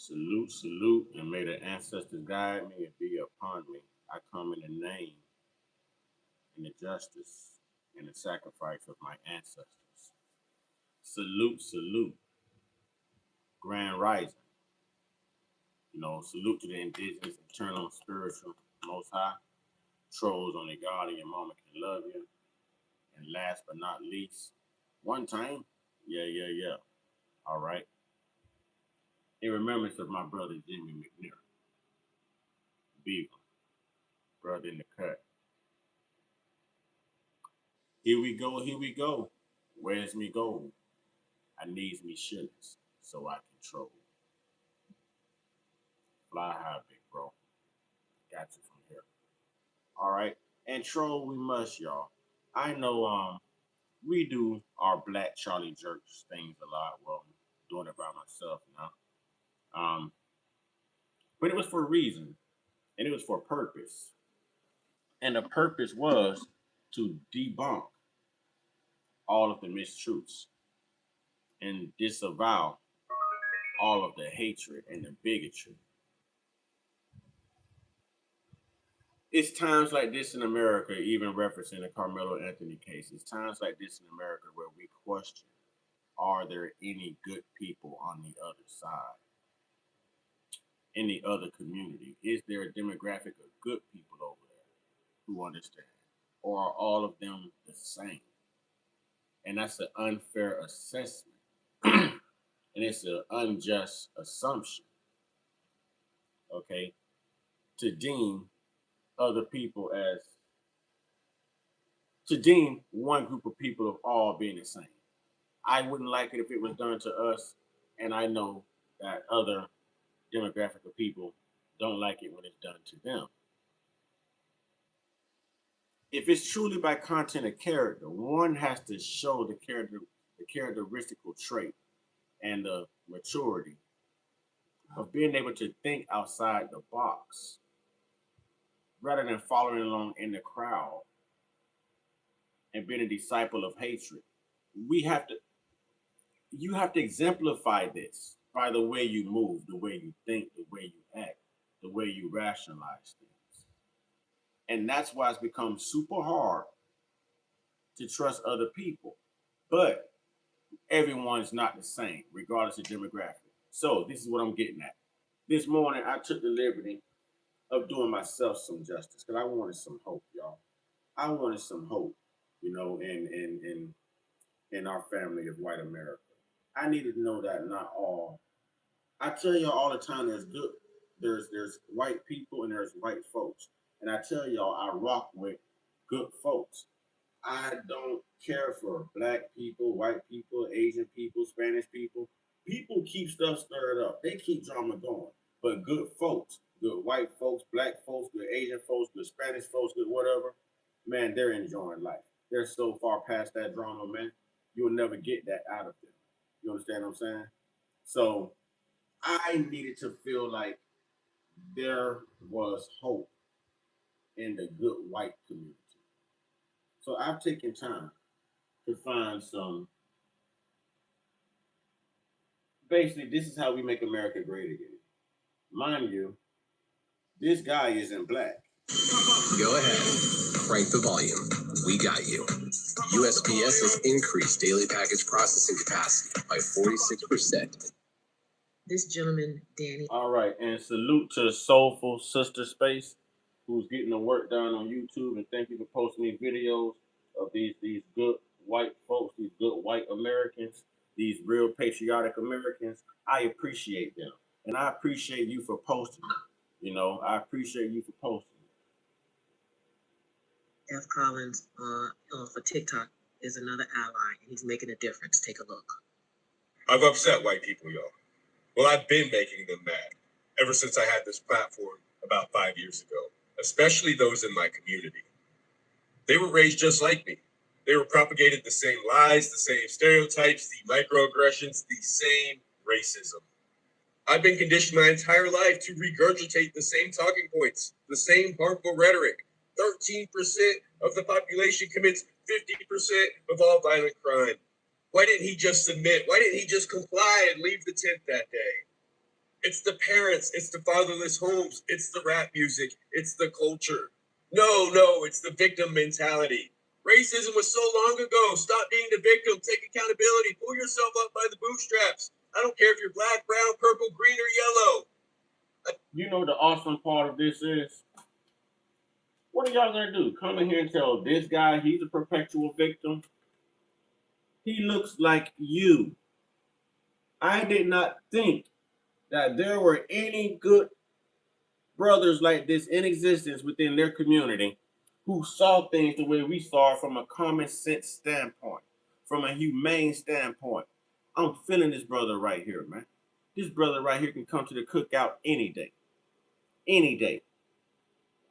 Salute, salute, and may the ancestors guide me and be upon me. I come in the name and the justice and the sacrifice of my ancestors. Salute, salute, grand rising. Salute to the indigenous, eternal, spiritual, most high. Trolls on the God and your mama can love you. And last but not least, one time, yeah. All right. In remembrance of my brother Jimmy McNair, Beaver, brother in the cut. Here we go, here we go. Where's me gold? I needs me shillings so I control. Fly high, big bro. Got you from here. All right. And troll we must, y'all. I know we do our black Charlie Jerks things a lot. Well, I'm doing it by myself now. But it was for a reason and it was for a purpose. And the purpose was to debunk all of the mistruths and disavow all of the hatred and the bigotry. It's times like this in America, even referencing the Carmelo Anthony case, it's times like this in America where we question, are there any good people on the other side, in the other community? Is there a demographic of good people over there who understand? Or are all of them the same? And that's an unfair assessment. And it's an unjust assumption, okay, to deem other people as to deem one group of people of all being the same. I wouldn't like it if it was done to us, and I know that other demographic of people don't like it when it's done to them. If it's truly by content of character, one has to show the characteristical trait and the maturity of being able to think outside the box rather than following along in the crowd and being a disciple of hatred. We have to you have to exemplify this by the way you move, the way you think, the way you act, the way you rationalize things. And that's why it's become super hard to trust other people. But everyone's not the same, regardless of demographic. So this is what I'm getting at. This morning I took the liberty of doing myself some justice because I wanted some hope, y'all. I wanted some hope, in our family of white America. I needed to know that not all. I tell y'all all the time, there's white people and there's white folks, and I tell y'all I rock with good folks. I don't care for black people, white people, Asian people, Spanish people. People keep stuff stirred up. They keep drama going. But good folks, good white folks, black folks, good Asian folks, good Spanish folks, good whatever, man, they're enjoying life. They're so far past that drama, man. You'll never get that out of them. You understand what I'm saying? So I needed to feel like there was hope in the good white community. So I've taken time to find some. Basically, this is how we make America great again. Mind you, this guy isn't black. Go ahead. Crank the volume. We got you. USPS has increased daily package processing capacity by 46%. This gentleman, Danny. All right, and salute to Soulful Sister Space, who's getting the work done on YouTube, and thank you for posting these videos of these good white folks, these good white Americans, these real patriotic Americans. I appreciate them, and I appreciate you for posting them. I appreciate you for posting. F. Collins for TikTok is another ally, and he's making a difference. Take a look. I've upset white people, y'all. Well, I've been making them mad ever since I had this platform about 5 years ago, especially those in my community. They were raised just like me. They were propagated the same lies, the same stereotypes, the microaggressions, the same racism. I've been conditioned my entire life to regurgitate the same talking points, the same harmful rhetoric. 13% of the population commits 50% of all violent crime. Why didn't he just submit? Why didn't he just comply and leave the tent that day? It's the parents, it's the fatherless homes, it's the rap music, it's the culture. No, it's the victim mentality. Racism was so long ago. Stop being the victim. Take accountability. Pull yourself up by the bootstraps. I don't care if you're black, brown, purple, green, or yellow. You know the awesome part of this is, what are y'all gonna do? Come in here and tell this guy he's a perpetual victim? He looks like you. I did not think that there were any good brothers like this in existence within their community who saw things the way we saw it from a common sense standpoint, from a humane standpoint. I'm feeling this brother right here, man. This brother right here can come to the cookout any day. Any day.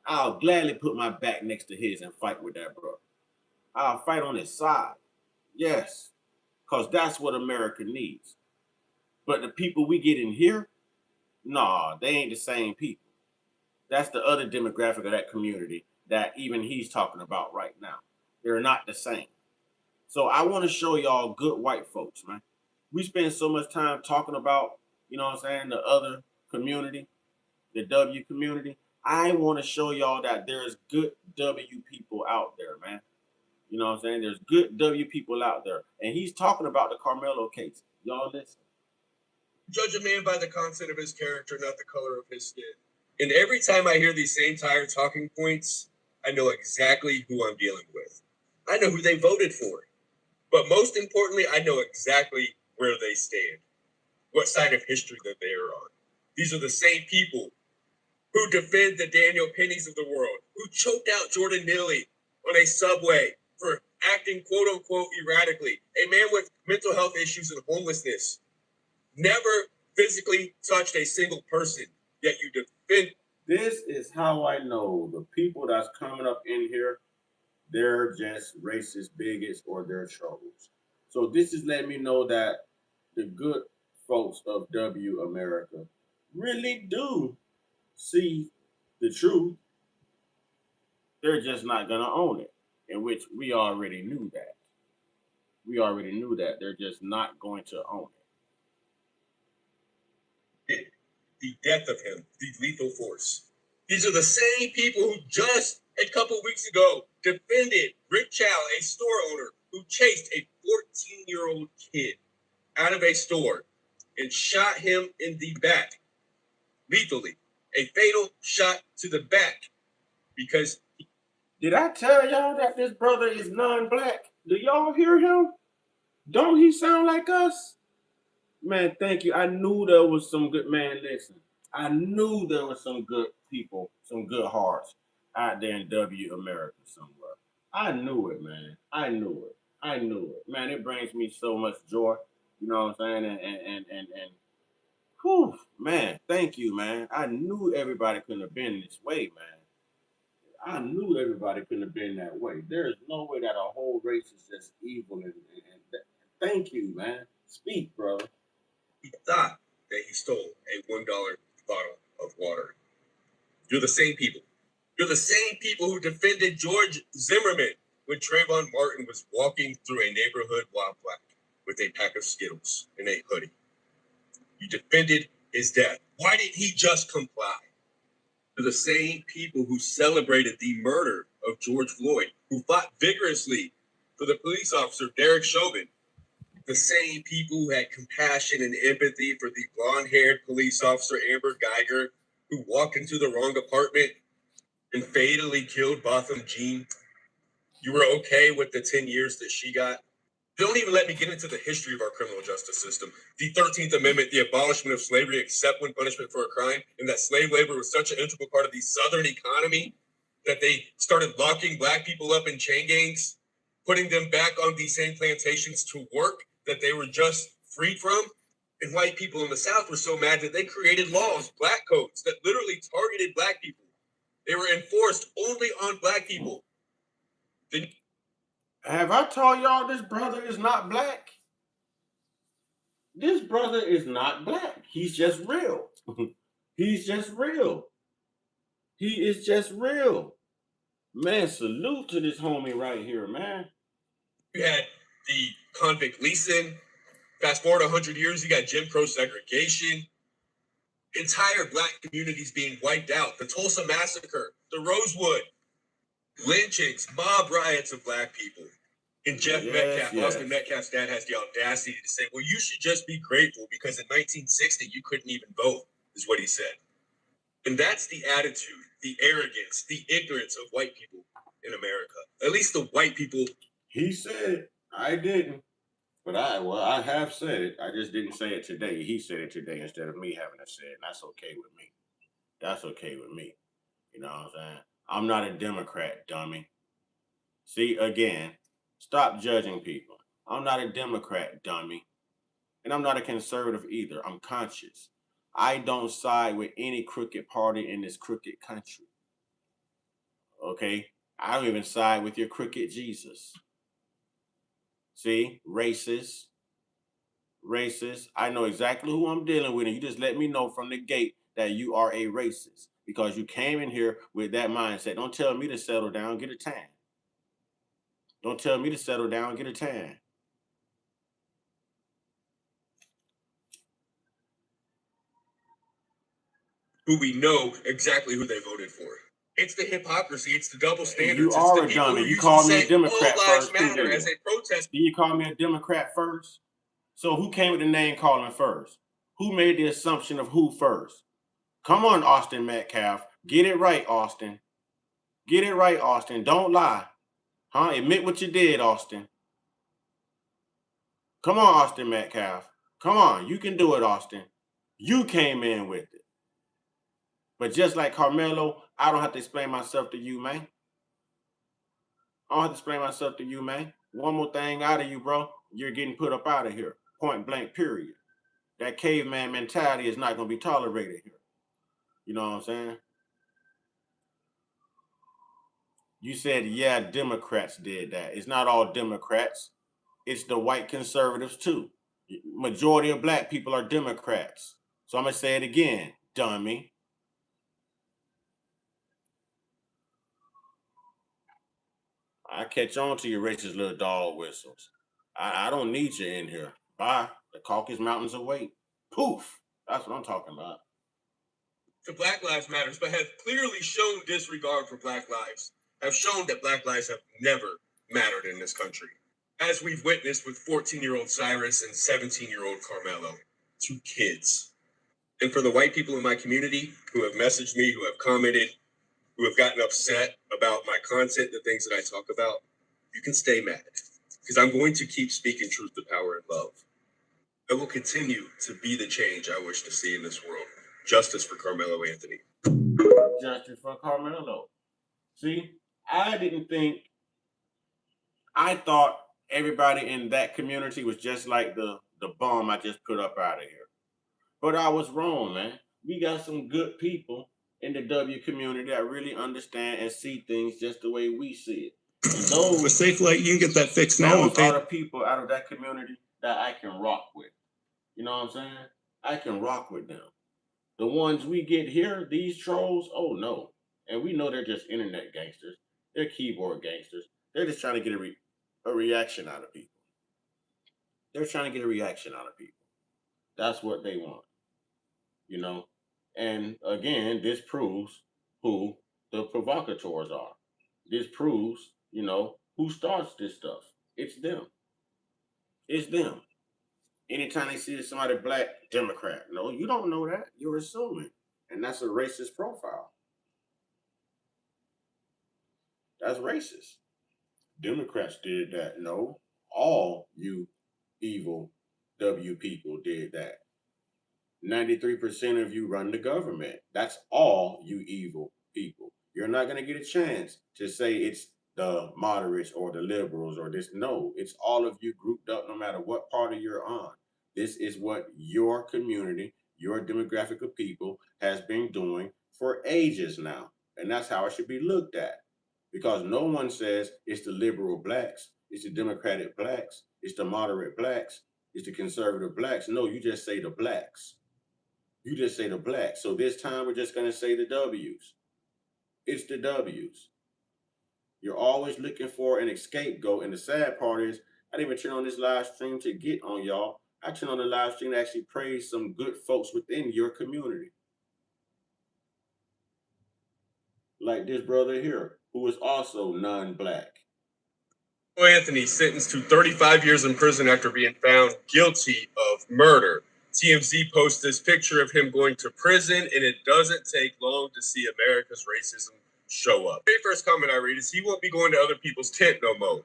I'll gladly put my back next to his and fight with that brother. I'll fight on his side. Yes. Because that's what America needs. But the people we get in here, nah, they ain't the same people. That's the other demographic of that community that even he's talking about right now. They're not the same. So I want to show y'all good white folks, man. We spend so much time talking about, you know what I'm saying, the other community, the W community. I want to show y'all that there's good W people out there, man. You know what I'm saying? There's good W people out there. And he's talking about the Carmelo case. Y'all listen. Judge a man by the content of his character, not the color of his skin. And every time I hear these same tired talking points, I know exactly who I'm dealing with. I know who they voted for. But most importantly, I know exactly where they stand, what side of history that they are on. These are the same people who defend the Daniel Pennies of the world, who choked out Jordan Neely on a subway for acting quote unquote erratically. A man with mental health issues and homelessness never physically touched a single person, yet you defend. This is how I know the people that's coming up in here, they're just racist bigots or they're trolls. So this is letting me know that the good folks of W America really do see the truth. They're just not gonna own it, in which we already knew that. We already knew that. They're just not going to own The death of him, the lethal force. These are the same people who just a couple weeks ago defended Rick Chow, a store owner who chased a 14-year-old kid out of a store and shot him in the back, lethally. A fatal shot to the back because. Did I tell y'all that this brother is non-black? Do y'all hear him? Don't he sound like us? Man, thank you. I knew there was some good, man, listen. I knew there was some good people, some good hearts out there in W America somewhere. I knew it, man. I knew it. I knew it. Man, it brings me so much joy. You know what I'm saying? And whew, man, thank you, man. I knew everybody couldn't have been this way, man. I knew everybody couldn't have been that way. There is no way that a whole race is just evil. Thank you, man. Speak, bro. He thought that he stole a $1 bottle of water. You're the same people. You're the same people who defended George Zimmerman when Trayvon Martin was walking through a neighborhood while black with a pack of Skittles and a hoodie. You defended his death. Why didn't he just comply? You're the same people who celebrated the murder of George Floyd, who fought vigorously for the police officer, Derek Chauvin. The same people who had compassion and empathy for the blonde-haired police officer, Amber Geiger, who walked into the wrong apartment and fatally killed Botham Jean. You were okay with the 10 years that she got? Don't even let me get into the history of our criminal justice system. The 13th Amendment, the abolishment of slavery except when punishment for a crime, and that slave labor was such an integral part of the Southern economy that they started locking black people up in chain gangs, putting them back on these same plantations to work that they were just freed from. And white people in the South were so mad that they created laws, black codes, that literally targeted black people. They were enforced only on black people. Have I told y'all this brother is not black? This brother is not black. He's just real. He's just real. He is just real. Man, salute to this homie right here, man. You had the convict leasing. Fast forward 100 years, you got Jim Crow segregation. Entire black communities being wiped out. The Tulsa Massacre, the Rosewood, lynchings, mob riots of black people. And Austin Metcalf's dad has the audacity to say, well, you should just be grateful because in 1960 you couldn't even vote, is what he said. And that's the attitude, the arrogance, the ignorance of white people in America. At least the white people. He said it. I didn't. But I have said it. I just didn't say it today. He said it today instead of me having to say it. And that's okay with me. That's okay with me. You know what I'm saying? I'm not a Democrat, dummy. See, again, stop judging people. I'm not a Democrat, dummy. And I'm not a conservative either. I'm conscious. I don't side with any crooked party in this crooked country. Okay? I don't even side with your crooked Jesus. See? Racist. I know exactly who I'm dealing with, and you just let me know from the gate that you are a racist because you came in here with that mindset. Don't tell me to settle down, get a tan. Don't tell me to settle down, get a tan. Who we know exactly who they voted for. It's the hypocrisy. It's the double standards. You are a dummy. You called me a Democrat first. Matter as a protest. Did you call me a Democrat first? So who came with the name calling first? Who made the assumption of who first? Come on, Austin Metcalf. Get it right, Austin. Get it right, Austin. Don't lie. Huh? Admit what you did, Austin. Come on, Austin Metcalf. Come on. You can do it, Austin. You came in with it. But just like Carmelo, I don't have to explain myself to you, man. I don't have to explain myself to you, man. One more thing out of you, bro. You're getting put up out of here. Point blank, period. That caveman mentality is not going to be tolerated here. You know what I'm saying? You said, yeah, Democrats did that. It's not all Democrats. It's the white conservatives, too. Majority of black people are Democrats. So I'm going to say it again, dummy. I catch on to your racist little dog whistles. I don't need you in here. Bye. The Caucasus Mountains await. Poof. That's what I'm talking about. To Black Lives Matters, but have clearly shown disregard for Black lives. Have shown that Black lives have never mattered in this country. As we've witnessed with 14-year-old Cyrus and 17-year-old Carmelo. 2 kids. And for the white people in my community who have messaged me, who have commented, who have gotten upset about my content, the things that I talk about, you can stay mad. Because I'm going to keep speaking truth to power and love. I will continue to be the change I wish to see in this world. Justice for Carmelo Anthony. Justice for Carmelo. See, I thought everybody in that community was just like the bomb I just put up out of here. But I was wrong, man. We got some good people in the W community that really understand and see things just the way we see it. And those with Safe Light, you can get that fixed now. Those are the people out of that community that I can rock with. You know what I'm saying? I can rock with them. The ones we get here, these trolls, oh no. And we know they're just internet gangsters. They're keyboard gangsters. They're just trying to get a reaction out of people. They're trying to get a reaction out of people. That's what they want. You know? And again, this proves who the provocateurs are. This proves, who starts this stuff. It's them. It's them. Anytime they see somebody black, Democrat. No, you don't know that. You're assuming. And that's a racist profile. That's racist. Democrats did that. No, all you evil W people did that. 93% of you run the government. That's all you evil people. You're not going to get a chance to say it's the moderates or the liberals or this. No, it's all of you grouped up no matter what party you're on. This is what your community, your demographic of people has been doing for ages now. And that's how it should be looked at. Because no one says it's the liberal blacks, it's the democratic blacks, it's the moderate blacks, it's the conservative blacks. No, you just say the blacks. You just say the blacks. So this time we're just going to say the W's. It's the W's. You're always looking for an scapegoat. And the sad part is, I didn't even turn on this live stream to get on y'all. I turned on the live stream to actually praise some good folks within your community. like this brother here, who is also non-black. Anthony sentenced to 35 years in prison after being found guilty of murder. TMZ posts this picture of him going to prison, and it doesn't take long to see America's racism show up. The very first comment I read is, he won't be going to other people's tent no more.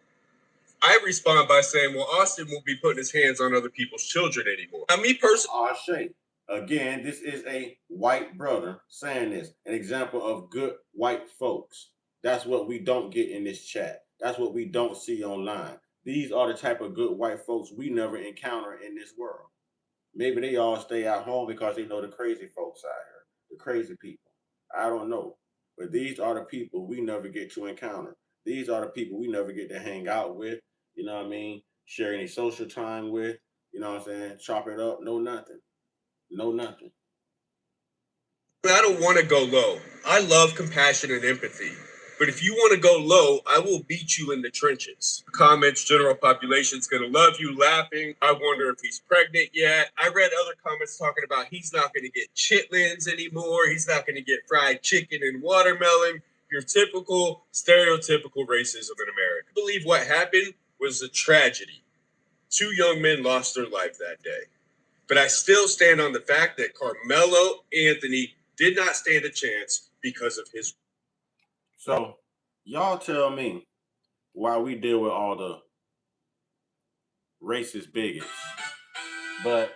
I respond by saying, well, Austin won't be putting his hands on other people's children anymore. Now, me personally, Ah, shame. Again, this is a white brother saying this, an example of good white folks. That's what we don't get in this chat. That's what we don't see online. These are the type of good white folks we never encounter in this world. Maybe they all stay at home because they know the crazy folks out here, the crazy people. I don't know. But these are the people we never get to encounter. These are the people we never get to hang out with, you know what I mean? Share any social time with, you know what I'm saying? Chop it up, no nothing. No nothing. I don't want to go low. I love compassion and empathy. But if you want to go low, I will beat you in the trenches. Comments, general population's going to love you, laughing. I wonder if he's pregnant yet. I read other comments talking about he's not going to get chitlins anymore. He's not going to get fried chicken and watermelon. Your typical, stereotypical racism in America. I believe what happened was a tragedy. 2 young men lost their life that day. But I still stand on the fact that Carmelo Anthony did not stand a chance because of his. So, y'all tell me why we deal with all the racist bigots, but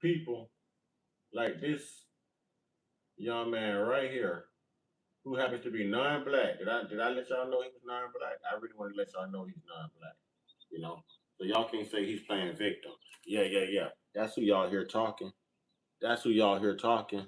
people like this young man right here, who happens to be non-black. Did I let y'all know he was non-black? I really want to let y'all know he's non-black. You know, so y'all can't say he's playing victim. Yeah. That's who y'all hear talking. That's who y'all hear talking.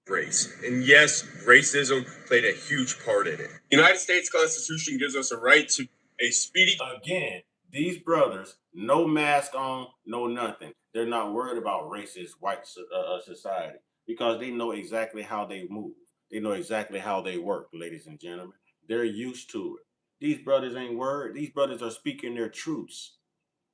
Race. And yes, racism played a huge part in it. The United States Constitution gives us a right to a speedy. Again, these brothers, no mask on, no nothing. They're not worried about racist white society because they know exactly how they move. They know exactly how they work, ladies and gentlemen. They're used to it. These brothers ain't worried. These brothers are speaking their truths.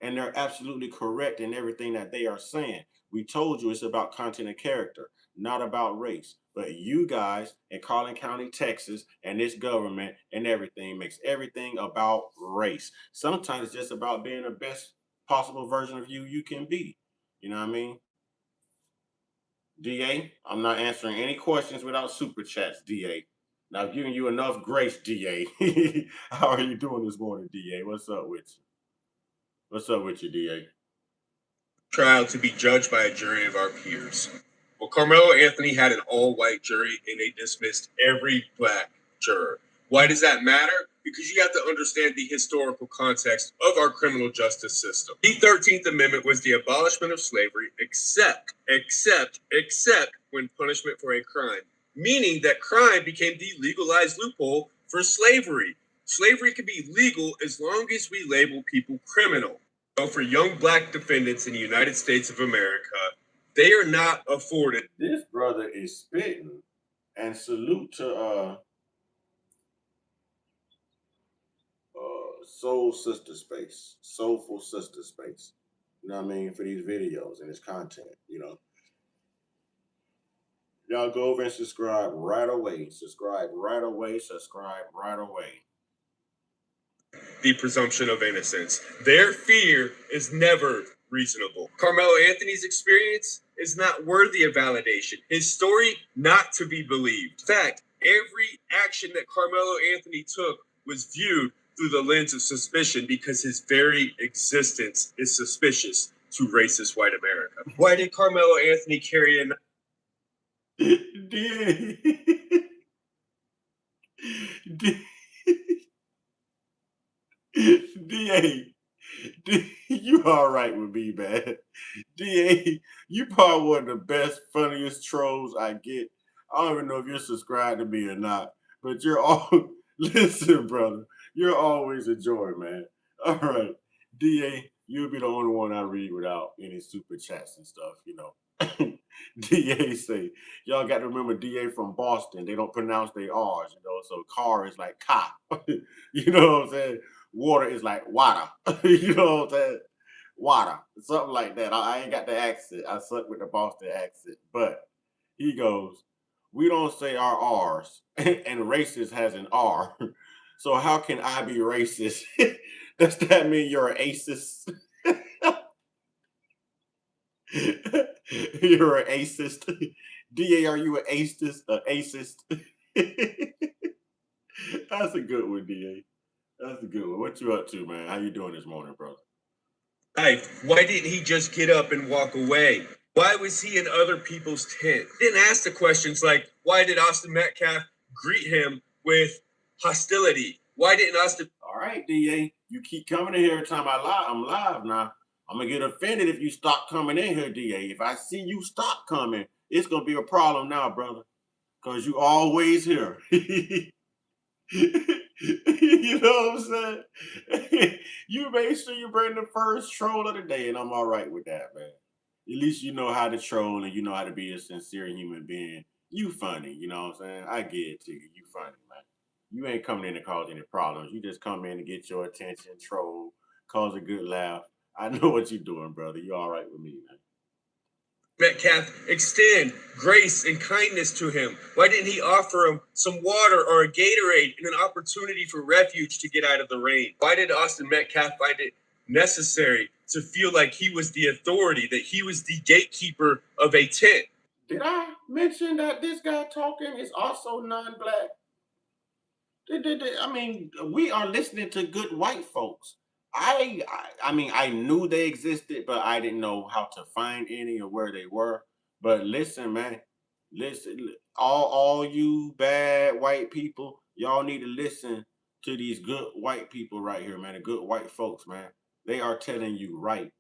And they're absolutely correct in everything that they are saying. We told you it's about content and character, not about race. But you guys in Collin County, Texas, and this government and everything makes everything about race. Sometimes it's just about being the best possible version of you can be. You know what I mean? DA, I'm not answering any questions without super chats, DA. Now, I've given you enough grace, DA. How are you doing this morning, DA? What's up with you? What's up with you, DA? Trial to be judged by a jury of our peers. Well, Carmelo Anthony had an all-white jury, and they dismissed every black juror. Why does that matter? Because you have to understand the historical context of our criminal justice system. The 13th Amendment was the abolishment of slavery, except when punishment for a crime, meaning that crime became the legalized loophole for slavery. Slavery can be legal as long as we label people criminal. So for young black defendants in the United States of America, they are not afforded. This brother is spitting, and salute to Soul Sister Space, Soulful Sister Space. You know what I mean? For these videos and this content, you know. Y'all go over and subscribe right away. Subscribe right away. Subscribe right away. The presumption of innocence. Their fear is never reasonable. Carmelo Anthony's experience is not worthy of validation. His story not to be believed. In fact, every action that Carmelo Anthony took was viewed through the lens of suspicion because his very existence is suspicious to racist white America. Why did Carmelo Anthony carry a DA, you all right with me, man. DA, you probably one of the best, funniest trolls I get. I don't even know if you're subscribed to me or not, but you're all, listen, brother, you're always a joy, man. All right, DA, you'll be the only one I read without any super chats and stuff, you know. DA say, y'all got to remember DA from Boston. They don't pronounce their R's, you know, so car is like car. You know what I'm saying? Water is like water. You know what I'm saying? Water. Something like that. I ain't got the accent. I suck with the Boston accent. But he goes, We don't say our R's, and racist has an R. So how can I be racist? Does that mean you're an acist? You're an acist. DA, are you an acist? A acist? That's a good one, DA. That's a good one. What you up to, man? How you doing this morning, brother? Why didn't he just get up and walk away? Why was he in other people's tent? Didn't ask the questions like, why did Austin Metcalf greet him with hostility? Why didn't Austin? All right, DA, you keep coming in here every time I'm live now. I'm gonna get offended if you stop coming in here, DA. If I see you stop coming, it's gonna be a problem now, brother. Cause you always here. You know what I'm saying? You make sure you bring the first troll of the day, and I'm all right with that, man. At least you know how to troll and you know how to be a sincere human being. You funny, you know what I'm saying? I get it to you. You funny, man. You ain't coming in to cause any problems. You just come in to get your attention, troll, cause a good laugh. I know what you're doing, brother. You all right with me, man. Metcalf extend grace and kindness to him? Why didn't he offer him some water or a Gatorade and an opportunity for refuge to get out of the rain? Why did Austin Metcalf find it necessary to feel like he was the authority, that he was the gatekeeper of a tent? Did I mention that this guy talking is also non-black? I mean, we are listening to good white folks. I mean, I knew they existed, but I didn't know how to find any or where they were. But listen, man, listen, all you bad white people, y'all need to listen to these good white people right here, man. The good white folks, man. They are telling you right.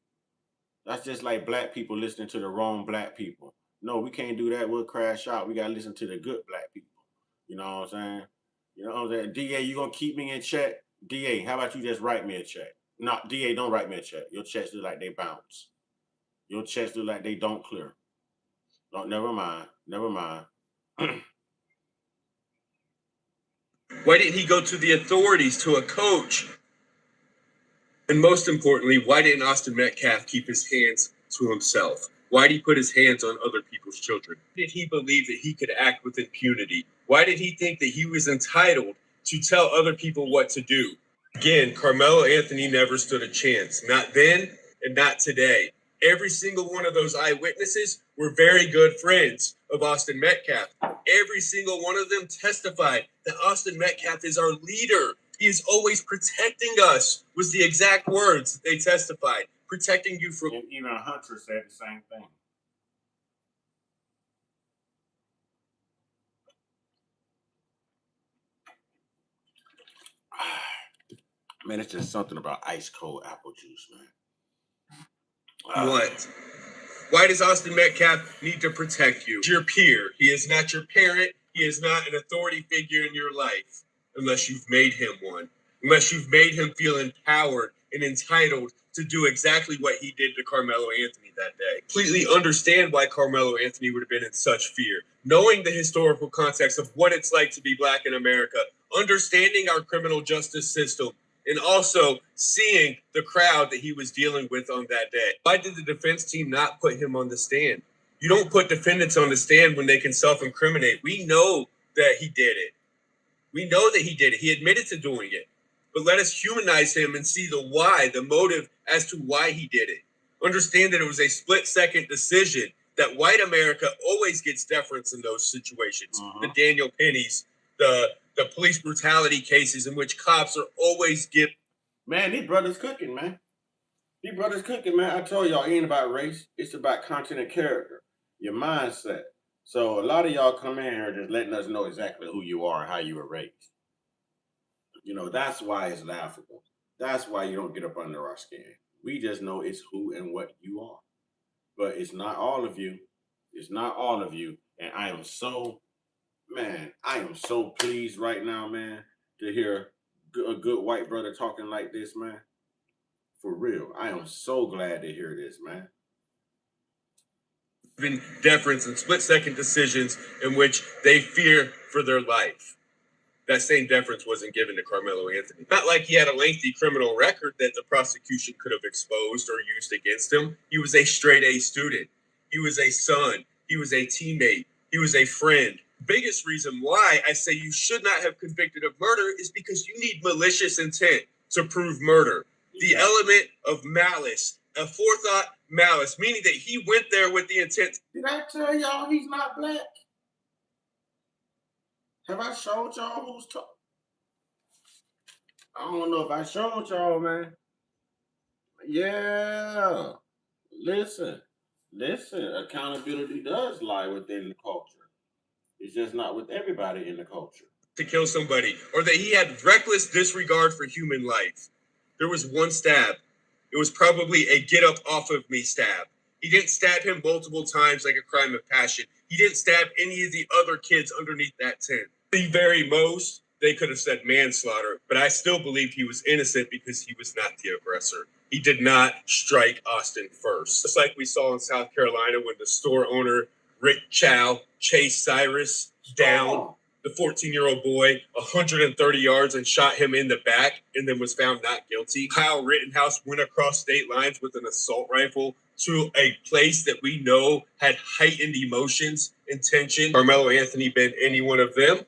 That's just like black people listening to the wrong black people. No, we can't do that. We'll crash out. We gotta listen to the good black people. You know what I'm saying? You know what I'm saying? DA, you gonna keep me in check? DA, how about you just write me a check? No, DA, don't write me a check. Your checks look like they bounce. Your checks look like they don't clear. No, never mind. Never mind. Why didn't he go to the authorities, to a coach? And most importantly, why didn't Austin Metcalf keep his hands to himself? Why did he put his hands on other people's children? Did he believe that he could act with impunity? Why did he think that he was entitled to tell other people what to do? Again, Carmelo Anthony never stood a chance. Not then and not today. Every single one of those eyewitnesses were very good friends of Austin Metcalf. Every single one of them testified that Austin Metcalf is our leader. He is always protecting us, was the exact words that they testified. Protecting you from... And even Hunter said the same thing. Man, it's just something about ice cold apple juice, man. What? Why does Austin Metcalf need to protect you? Your peer. He is not your parent. He is not an authority figure in your life unless you've made him one. Unless you've made him feel empowered and entitled to do exactly what he did to Carmelo Anthony that day. Completely understand why Carmelo Anthony would have been in such fear. Knowing the historical context of what it's like to be black in America, understanding our criminal justice system, and also seeing the crowd that he was dealing with on that day. Why did the defense team not put him on the stand? You don't put defendants on the stand when they can self-incriminate. We know that he did it. We know that he did it. He admitted to doing it. But let us humanize him and see the why, the motive as to why he did it. Understand that it was a split-second decision, that white America always gets deference in those situations. The Daniel Pennies, the police brutality cases in which cops are always give. Man, these brothers cooking, man. These brothers cooking, man. I told y'all, it ain't about race. It's about content and character, your mindset. So a lot of y'all come in here just letting us know exactly who you are and how you were raised. You know, that's why it's laughable. That's why you don't get up under our skin. We just know it's who and what you are. But it's not all of you. It's not all of you. And I am so pleased right now, man, to hear a good white brother talking like this, man. For real. I am so glad to hear this, man. Deference and split-second decisions in which they fear for their life. That same deference wasn't given to Carmelo Anthony. Not like he had a lengthy criminal record that the prosecution could have exposed or used against him. He was a straight A student. He was a son. He was a teammate. He was a friend. Biggest reason why I say you should not have convicted of murder is because you need malicious intent to prove murder. The element of malice, a forethought malice, meaning that he went there with the intent. Did I tell y'all he's not black? Have I showed y'all who's talking? I don't know if I showed y'all, man. Yeah. Listen. Accountability does lie within the culture. It's just not with everybody in the culture. To kill somebody, or that he had reckless disregard for human life. There was one stab. It was probably a get up off of me stab. He didn't stab him multiple times like a crime of passion. He didn't stab any of the other kids underneath that tent. The very most, they could have said manslaughter, but I still believe he was innocent because he was not the aggressor. He did not strike Austin first. Just like we saw in South Carolina when the store owner, Rick Chow, chased Cyrus down, the 14-year-old boy, 130 yards and shot him in the back and then was found not guilty. Kyle Rittenhouse went across state lines with an assault rifle to a place that we know had heightened emotions and tension. Carmelo Anthony been any one of them,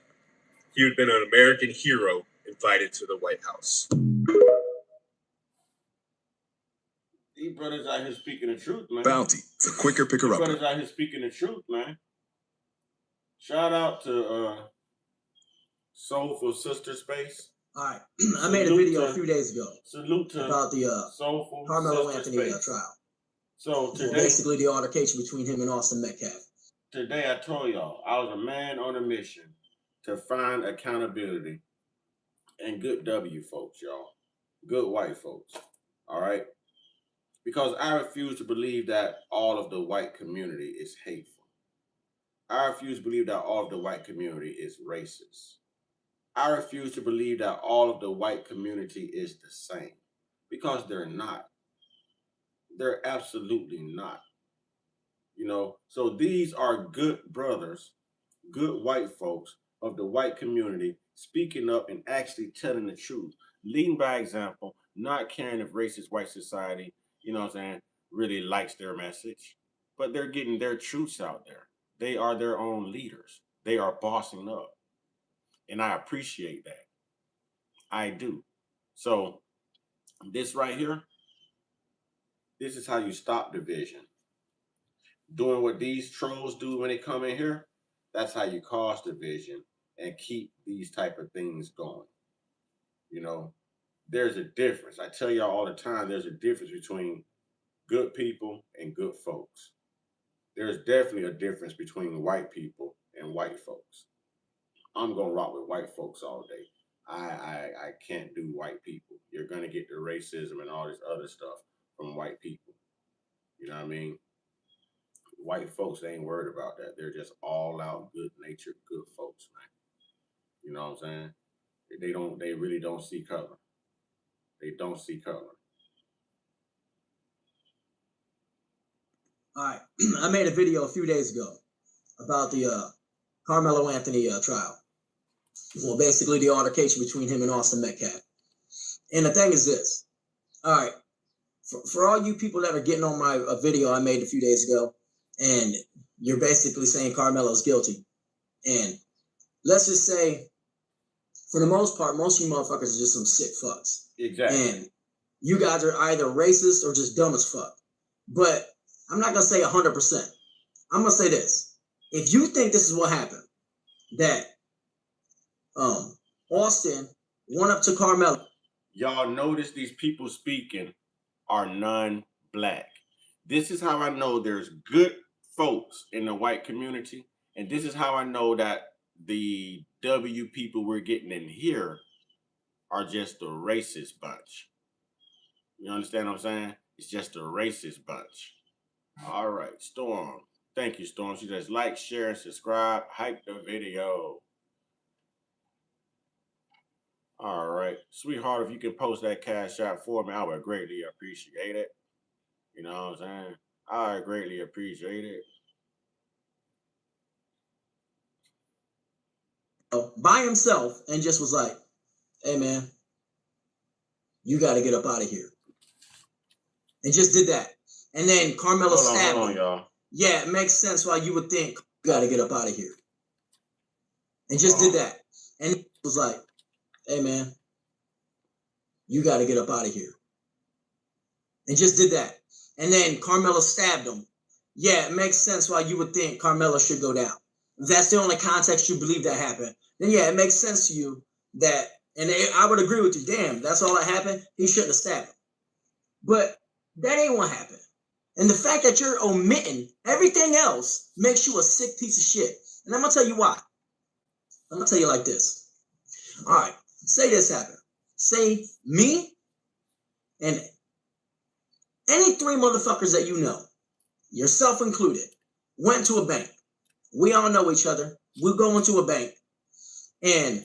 he would have been an American hero invited to the White House. These brothers out here speaking the truth, man. Bounty, the quicker picker up. Brothers out here speaking the truth, man. Shout out to Soulful Sister Space. All right, I made a video a few days ago. Salute to about the Soulful Carmelo Sister Anthony Space. trial. So today, basically the altercation between him and Austin Metcalf. Today I told y'all I was a man on a mission to find accountability and good W folks, y'all. Good white folks. All right. Because I refuse to believe that all of the white community is hateful. I refuse to believe that all of the white community is racist. I refuse to believe that all of the white community is the same. Because they're not. They're absolutely not. You know, so these are good brothers, good white folks of the white community speaking up and actually telling the truth. Leading by example, not caring if racist white society, you know what I'm saying, really likes their message. But they're getting their truths out there. They are their own leaders. They are bossing up. And I appreciate that. I do. So this right here, this is how you stop division. Doing what these trolls do when they come in here, that's how you cause division and keep these type of things going. You know, there's a difference. I tell y'all all the time, there's a difference between good people and good folks. There's definitely a difference between white people and white folks. I'm gonna rock with white folks all day. I can't do white people. You're gonna get the racism and all this other stuff from white people. You know what I mean? White folks ain't worried about that. They're just all out good natured, good folks, man. You know what I'm saying? They really don't see color. They don't see color. All right, I made a video a few days ago about the Carmelo Anthony trial. Well, basically the altercation between him and Austin Metcalf. And the thing is this. All right, for all you people that are getting on my video I made a few days ago, and you're basically saying Carmelo's guilty. And let's just say, for the most part, most of you motherfuckers are just some sick fucks. Exactly. And you guys are either racist or just dumb as fuck. But I'm not going to say 100%. I'm going to say this. If you think this is what happened, that Austin went up to Carmelo. Y'all notice these people speaking are non-black. This is how I know there's good folks in the white community. And this is how I know that the W people we're getting in here are just a racist bunch. You understand what I'm saying? It's just a racist bunch. All right, Storm. Thank you, Storm. She says like, share, and subscribe. Hype the video. All right. Sweetheart, if you can post that cash out for me, I would greatly appreciate it. You know what I'm saying? I greatly appreciate it. By himself and just was like, hey, man, you got to get up out of here. And just did that. And then Carmelo stabbed him. Hold on, y'all. Yeah, it makes sense why you would think you got to get up out of here. and just did that. And he was like, hey, man, you got to get up out of here. And just did that. And then Carmelo stabbed him. Yeah, it makes sense why you would think Carmelo should go down. If that's the only context you believe that happened, then yeah, it makes sense to you that, and I would agree with you, damn, that's all that happened, he shouldn't have stabbed him. But that ain't what happened. And the fact that you're omitting everything else makes you a sick piece of shit. And I'm going to tell you why. I'm going to tell you like this. All right, say this happened. Say me and any three motherfuckers that you know, yourself included, went to a bank. We all know each other. We go into a bank and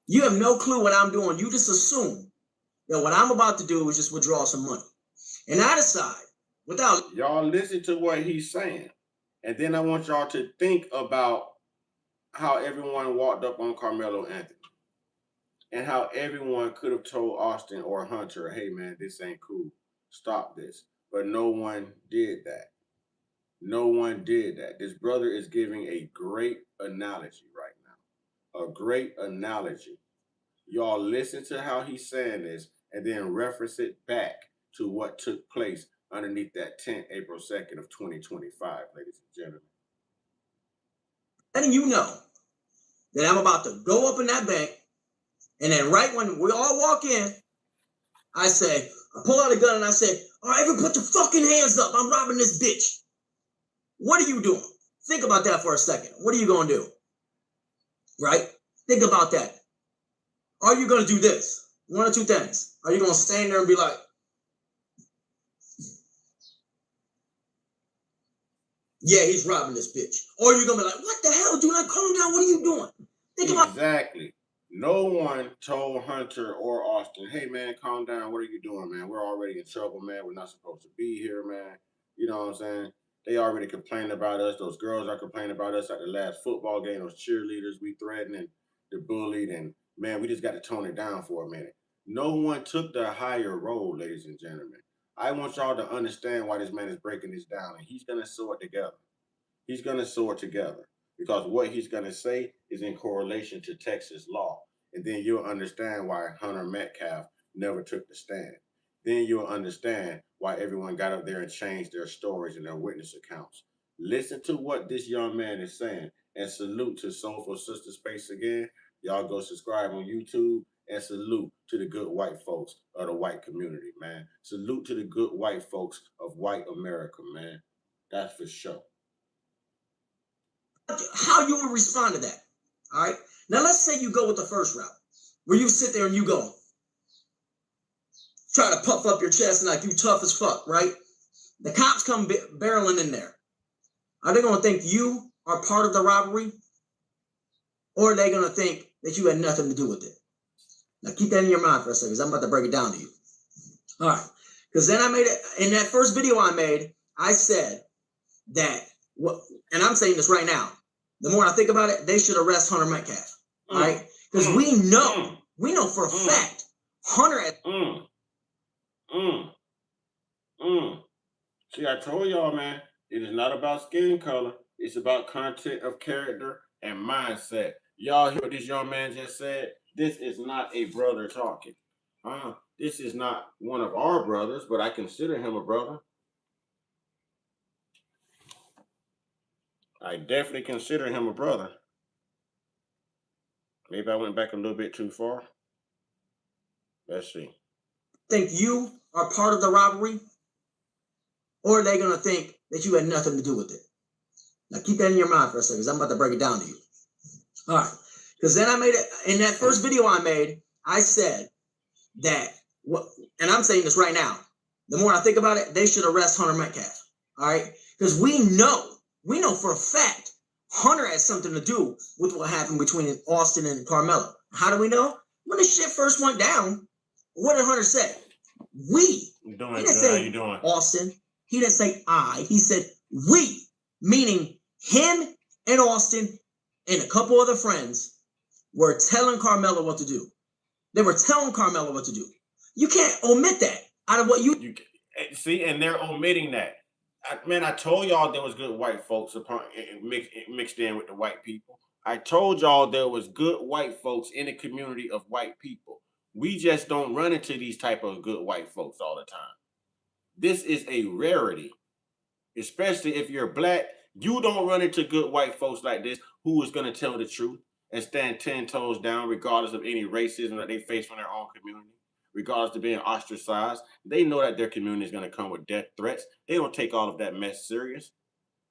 you have no clue what I'm doing. You just assume that what I'm about to do is just withdraw some money. And I decide without... Y'all listen to what he's saying. And then I want y'all to think about how everyone walked up on Carmelo Anthony. And how everyone could have told Austin or Hunter, hey man, this ain't cool. Stop this. But no one did that. No one did that. This brother is giving a great analogy right now. A great analogy. Y'all listen to how he's saying this and then reference it back to what took place underneath that tent April 2nd of 2025, ladies and gentlemen. Letting you know that I'm about to go up in that bank, and then right when we all walk in, I say, I pull out a gun and I say, all right, everyone put your fucking hands up. I'm robbing this bitch. What are you doing? Think about that for a second. What are you going to do? Right? Think about that. Are you going to do this? One or two things. Are you going to stand there and be like, yeah, he's robbing this bitch? Or are you going to be like, what the hell, dude? Like, calm down. What are you doing? Think about... Exactly. No one told Hunter or Austin, hey, man, calm down. What are you doing, man? We're already in trouble, man. We're not supposed to be here, man. You know what I'm saying? They already complained about us. Those girls are complaining about us at the last football game. Those cheerleaders we threatened and the bullied. And, man, we just got to tone it down for a minute. No one took the higher role, ladies and gentlemen. I want y'all to understand why this man is breaking this down. And he's going to sew it together. He's going to sew it together. Because what he's going to say is in correlation to Texas law. And then you'll understand why Hunter Metcalf never took the stand. Then you'll understand why everyone got up there and changed their stories and their witness accounts. Listen to what this young man is saying. And salute to Soulful Sister Space again. Y'all go subscribe on YouTube. And salute to the good white folks of the white community, man. Salute to the good white folks of white America, man. That's for sure. How you would respond to that. All right. Now let's say you go with the first route, where you sit there and you go, try to puff up your chest and like you tough as fuck, right? The cops come barreling in there. Are they going to think you are part of the robbery? Or are they going to think that you had nothing to do with it? Now keep that in your mind for a second, because I'm about to break it down to you. All right. Because then I made it, in that first video I made, I said that, and I'm saying this right now, the more I think about it, they should arrest Hunter Metcalf. All right? Because we know for a fact, Hunter had... See, I told y'all, man, it is not about skin color. It's about content of character and mindset. Y'all hear what this young man just said? This is not a brother talking. This is not one of our brothers, but I consider him a brother. I definitely consider him a brother. Maybe I went back a little bit too far. Let's see. Think you are part of the robbery? Or are they going to think that you had nothing to do with it? Now keep that in your mind for a second, because I'm about to break it down to you. All right. Because then I made it, in that first video I made, I said that, and I'm saying this right now, the more I think about it, they should arrest Hunter Metcalf. All right? Because we know for a fact, Hunter had something to do with what happened between Austin and Carmelo. How do we know? When the shit first went down, what did Hunter say? We. You doing, he didn't good. say How you doing? Austin. He didn't say I. He said we, meaning him and Austin and a couple other friends were telling Carmelo what to do. They were telling Carmelo what to do. You can't omit that out of what you see, and they're omitting that. Man, I told y'all there was good white folks mixed in with the white people. I told y'all there was good white folks in the community of white people. We just don't run into these type of good white folks all the time. This is a rarity, especially if you're black. You don't run into good white folks like this who is going to tell the truth and stand 10 toes down regardless of any racism that they face from their own community, regardless of being ostracized. They know that their community is going to come with death threats. They don't take all of that mess serious.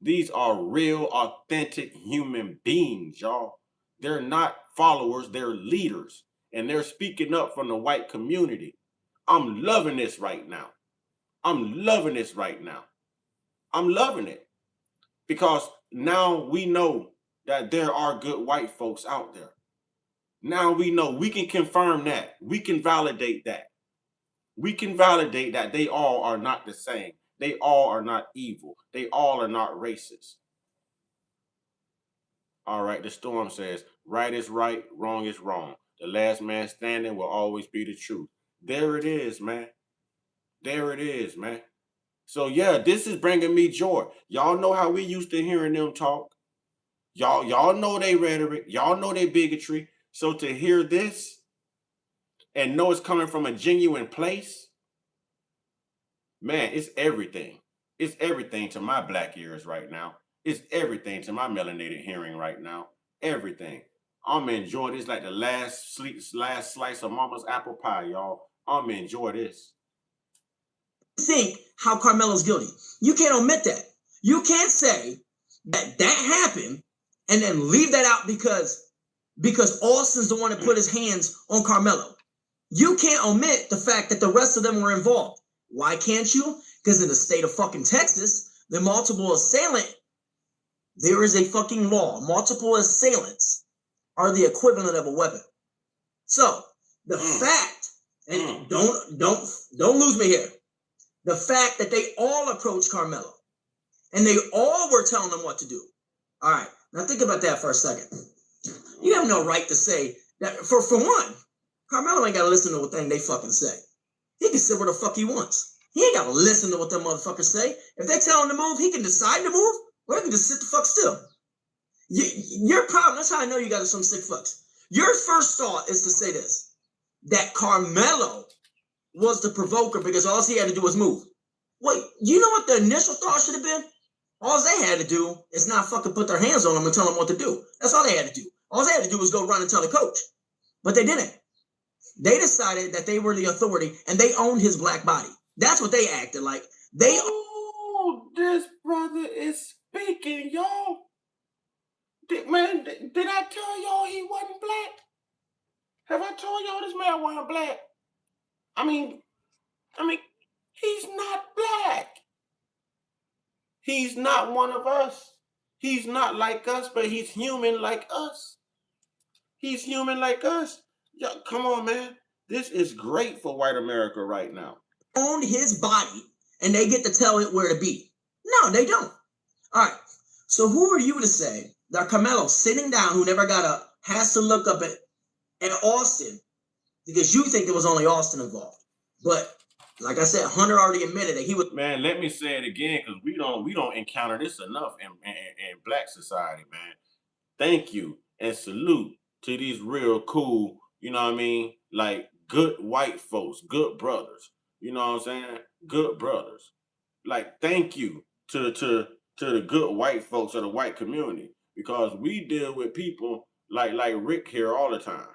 These are real, authentic human beings, y'all. They're not followers, they're leaders. And they're speaking up from the white community. I'm loving this right now. I'm loving this right now. I'm loving it. Because now we know that there are good white folks out there. Now we know, we can confirm that. We can validate that. We can validate that they all are not the same. They all are not evil. They all are not racist. All right, the storm says, right is right, wrong is wrong. The last man standing will always be the truth. There it is, man. There it is, man. So yeah, this is bringing me joy. Y'all know how we used to hearing them talk. Y'all know they rhetoric. Y'all know they bigotry. So to hear this and know it's coming from a genuine place, man, it's everything. It's everything to my black ears right now. It's everything to my melanated hearing right now. Everything. I'm enjoying this like the last slice of mama's apple pie, y'all. I'm enjoy this. Think how Carmelo's guilty. You can't omit that. You can't say that happened and then leave that out because Austin's the one that put his hands on Carmelo. You can't omit the fact that the rest of them were involved. Why can't you? Because in the state of fucking Texas, the multiple assailant, there is a fucking law. Multiple assailants are the equivalent of a weapon. So the fact, and don't lose me here. The fact that they all approached Carmelo and they all were telling him what to do. All right, now think about that for a second. You have no right to say that. For one, Carmelo ain't got to listen to what they fucking say. He can sit where the fuck he wants. He ain't got to listen to what them motherfuckers say. If they tell him to move, he can decide to move, or he can just sit the fuck still. Your problem, that's how I know you got some sick fucks. Your first thought is to say this, that Carmelo was the provoker because all he had to do was move. Wait, you know what the initial thought should have been? All they had to do is not fucking put their hands on him and tell him what to do. That's all they had to do. All they had to do was go run and tell the coach. But they didn't. They decided that they were the authority and they owned his black body. That's what they acted like. This brother is speaking, y'all. Did I tell y'all he wasn't black? Have I told y'all this man wasn't black? I mean, he's not black. He's not one of us. He's not like us, but he's human like us. He's human like us. Yo, come on, man. This is great for white America right now. Own his body and they get to tell it where to be. No, they don't. All right. So who are you to say that Carmelo sitting down, who never got up, has to look up at Austin because you think there was only Austin involved? But like I said, Hunter already admitted that he was. Man, let me say it again because we don't encounter this enough in black society, man. Thank you and salute to these real cool, you know what I mean? Like good white folks, good brothers. You know what I'm saying? Good brothers. Like thank you to the good white folks of the white community because we deal with people like Rick here all the time.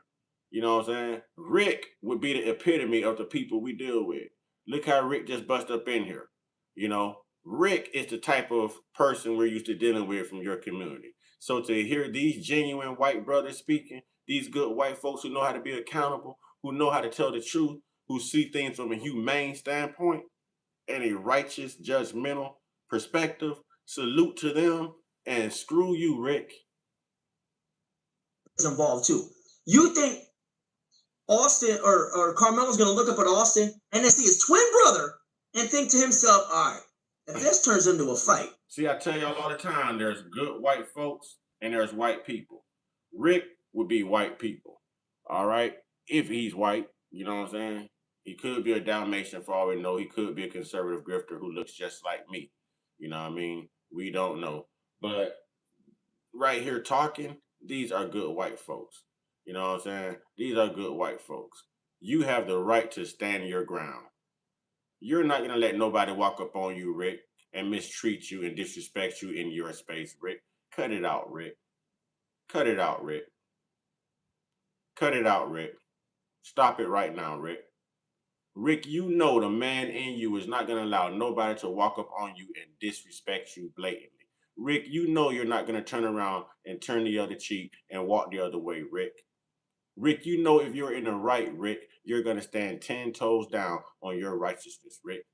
You know what I'm saying? Rick would be the epitome of the people we deal with. Look how Rick just bust up in here. You know, Rick is the type of person we're used to dealing with from your community. So to hear these genuine white brothers speaking, these good white folks who know how to be accountable, who know how to tell the truth, who see things from a humane standpoint and a righteous, judgmental perspective, salute to them and screw you, Rick. Is involved too. You think Austin or Carmelo's going to look up at Austin and then see his twin brother and think to himself, all right, if this turns into a fight. See, I tell y'all all the time, there's good white folks and there's white people. Rick would be white people, all right? If he's white, you know what I'm saying? He could be a Dalmatian for all we know. He could be a conservative grifter who looks just like me. You know what I mean? We don't know. But right here talking, These are good white folks. You know what I'm saying? These are good white folks. You have the right to stand your ground. You're not gonna let nobody walk up on you, Rick, and mistreat you and disrespect you in your space, Rick. Cut it out, Rick. Cut it out, Rick. Cut it out, Rick. Stop it right now, Rick. Rick, you know the man in you is not gonna allow nobody to walk up on you and disrespect you blatantly. Rick, you know you're not gonna turn around and turn the other cheek and walk the other way, Rick. Rick, you know if you're in the right, Rick, you're gonna stand 10 toes down on your righteousness, Rick.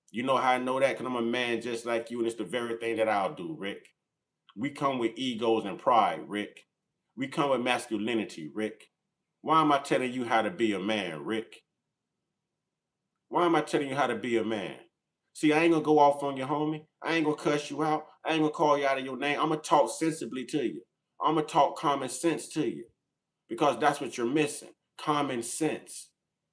You know how I know that? Because I'm a man just like you, and it's the very thing that I'll do, Rick. We come with egos and pride, Rick. We come with masculinity, Rick. Why am I telling you how to be a man, Rick? Why am I telling you how to be a man? See, I ain't gonna go off on you, homie. I ain't gonna cuss you out. I ain't gonna call you out of your name. I'm gonna talk sensibly to you. I'm gonna talk common sense to you because that's what you're missing. Common sense.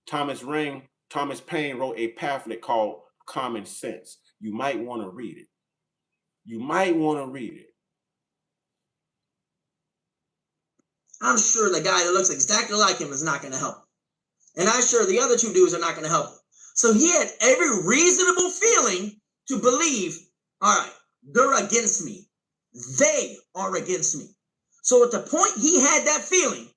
Thomas Paine wrote a pamphlet called Common Sense. You might want to read it. You might want to read it. I'm sure the guy that looks exactly like him is not going to help him. And I'm sure the other two dudes are not going to help him. So he had every reasonable feeling to believe, all right, they're against me. They are against me. So at the point he had that feeling,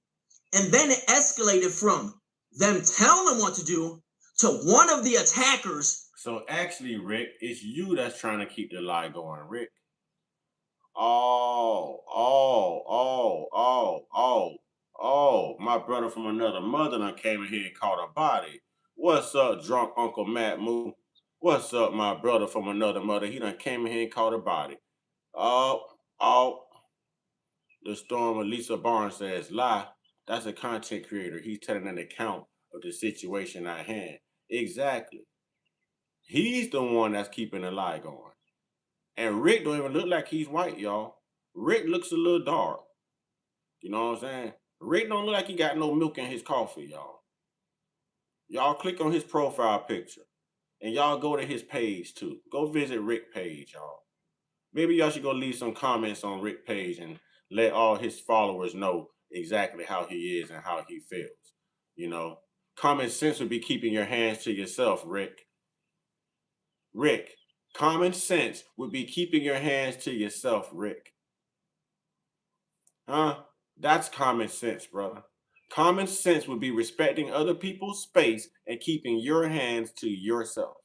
and then it escalated from them telling him what to do to one of the attackers. So actually, Rick, it's you that's trying to keep the lie going, Rick. My brother from another mother done came in here and caught a body. What's up, drunk Uncle Matt Moo? What's up, my brother from another mother? He done came in here and caught a body. Oh, oh, the storm of Lisa Barnes says, lie. That's a content creator. He's telling an account of the situation at hand. Exactly. He's the one that's keeping the lie going. And Rick don't even look like he's white, y'all. Rick looks a little dark. You know what I'm saying? Rick don't look like he got no milk in his coffee, y'all. Y'all click on his profile picture. And y'all go to his page too. Go visit Rick page, y'all. Maybe y'all should go leave some comments on Rick page and let all his followers know exactly how he is and how he feels. You know, common sense would be keeping your hands to yourself, Rick. Rick, common sense would be keeping your hands to yourself, Rick. Huh? That's common sense, brother. Common sense would be respecting other people's space and keeping your hands to yourself.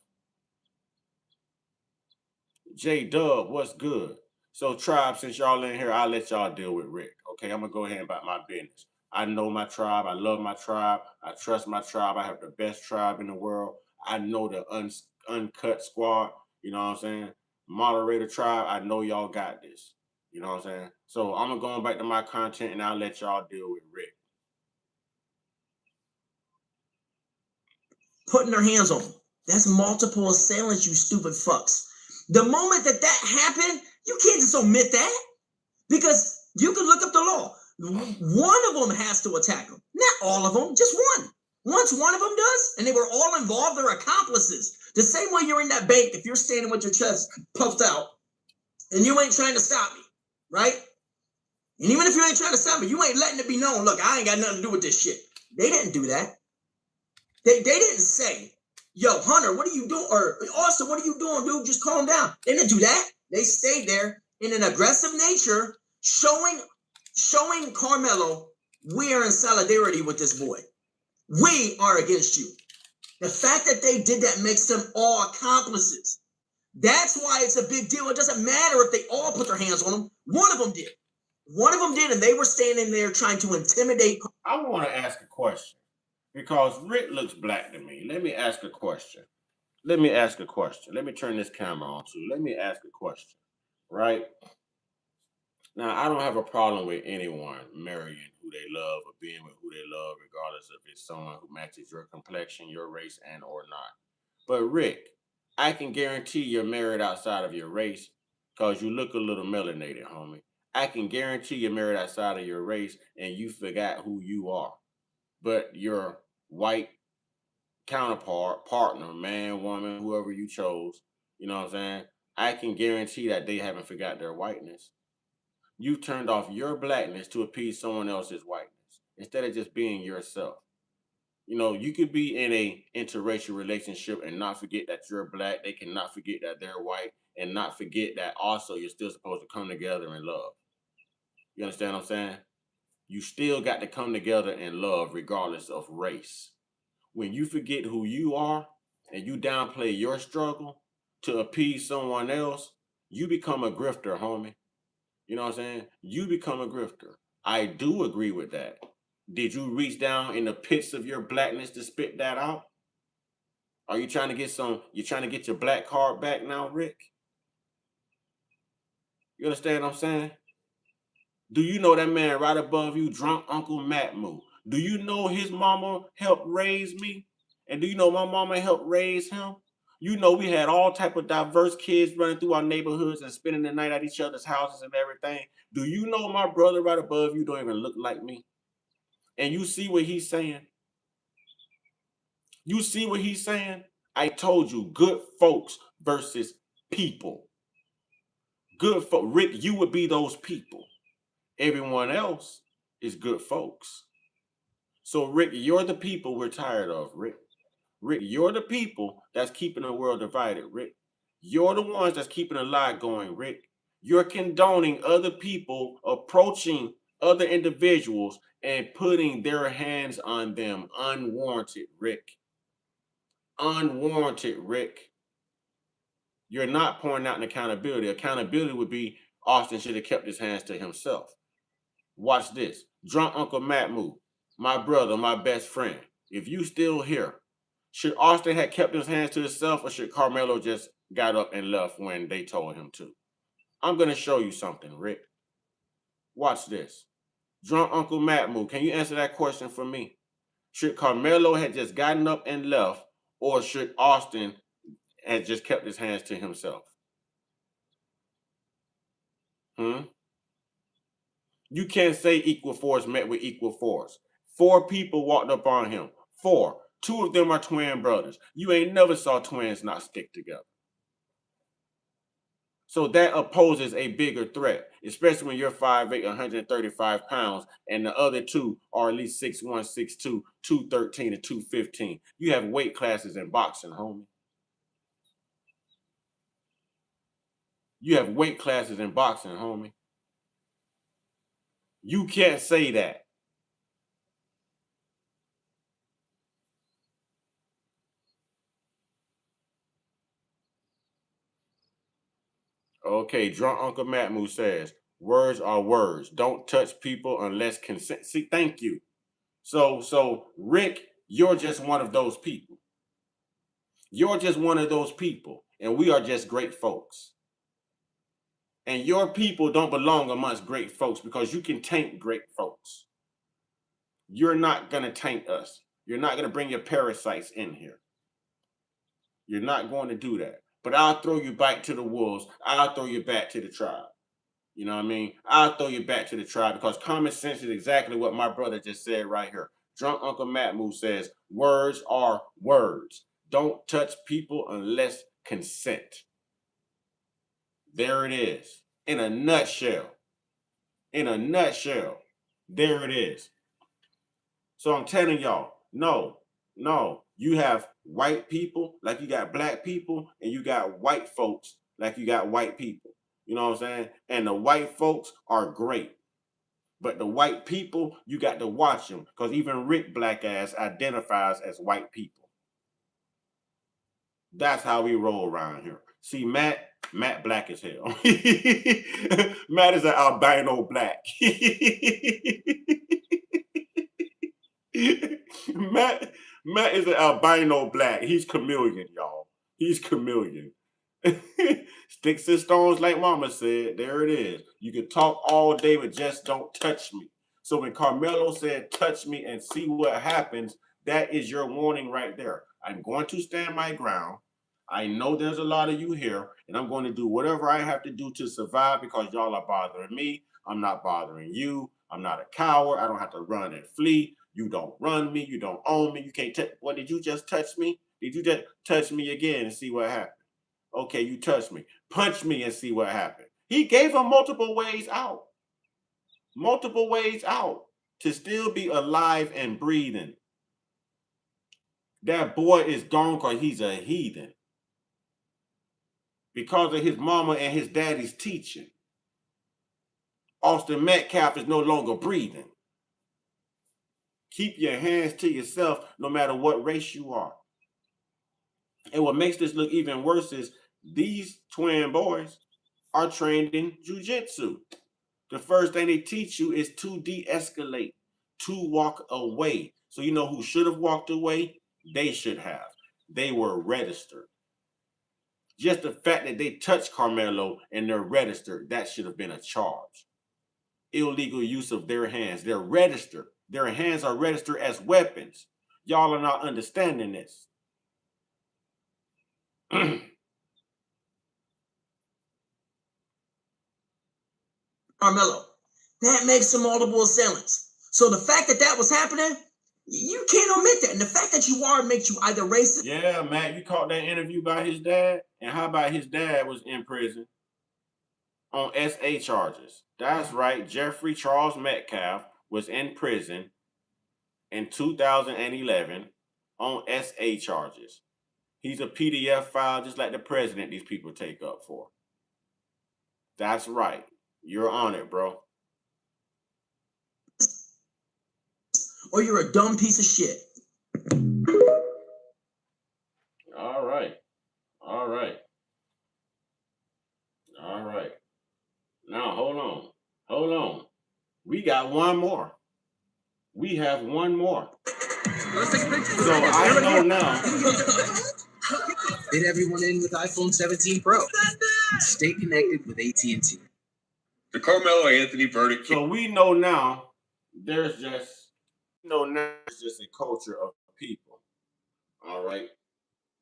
J Dub, what's good? So, tribe, since y'all in here, I'll let y'all deal with Rick. Okay, I'm gonna go ahead and about my business. I know my tribe. I love my tribe. I trust my tribe. I have the best tribe in the world. I know the uncut squad. You know what I'm saying? Moderator tribe. I know y'all got this. You know what I'm saying? So I'm gonna go back to my content and I'll let y'all deal with Rick. Putting their hands on them. That's multiple assailants, you stupid fucks. The moment that happened, you can't just omit that because you can look up the law. One of them has to attack them. Not all of them, just one. Once one of them does, and they were all involved, they're accomplices. The same way you're in that bank, if you're standing with your chest puffed out and you ain't trying to stop me, right? And even if you ain't trying to stop me, you ain't letting it be known, look, I ain't got nothing to do with this shit. They didn't do that. They didn't say, yo, Hunter, what are you doing? Or Austin, what are you doing, dude? Just calm down. They didn't do that. They stayed there in an aggressive nature, showing Carmelo, we are in solidarity with this boy. We are against you. The fact that they did that makes them all accomplices. That's why it's a big deal. It doesn't matter if they all put their hands on him. One of them did. One of them did, and they were standing there trying to intimidate. I want to ask a question because Rick looks black to me. Let me ask a question. Let me turn this camera on too. Let me ask a question, right? Now, I don't have a problem with anyone marrying who they love or being with who they love, regardless if it's someone who matches your complexion, your race, and or not. But Rick, I can guarantee you're married outside of your race because you look a little melanated, homie. I can guarantee you're married outside of your race and you forgot who you are. But your white counterpart, partner, man, woman, whoever you chose, you know what I'm saying? I can guarantee that they haven't forgot their whiteness. You turned off your blackness to appease someone else's whiteness instead of just being yourself. You know, you could be in a interracial relationship and not forget that you're black. They cannot forget that they're white and not forget that also you're still supposed to come together in love. You understand what I'm saying? You still got to come together in love regardless of race. When you forget who you are and you downplay your struggle to appease someone else, you become a grifter, homie. You know what I'm saying? You become a grifter. I do agree with that. Did you reach down in the pits of your blackness to spit that out? Are you trying to get you're trying to get your black card back now, Rick? You understand what I'm saying? Do you know that man right above you, drunk Uncle Matmu? Do you know his mama helped raise me? And do you know my mama helped raise him? You know we had all type of diverse kids running through our neighborhoods and spending the night at each other's houses and everything. Do you know my brother right above you don't even look like me? And you see what he's saying? You see what he's saying? I told you, good folks versus people. Good folk. Rick, you would be those people. Everyone else is good folks. So, Rick, you're the people we're tired of, Rick. Rick, you're the people that's keeping the world divided, Rick. You're the ones that's keeping the lie going, Rick. You're condoning other people approaching other individuals and putting their hands on them unwarranted, Rick. Unwarranted, Rick. You're not pouring out an accountability. Accountability would be Austin should have kept his hands to himself. Watch this. Drunk Uncle Matmu, my brother, my best friend. If you still here, should Austin have kept his hands to himself or should Carmelo just got up and left when they told him to? I'm going to show you something, Rick. Watch this. Drunk Uncle Matmu, can you answer that question for me? Should Carmelo have just gotten up and left or should Austin have just kept his hands to himself? You can't say equal force met with equal force. 4 people walked up on him. 4. 2 of them are twin brothers. You ain't never saw twins not stick together. So that opposes a bigger threat, especially when you're 5'8", 135 pounds, and the other 2 are at least 6'1", 6'2", 213, and 215. You have weight classes in boxing, homie. You have weight classes in boxing, homie. You can't say that. Okay, drunk Uncle Matmu says, words are words. Don't touch people unless consent. See, thank you. So Rick, you're just one of those people. You're just one of those people, and we are just great folks. And your people don't belong amongst great folks because you can taint great folks. You're not going to taint us. You're not going to bring your parasites in here. You're not going to do that. But I'll throw you back to the wolves. I'll throw you back to the tribe. You know what I mean? I'll throw you back to the tribe because common sense is exactly what my brother just said right here. Drunk Uncle Matmu says, words are words. Don't touch people unless consent. There it is. In a nutshell. In a nutshell. There it is. So I'm telling y'all, no. You have white people like you got black people, and you got white folks like you got white people. You know what I'm saying? And the white folks are great. But the white people, you got to watch them because even Rick Black ass identifies as white people. That's how we roll around here. See, Matt black as hell. Matt is an albino black. Matt is an albino black. He's chameleon, y'all. He's chameleon. Sticks and stones, like Mama said. There it is. You can talk all day, but just don't touch me. So when Carmelo said, touch me and see what happens, that is your warning right there. I'm going to stand my ground. I know there's a lot of you here, and I'm going to do whatever I have to do to survive because y'all are bothering me. I'm not bothering you. I'm not a coward. I don't have to run and flee. You don't run me. You don't own me. You can't touch. What, did you just touch me? Did you just touch me again and see what happened? Okay, you touched me. Punch me and see what happened. He gave him multiple ways out. multiple ways out to still be alive and breathing. That boy is gone because he's a heathen. Because of his mama and his daddy's teaching. Austin Metcalf is no longer breathing. Keep your hands to yourself no matter what race you are. And what makes this look even worse is these twin boys are trained in jiu-jitsu. The first thing they teach you is to de-escalate, to walk away. So you know who should have walked away? They should have. They were registered. Just the fact that they touched Carmelo and they're registered, that should have been a charge. Illegal use of their hands. They're registered. Their hands are registered as weapons. Y'all are not understanding this. Carmelo, that makes them multiple assailants. So the fact that that was happening, you can't omit that. And the fact that you are makes you either racist. Yeah, Matt, you caught that interview by his dad? And how about his dad was in prison on SA charges? That's right. Jeffrey Charles Metcalf was in prison in 2011 on SA charges. He's a PDF file just like the president these people take up for. That's right. You're on it, bro. Or you're a dumb piece of shit. All right. All right. All right. Now, hold on. Hold on. We got one more. We have one more. So I know now. Fit everyone in with iPhone 17 Pro. Stay connected with AT&T. The Carmelo Anthony verdict. So we know now there's just a culture of people, all right,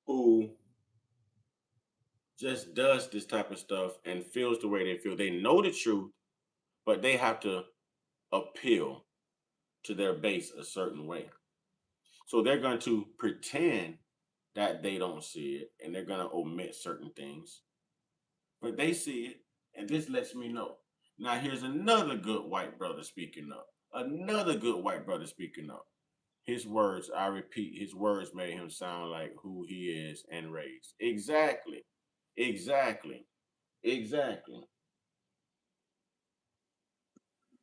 who just does this type of stuff and feels the way they feel. They know the truth, but they have to appeal to their base a certain way. So they're going to pretend that they don't see it, and they're going to omit certain things, but they see it, and this lets me know. Now, here's another good white brother speaking up. Another good white brother speaking up. His words, I repeat, his words made him sound like who he is and raised. Exactly. Exactly. Exactly.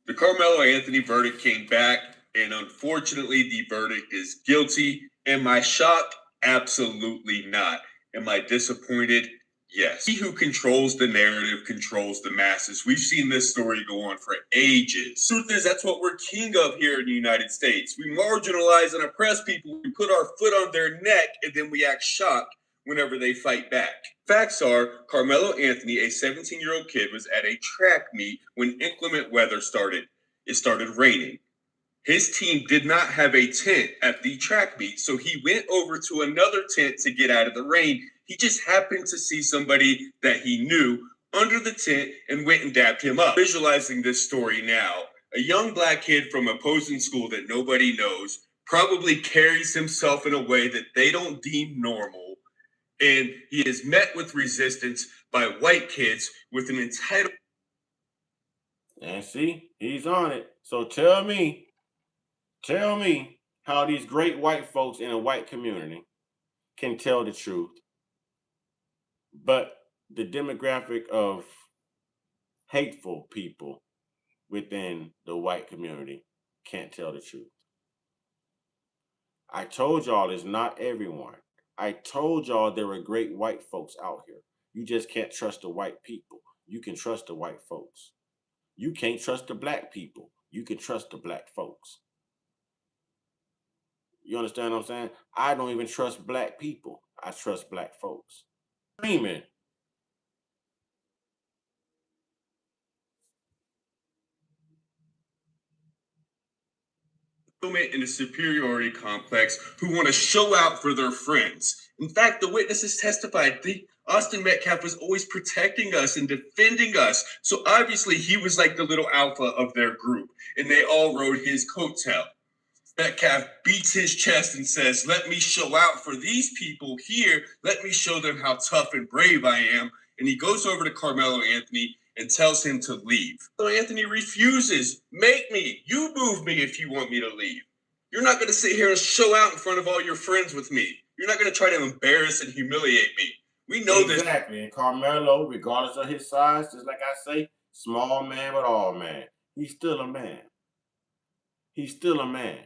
The Carmelo Anthony verdict came back, and unfortunately, the verdict is guilty. Am I shocked? Absolutely not. Am I disappointed? Yes. He who controls the narrative controls the masses. We've seen this story go on for ages. Truth is, that's what we're king of here in the United States. We marginalize and oppress people. We put our foot on their neck, and then we act shocked whenever they fight back. Facts are, Carmelo Anthony, a 17-year-old kid, was at a track meet when inclement weather started. It started raining. His team did not have a tent at the track meet, so he went over to another tent to get out of the rain. He just happened to see somebody that he knew under the tent and went and dapped him up. Visualizing this story now, a young black kid from opposing school that nobody knows probably carries himself in a way that they don't deem normal, and he is met with resistance by white kids with an entitled. And see, he's on it. So tell me how these great white folks in a white community can tell the truth, but the demographic of hateful people within the white community can't tell the truth. I told y'all it's not everyone. I told y'all there are great white folks out here. You just can't trust the white people. You can trust the white folks. You can't trust the black people. You can trust the black folks. You understand what I'm saying? I don't even trust black people. I trust black folks. Screaming. In a superiority complex who want to show out for their friends. In fact, the witnesses testified Austin Metcalf was always protecting us and defending us. So obviously he was like the little alpha of their group, and they all rode his coattail. Metcalf beats his chest and says, "Let me show out for these people here. Let me show them how tough and brave I am." And he goes over to Carmelo Anthony and tells him to leave. So Anthony refuses. Make me. You move me if you want me to leave. You're not going to sit here and show out in front of all your friends with me. You're not going to try to embarrass and humiliate me. We know this. Exactly. And Carmelo, regardless of his size, just like I say, small man but all man. He's still a man. He's still a man.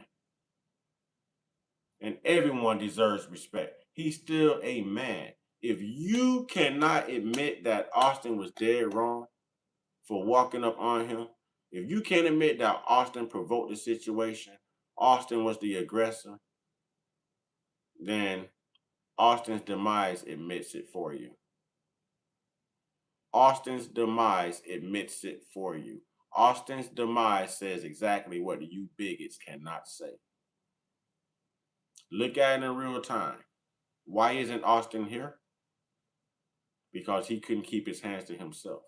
And everyone deserves respect. He's still a man. If you cannot admit that Austin was dead wrong for walking up on him, if you can't admit that Austin provoked the situation, Austin was the aggressor, then Austin's demise admits it for you. Austin's demise admits it for you. Austin's demise says exactly what you bigots cannot say. Look at it in real time. Why isn't Austin here? Because he couldn't keep his hands to himself.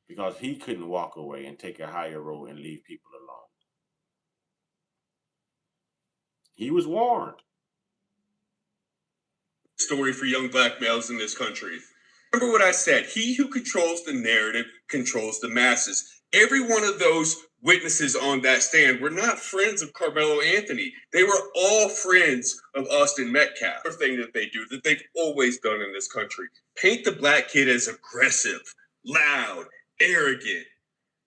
Because he couldn't walk away and take a higher road and leave people alone. He was warned. Story for young black males in this country. Remember what I said. He who controls the narrative controls the masses. Every one of those witnesses on that stand were not friends of Carmelo Anthony. They were all friends of Austin Metcalf. The thing that they do, that they've always done in this country, paint the black kid as aggressive, loud, arrogant,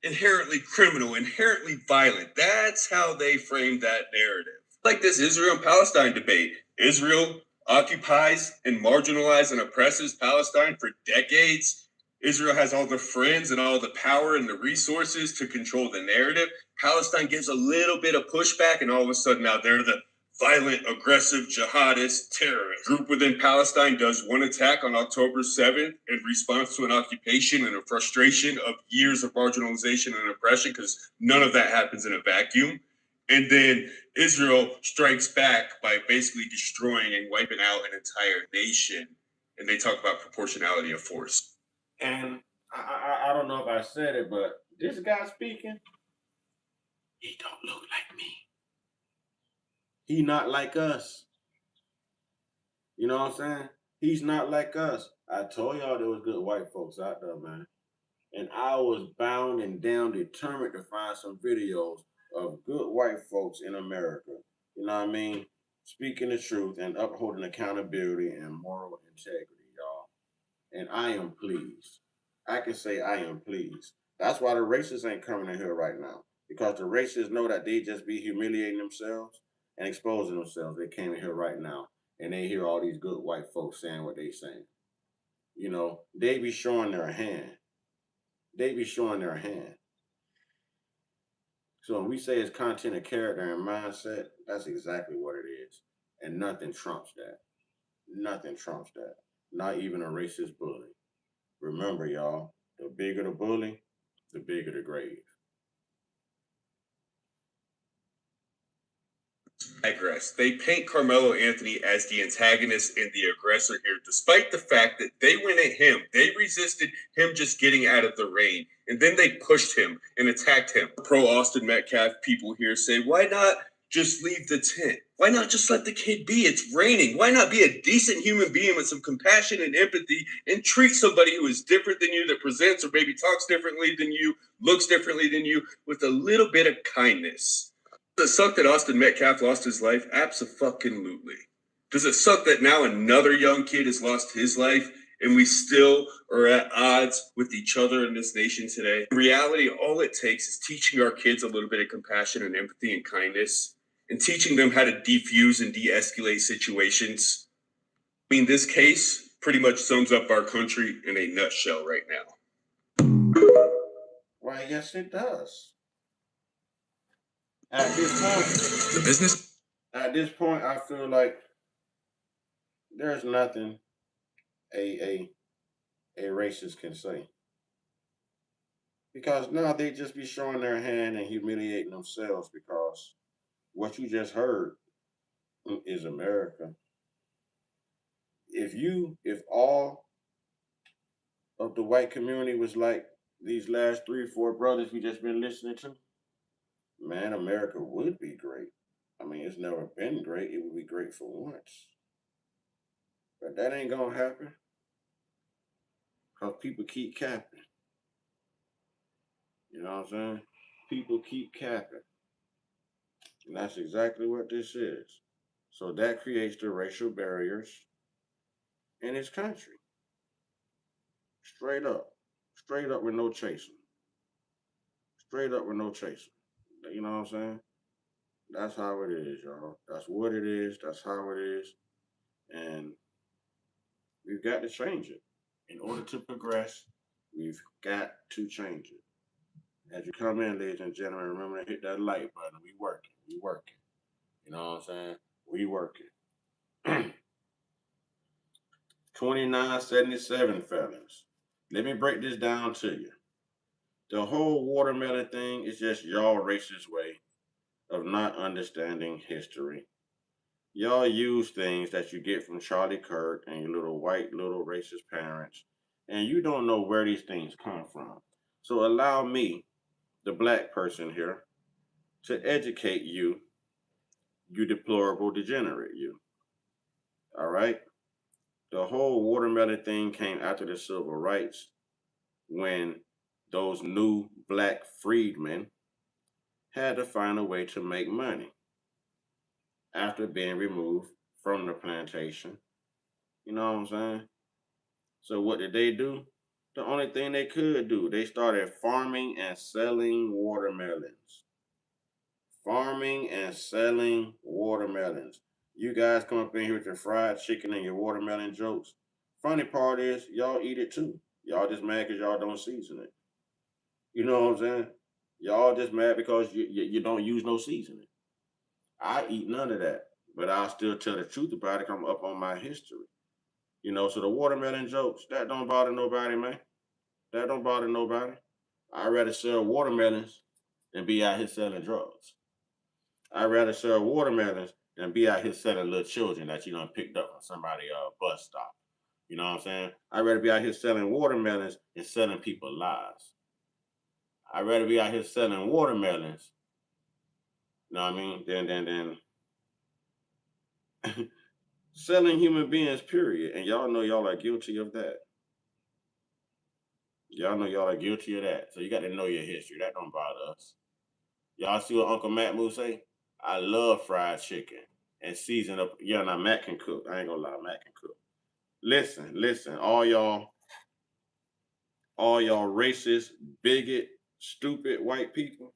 inherently criminal, inherently violent. That's how they frame that narrative. Like this Israel and Palestine debate. Israel occupies and marginalizes and oppresses Palestine for decades. Israel has all the friends and all the power and the resources to control the narrative. Palestine gives a little bit of pushback, and all of a sudden now they're the violent, aggressive, jihadist terrorist. Group within Palestine does one attack on October 7th in response to an occupation and a frustration of years of marginalization and oppression, because none of that happens in a vacuum. And then Israel strikes back by basically destroying and wiping out an entire nation. And they talk about proportionality of force. And I don't know if I said it, but this guy speaking, he don't look like me. He not like us. You know what I'm saying? He's not like us. I told y'all there was good white folks out there, man. And I was bound and down determined to find some videos of good white folks in America. You know what I mean? Speaking the truth and upholding accountability and moral integrity, y'all. And I am pleased. I can say I am pleased. That's why the racists ain't coming in here right now. Because the racists know that they just be humiliating themselves and exposing themselves. They came in here right now and they hear all these good white folks saying what they saying. You know, they be showing their hand. They be showing their hand. So when we say it's content of character and mindset, that's exactly what it is. And nothing trumps that. Nothing trumps that. Not even a racist bully. Remember, y'all, the bigger the bully, the bigger the grave. Digress. They paint Carmelo Anthony as the antagonist and the aggressor here, despite the fact that they went at him. They resisted him just getting out of the rain, and then they pushed him and attacked him. Pro Austin Metcalf people here say, why not just leave the tent? Why not just let the kid be? It's raining. Why not be a decent human being with some compassion and empathy and treat somebody who is different than you, that presents or maybe talks differently than you, looks differently than you, with a little bit of kindness? Does it suck that Austin Metcalf lost his life? Abso-fucking-lutely. Does it suck that now another young kid has lost his life and we still are at odds with each other in this nation today? In reality, all it takes is teaching our kids a little bit of compassion and empathy and kindness, and teaching them how to defuse and de-escalate situations. I mean, this case pretty much sums up our country in a nutshell right now. Well, yes, it does. At this point, I feel like there's nothing a racist can say. Because now they just be showing their hand and humiliating themselves, because what you just heard is America. If all of the white community was like these last 3 or 4 brothers we just been listening to, man, America would be great. I mean, it's never been great. It would be great for once. But that ain't gonna happen. Because people keep capping. You know what I'm saying? People keep capping. And that's exactly what this is. So that creates the racial barriers in this country. Straight up. Straight up with no chasing. Straight up with no chasing. You know what I'm saying? That's how it is, y'all. That's what it is. That's how it is. And we've got to change it. In order to progress, we've got to change it. As you come in, ladies and gentlemen, remember to hit that like button. We working. We working. You know what I'm saying? We working. 2977 felons. Let me break this down to you. The whole watermelon thing is just y'all racist way of not understanding history. Y'all use things that you get from Charlie Kirk and your little white little racist parents, and you don't know where these things come from. So allow me, the black person here, to educate you, you deplorable degenerate, you. All right? The whole watermelon thing came after the civil rights when those new black freedmen had to find a way to make money after being removed from the plantation. You know what I'm saying? So what did they do? The only thing they could do, they started farming and selling watermelons. Farming and selling watermelons. You guys come up in here with your fried chicken and your watermelon jokes. Funny part is, y'all eat it too. Y'all just mad because y'all don't season it. You know what I'm saying? Y'all just mad because you don't use no seasoning. I eat none of that, but I'll still tell the truth about it. Come up on my history. You know, so the watermelon jokes, that don't bother nobody, man. That don't bother nobody. I'd rather sell watermelons than be out here selling drugs. I'd rather sell watermelons than be out here selling little children that you done picked up from somebody bus stop. You know what I'm saying? I'd rather be out here selling watermelons than selling people lives. I'd rather be out here selling watermelons, you know what I mean, than selling human beings, period. And y'all know y'all are guilty of that. Y'all know y'all are guilty of that. So you got to know your history. That don't bother us. Y'all see what Uncle Matt Moose say? I love fried chicken and season up. Yeah, now Matt can cook. I ain't gonna lie, Matt can cook. Listen, all y'all racist, bigot, stupid white people.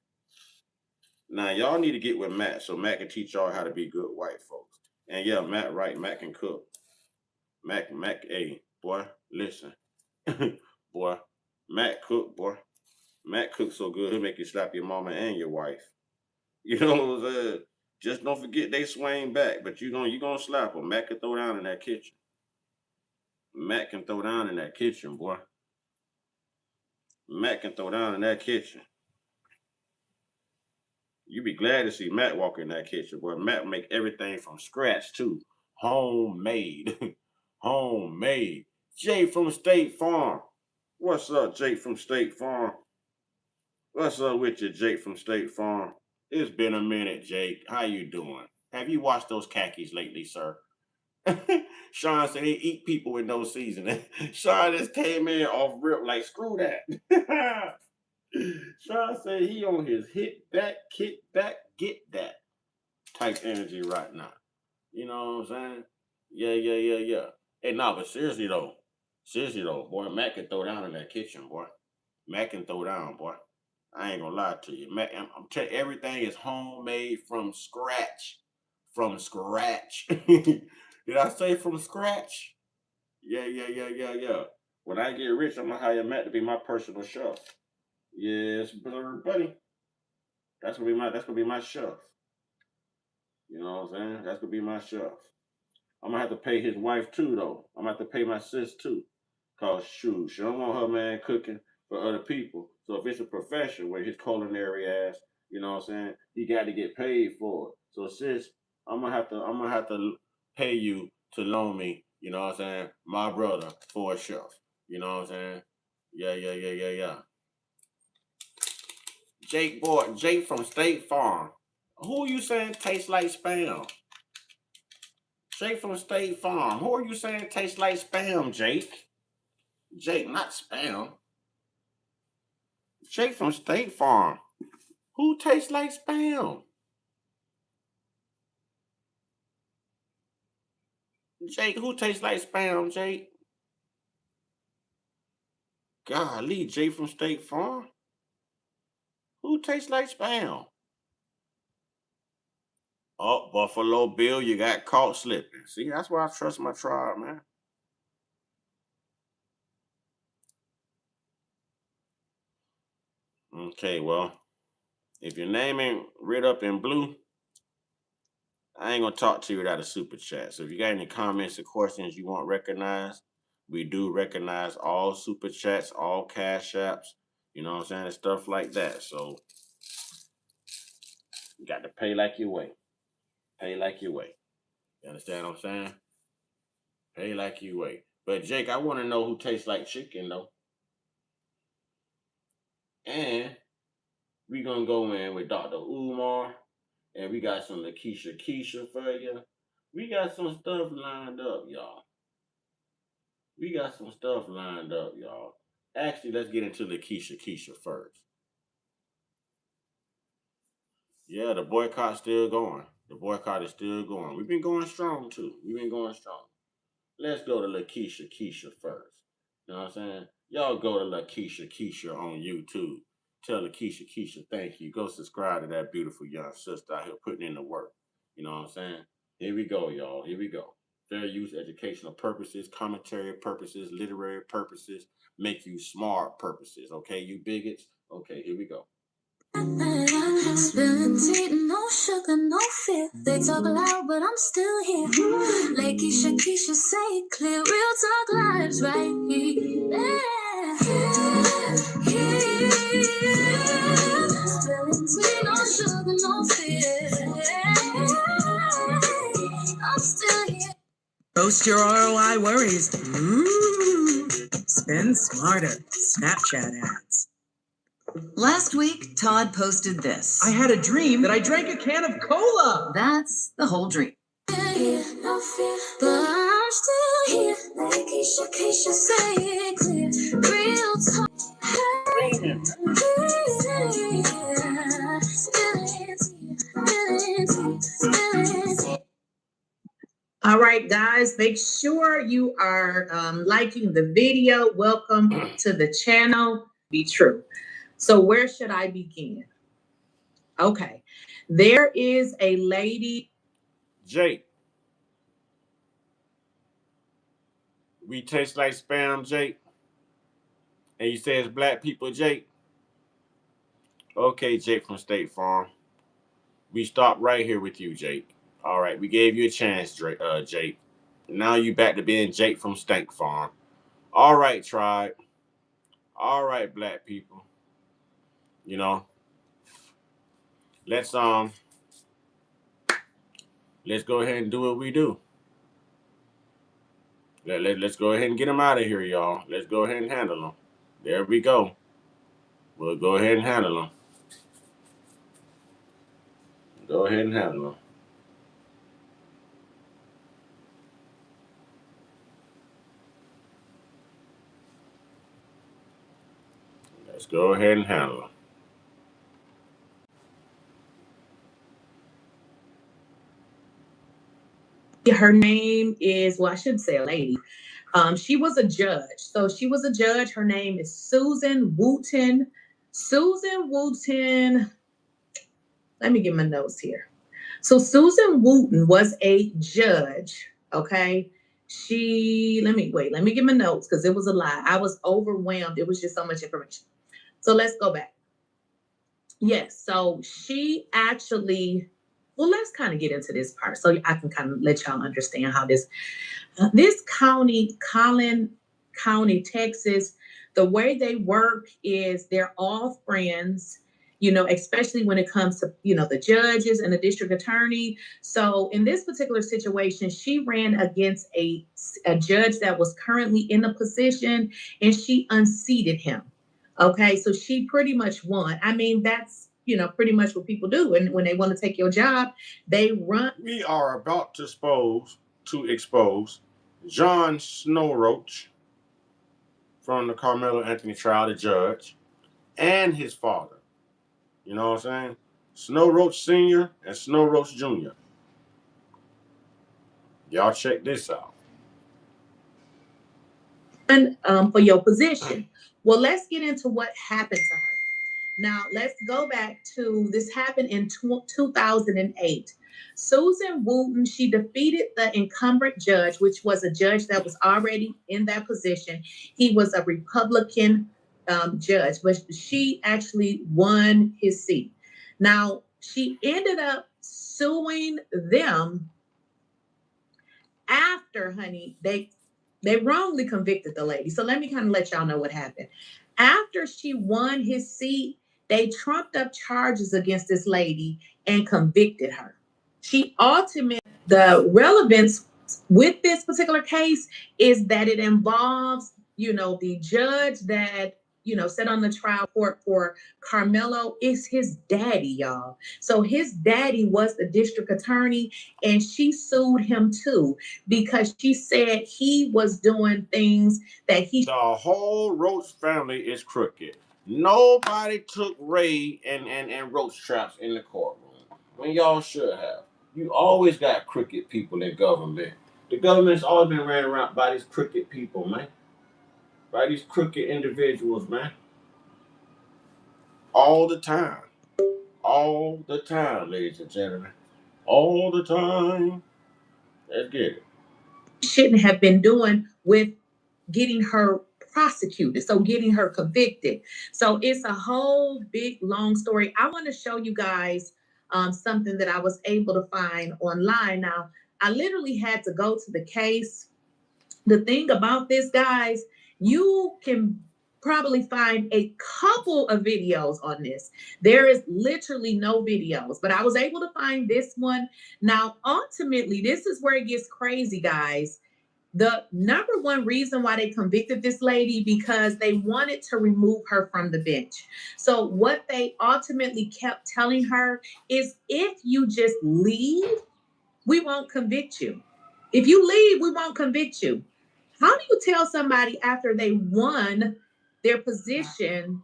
Now y'all need to get with Matt so Matt can teach y'all how to be good white folks. And yeah, Matt right, Matt can cook. Mac, hey, boy, listen. Boy, Matt cook, boy. Matt cooks so good he'll make you slap your mama and your wife. You know what I'm saying? Just don't forget they swing back, but you gonna slap them. Matt can throw down in that kitchen. Matt can throw down in that kitchen, boy. Matt can throw down in that kitchen. You be glad to see Matt walk in that kitchen, boy. Matt make everything from scratch too, homemade, homemade. Jay from State Farm. What's up, Jake from State Farm? What's up with you, Jake from State Farm? It's been a minute, Jake. How you doing? Have you watched those khakis lately, sir? Sean said they eat people with no seasoning. Sean just came in off rip like screw that. Sean said he on his hit back, kick back, get that type energy right now. You know what I'm saying? Yeah. Hey, nah, but seriously though, boy, Matt can throw down in that kitchen, boy. Matt can throw down, boy. I ain't gonna lie to you. Matt, I'm telling you, everything is homemade from scratch. From scratch. Did I say from scratch? Yeah. When I get rich, I'm gonna hire Matt to be my personal chef. Yes, buddy. That's gonna be my chef. You know what I'm saying? That's gonna be my chef. I'm gonna have to pay his wife too, though. I'm gonna have to pay my sis too. Cause shoot, she don't want her man cooking for other people. So if it's a profession where his culinary ass, you know what I'm saying, he got to get paid for it. So sis, I'm gonna have to pay you to loan me, you know what I'm saying, my brother for a chef. You know what I'm saying? Yeah. Jake from State Farm. Who you saying tastes like spam? Jake from State Farm. Who are you saying tastes like spam, Jake? Jake, not spam. Jake from State Farm. Who tastes like spam? Jake, who tastes like spam, Jake? Golly, Jake from State Farm. Who tastes like spam? Oh, Buffalo Bill, you got caught slipping. See, that's why I trust my tribe, man. Okay, well, if your name ain't writ up in blue, I ain't gonna talk to you without a super chat. So if you got any comments or questions you want recognized, we do recognize all super chats, all cash apps, you know what I'm saying, and stuff like that. So you got to pay like you weigh. Pay like you weigh. You understand what I'm saying? Pay like you weigh. But Jake, I want to know who tastes like chicken though. And we gonna go in with Dr. Umar, and we got some Lakeisha Keisha for you. We got some stuff lined up, y'all. We got some stuff lined up, y'all. Actually, let's get into Lakeisha Keisha first. Yeah, the boycott's still going. The boycott is still going. We've been going strong too. We've been going strong. Let's go to Lakeisha Keisha first. You know what I'm saying? Y'all go to Lakeisha Keisha on YouTube. Tell Lakeisha Keisha thank you. Go subscribe to that beautiful young sister out here putting in the work. You know what I'm saying? Here we go, y'all. Here we go. Fair use, educational purposes, commentary purposes, literary purposes, make you smart purposes. Okay, you bigots? Okay, here we go. Spilling tea, no sugar, no fear. They talk loud, but I'm still here. Like Keisha, Keisha, say it clear. Real talk lives right here. Spilling tea, no sugar, no fear. I'm still here. Post your ROI worries. Ooh. Spend smarter. Snapchat ads. Last week, Todd posted this. I had a dream that I drank a can of cola. That's the whole dream. No fear, but I'm still here. Like Keisha, Keisha, say it clear. Real talk. All right, guys, make sure you are liking the video. Welcome to the channel. Be true. So where should I begin? Okay, there is a lady. Jake. We taste like spam, Jake. And you say it's black people, Jake. Okay, Jake from State Farm. We stopped right here with you, Jake. All right, we gave you a chance, Jake. Now you back to being Jake from State Farm. All right, tribe. All right, black people. You know, let's go ahead and do what we do. Let's go ahead and get them out of here, y'all. Let's go ahead and handle them. There we go. We'll go ahead and handle them. Go ahead and handle them. Let's go ahead and handle them. Her name is, well, I shouldn't say a lady. She was a judge. So she was a judge. Her name is Susan Wooten. Susan Wooten. Let me get my notes here. So Susan Wooten was a judge. Okay. Let me get my notes because it was a lot. I was overwhelmed. It was just so much information. So let's go back. Yes. So she actually, well, let's kind of get into this part so I can kind of let y'all understand how this county, Collin County, Texas, the way they work is they're all friends, you know, especially when it comes to, you know, the judges and the district attorney. So in this particular situation, she ran against a judge that was currently in the position and she unseated him. Okay, so she pretty much won. I mean, that's, you know, pretty much what people do. And when they want to take your job, they run. We are about to expose John Snow Roach from the Carmelo Anthony trial, the judge. and his father. You know what I'm saying? Snow Roach Sr. and Snow Roach Jr. Y'all check this out. And for your position. Well, let's get into what happened to her. Now, let's go back to this happened in 2008. Susan Wooten, she defeated the incumbent judge, which was a judge that was already in that position. He was a Republican judge, but she actually won his seat. Now, she ended up suing them after, honey, they wrongly convicted the lady. So let me kind of let y'all know what happened. After she won his seat, they trumped up charges against this lady and convicted her. She ultimately, the relevance with this particular case is that it involves, the judge that, sat on the trial court for Carmelo is his daddy, y'all. So his daddy was the district attorney, and she sued him too because she said he was doing things that he. The whole Roach family is crooked. Nobody took Ray and Roach traps in the courtroom when y'all should have. You always got crooked people in government. The government's always been ran around by these crooked people, man. By these crooked individuals, man. All the time. All the time, ladies and gentlemen. All the time. Let's get it. Shouldn't have been doing with getting her prosecuted, so getting her convicted. So it's a whole big long story. I want to show you guys something that I was able to find online. Now, I literally had to go to the case. The thing about this, guys, you can probably find a couple of videos on this. There is literally no videos, but I was able to find this one. Now, ultimately, this is where it gets crazy, guys. The number one reason why they convicted this lady because they wanted to remove her from the bench. So what they ultimately kept telling her is if you just leave, we won't convict you. If you leave, we won't convict you. How do you tell somebody after they won their position,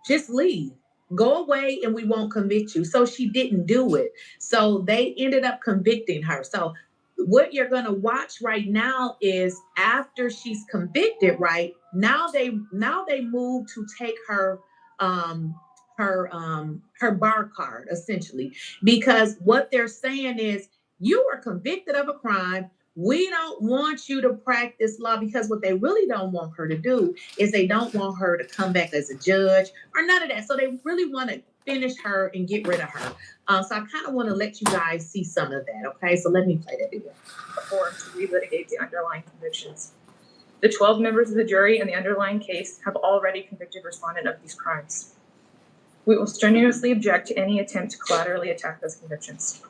just leave? Go away and we won't convict you. So she didn't do it. So they ended up convicting her. So what you're going to watch right now is after she's convicted, right? Now they move to take her her bar card essentially, because what they're saying is you were convicted of a crime. We don't want you to practice law, because what they really don't want her to do is they don't want her to come back as a judge or none of that. So they really want to finish her and get rid of her. So I kind of want to let you guys see some of that. Okay, so let me play that video. Before to relitigate the underlying convictions. The 12 members of the jury in the underlying case have already convicted respondent of these crimes. We will strenuously object to any attempt to collaterally attack those convictions.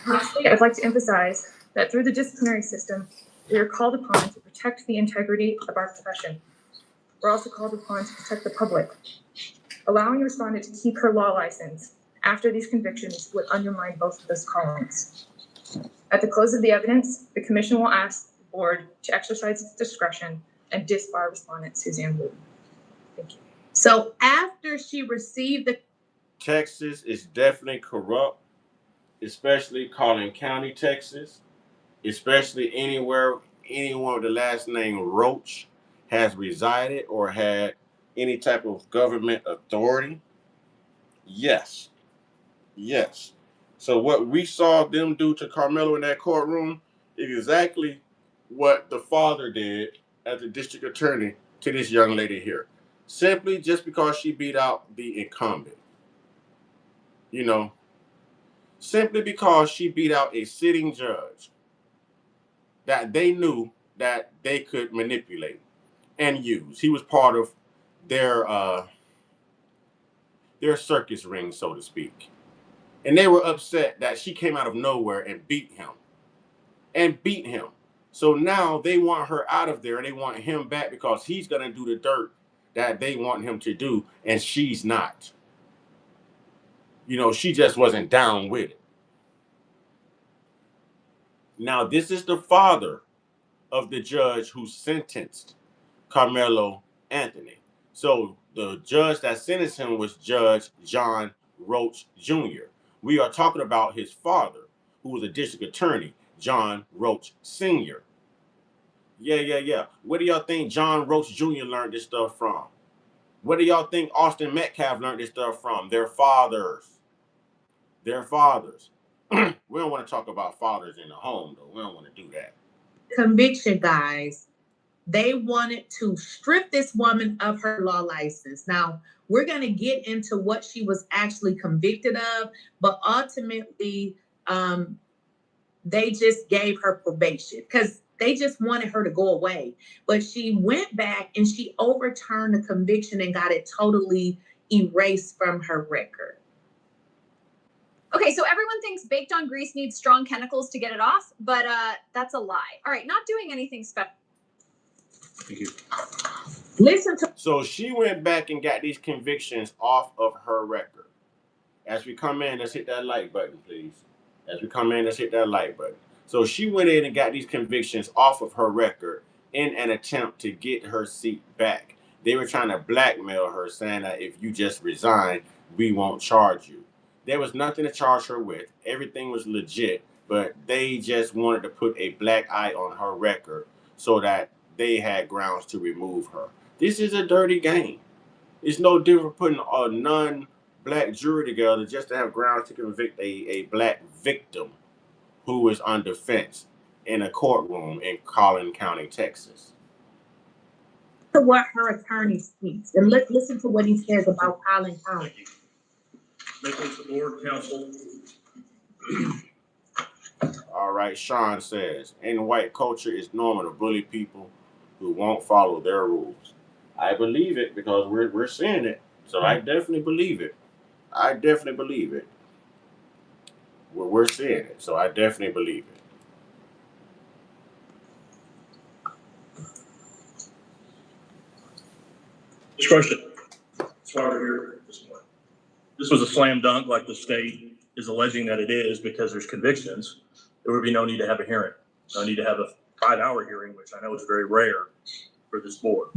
Lastly, I'd like to emphasize that through the disciplinary system, we are called upon to protect the integrity of our profession. We're also called upon to protect the public. Allowing the respondent to keep her law license after these convictions would undermine both of those callings. At the close of the evidence, the commission will ask the board to exercise its discretion and disbar respondent Suzanne Wooten. Thank you. So after she received the Texas is definitely corrupt, especially Collin County, Texas, especially anyone with the last name Roach has resided or had any type of government authority. Yes. So what we saw them do to Carmelo in that courtroom is exactly what the father did as the district attorney to this young lady here. Simply just because she beat out the incumbent. Simply because she beat out a sitting judge that they knew that they could manipulate and use. He was part of their circus ring, so to speak. And they were upset that she came out of nowhere and beat him. So now they want her out of there and they want him back because he's going to do the dirt that they want him to do, and she's not. She just wasn't down with it. Now, this is the father of the judge who sentenced Carmelo Anthony. So the judge that sentenced him was Judge John Roach Jr. We are talking about his father, who was a district attorney, John Roach Sr. Yeah. Where do y'all think John Roach Jr. learned this stuff from? Where do y'all think Austin Metcalf learned this stuff from? Their fathers. Their fathers. We don't want to talk about fathers in the home, though. We don't want to do that. Conviction, guys. They wanted to strip this woman of her law license. Now, we're going to get into what she was actually convicted of, but ultimately, they just gave her probation because they just wanted her to go away. But she went back and she overturned the conviction and got it totally erased from her record. Okay, so everyone thinks baked on grease needs strong chemicals to get it off, but that's a lie. All right, not doing anything special. Thank you. Listen to. So she went back and got these convictions off of her record. As we come in, let's hit that like button, please. As we come in, let's hit that like button. So she went in and got these convictions off of her record in an attempt to get her seat back. They were trying to blackmail her, saying that if you just resign, we won't charge you. There was nothing to charge her with. Everything was legit, but they just wanted to put a black eye on her record so that they had grounds to remove her. This is a dirty game. It's no different putting a non-black jury together just to have grounds to convict a black victim who is on defense in a courtroom in Collin County, Texas. To what her attorney speaks, and listen to what he says about Collin County. Members of the board, counsel. All right, Sean says, in white culture, it's normal to bully people who won't follow their rules. I believe it because we're seeing it. So I definitely believe it. I definitely believe it. We're seeing it. So I definitely believe it. Discretion. That's why we're here this morning. This was a slam dunk, like the state is alleging that it is, because there's convictions. There would be no need to have a hearing. No need to have a 5-hour hearing, which I know is very rare for this board.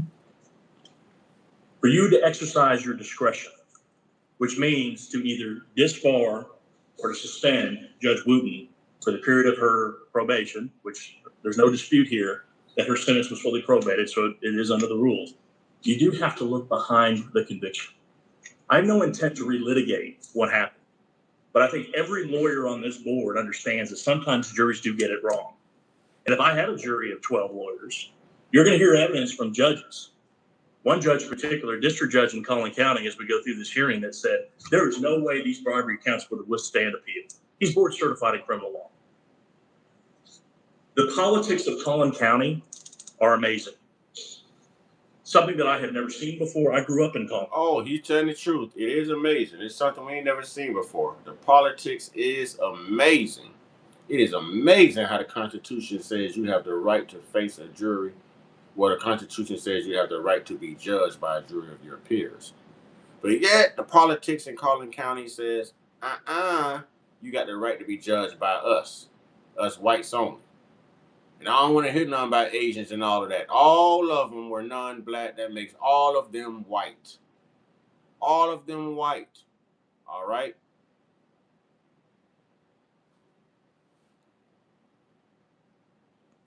For you to exercise your discretion, which means to either disbar or to suspend Judge Wooten for the period of her probation, which there's no dispute here that her sentence was fully probated, so it is under the rules. You do have to look behind the conviction. I have no intent to relitigate what happened, but I think every lawyer on this board understands that sometimes juries do get it wrong. And if I had a jury of 12 lawyers, you're going to hear evidence from judges. One judge in particular, district judge in Collin County, as we go through this hearing, that said, there is no way these bribery counts would withstand appeal. He's board certified in criminal law. The politics of Collin County are amazing. Something that I have never seen before. I grew up in Collin. Oh, he's telling the truth. It is amazing. It's something we ain't never seen before. The politics is amazing. It is amazing how the Constitution says you have the right to face a jury. Well, the Constitution says you have the right to be judged by a jury of your peers. But yet, the politics in Collin County says, you got the right to be judged by us whites only. And I don't want to hear nothing about Asians and all of that. All of them were non-black. That makes all of them white. All of them white. All right?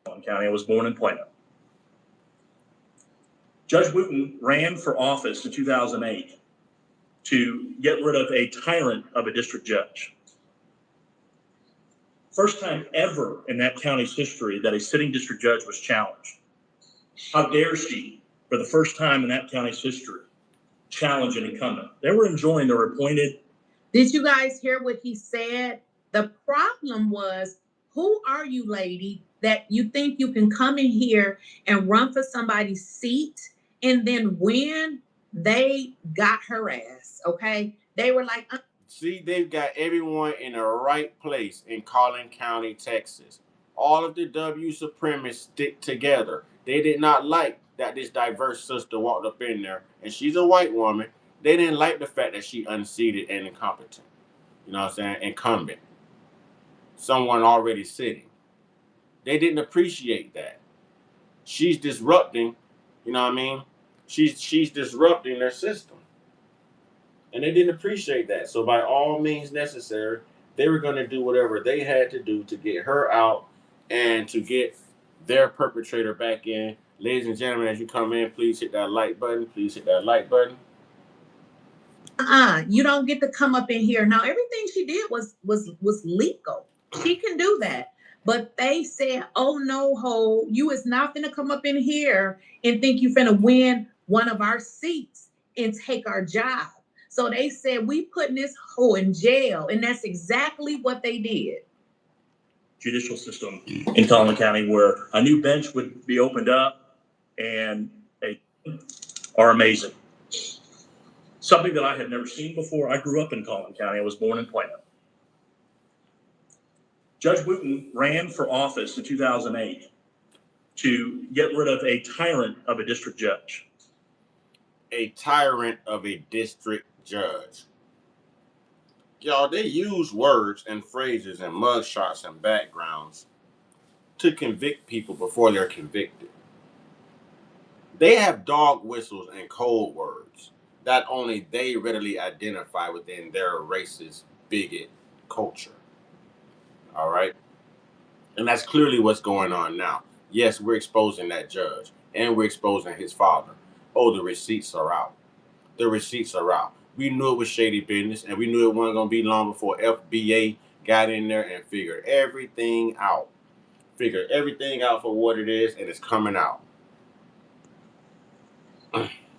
Collin County. I was born in Plano. Judge Wooten ran for office in 2008 to get rid of a tyrant of a district judge. First time ever in that county's history that a sitting district judge was challenged. How dare she, for the first time in that county's history, challenge an incumbent? They were enjoying their appointed. Did you guys hear what he said? The problem was, who are you, lady, that you think you can come in here and run for somebody's seat and then win? They got her ass, okay? They were like, See, they've got everyone in the right place in Collin County, Texas. All of the W supremacists stick together. They did not like that this diverse sister walked up in there, and she's a white woman. They didn't like the fact that she unseated and incompetent. You know what I'm saying? Incumbent. Someone already sitting. They didn't appreciate that. She's disrupting, you know what I mean? She's disrupting their system. And they didn't appreciate that. So by all means necessary, they were going to do whatever they had to do to get her out and to get their perpetrator back in. Ladies and gentlemen, as you come in, please hit that like button. Please hit that like button. You don't get to come up in here. Now, everything she did was legal. She can do that. But they said, oh no, ho, you is not finna come up in here and think you finna win one of our seats and take our job. So they said, we putting this hoe in jail. And that's exactly what they did. Judicial system in Collin County where a new bench would be opened up and are amazing. Something that I had never seen before. I grew up in Collin County. I was born in Plano. Judge Wooten ran for office in 2008 to get rid of a tyrant of a district judge. A tyrant of a district judge. Y'all, they use words and phrases and mugshots and backgrounds to convict people before they're convicted. They have dog whistles and code words that only they readily identify within their racist, bigot culture. All right? And that's clearly what's going on now. Yes, we're exposing that judge and we're exposing his father. Oh, the receipts are out. The receipts are out. We knew it was shady business, and we knew it wasn't going to be long before FBA got in there and figured everything out. Figured everything out for what it is, and it's coming out.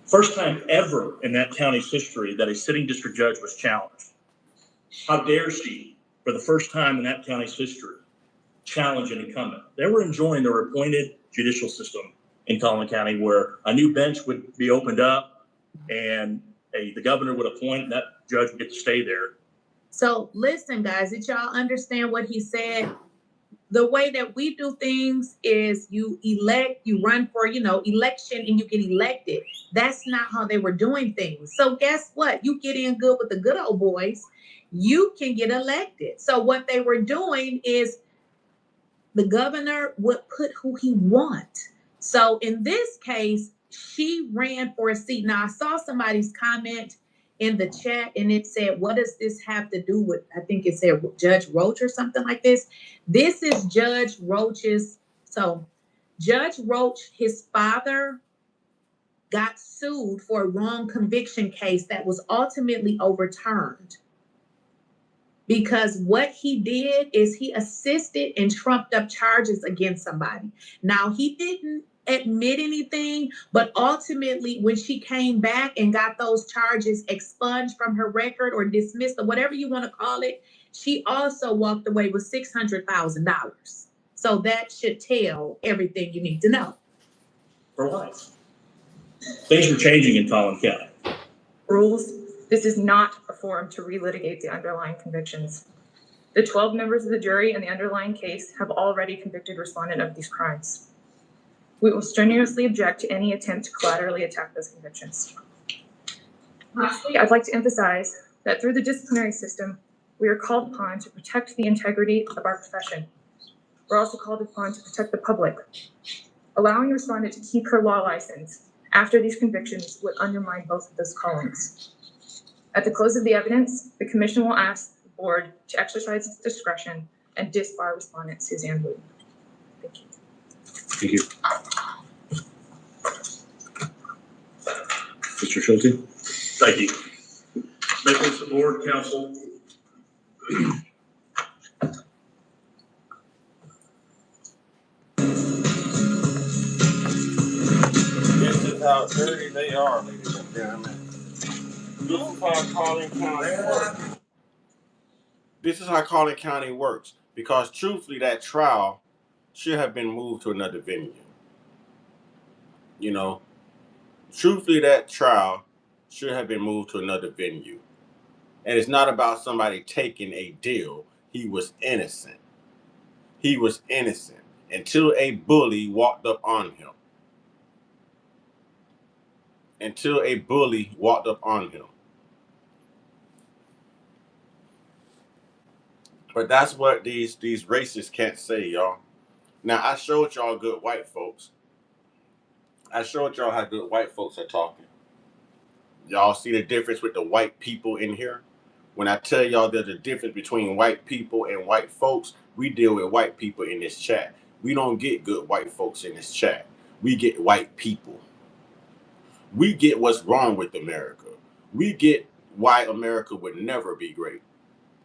First time ever in that county's history that a sitting district judge was challenged. How dare she, for the first time in that county's history, challenge an incumbent? They were enjoying their appointed judicial system in Collin County where a new bench would be opened up and the governor would appoint, and that judge would get to stay there. So listen, guys, did y'all understand what he said? The way that we do things is you run for, election and you get elected. That's not how they were doing things. So guess what? You get in good with the good old boys, you can get elected. So what they were doing is the governor would put who he wants. So in this case, she ran for a seat. Now I saw somebody's comment in the chat and it said, what does this have to do with, I think it said Judge Roach or something like this. This is Judge Roach's. So Judge Roach, his father got sued for a wrong conviction case that was ultimately overturned. Because what he did is he assisted and trumped up charges against somebody. Now, he didn't admit anything, but ultimately when she came back and got those charges expunged from her record or dismissed or whatever you want to call it, she also walked away with $600,000. So that should tell everything you need to know. For life. Things were changing in Collin County. Rules. This is not a forum to relitigate the underlying convictions. The 12 members of the jury in the underlying case have already convicted respondent of these crimes. We will strenuously object to any attempt to collaterally attack those convictions. Lastly, I'd like to emphasize that through the disciplinary system, we are called upon to protect the integrity of our profession. We're also called upon to protect the public. Allowing the respondent to keep her law license after these convictions would undermine both of those callings. At the close of the evidence, the commission will ask the board to exercise its discretion and disbar respondent Suzanne Wooten. Thank you. Thank you. Mr. Schulte? Thank you. Members of the board, council. This is how dirty they are, ladies and gentlemen. This is how Collin County works. This is how Collin County works. Because truthfully, that trial should have been moved to another venue. Truthfully, that trial should have been moved to another venue. And it's not about somebody taking a deal. He was innocent. He was innocent until a bully walked up on him. Until a bully walked up on him. But that's what these racists can't say, y'all. Now, I showed y'all good white folks I showed y'all how good white folks are talking. Y'all see the difference with the white people in here? When I tell y'all there's a difference between white people and white folks, we deal with white people in this chat. We don't get good white folks in this chat. We get white people. We get what's wrong with America. We get why America would never be great.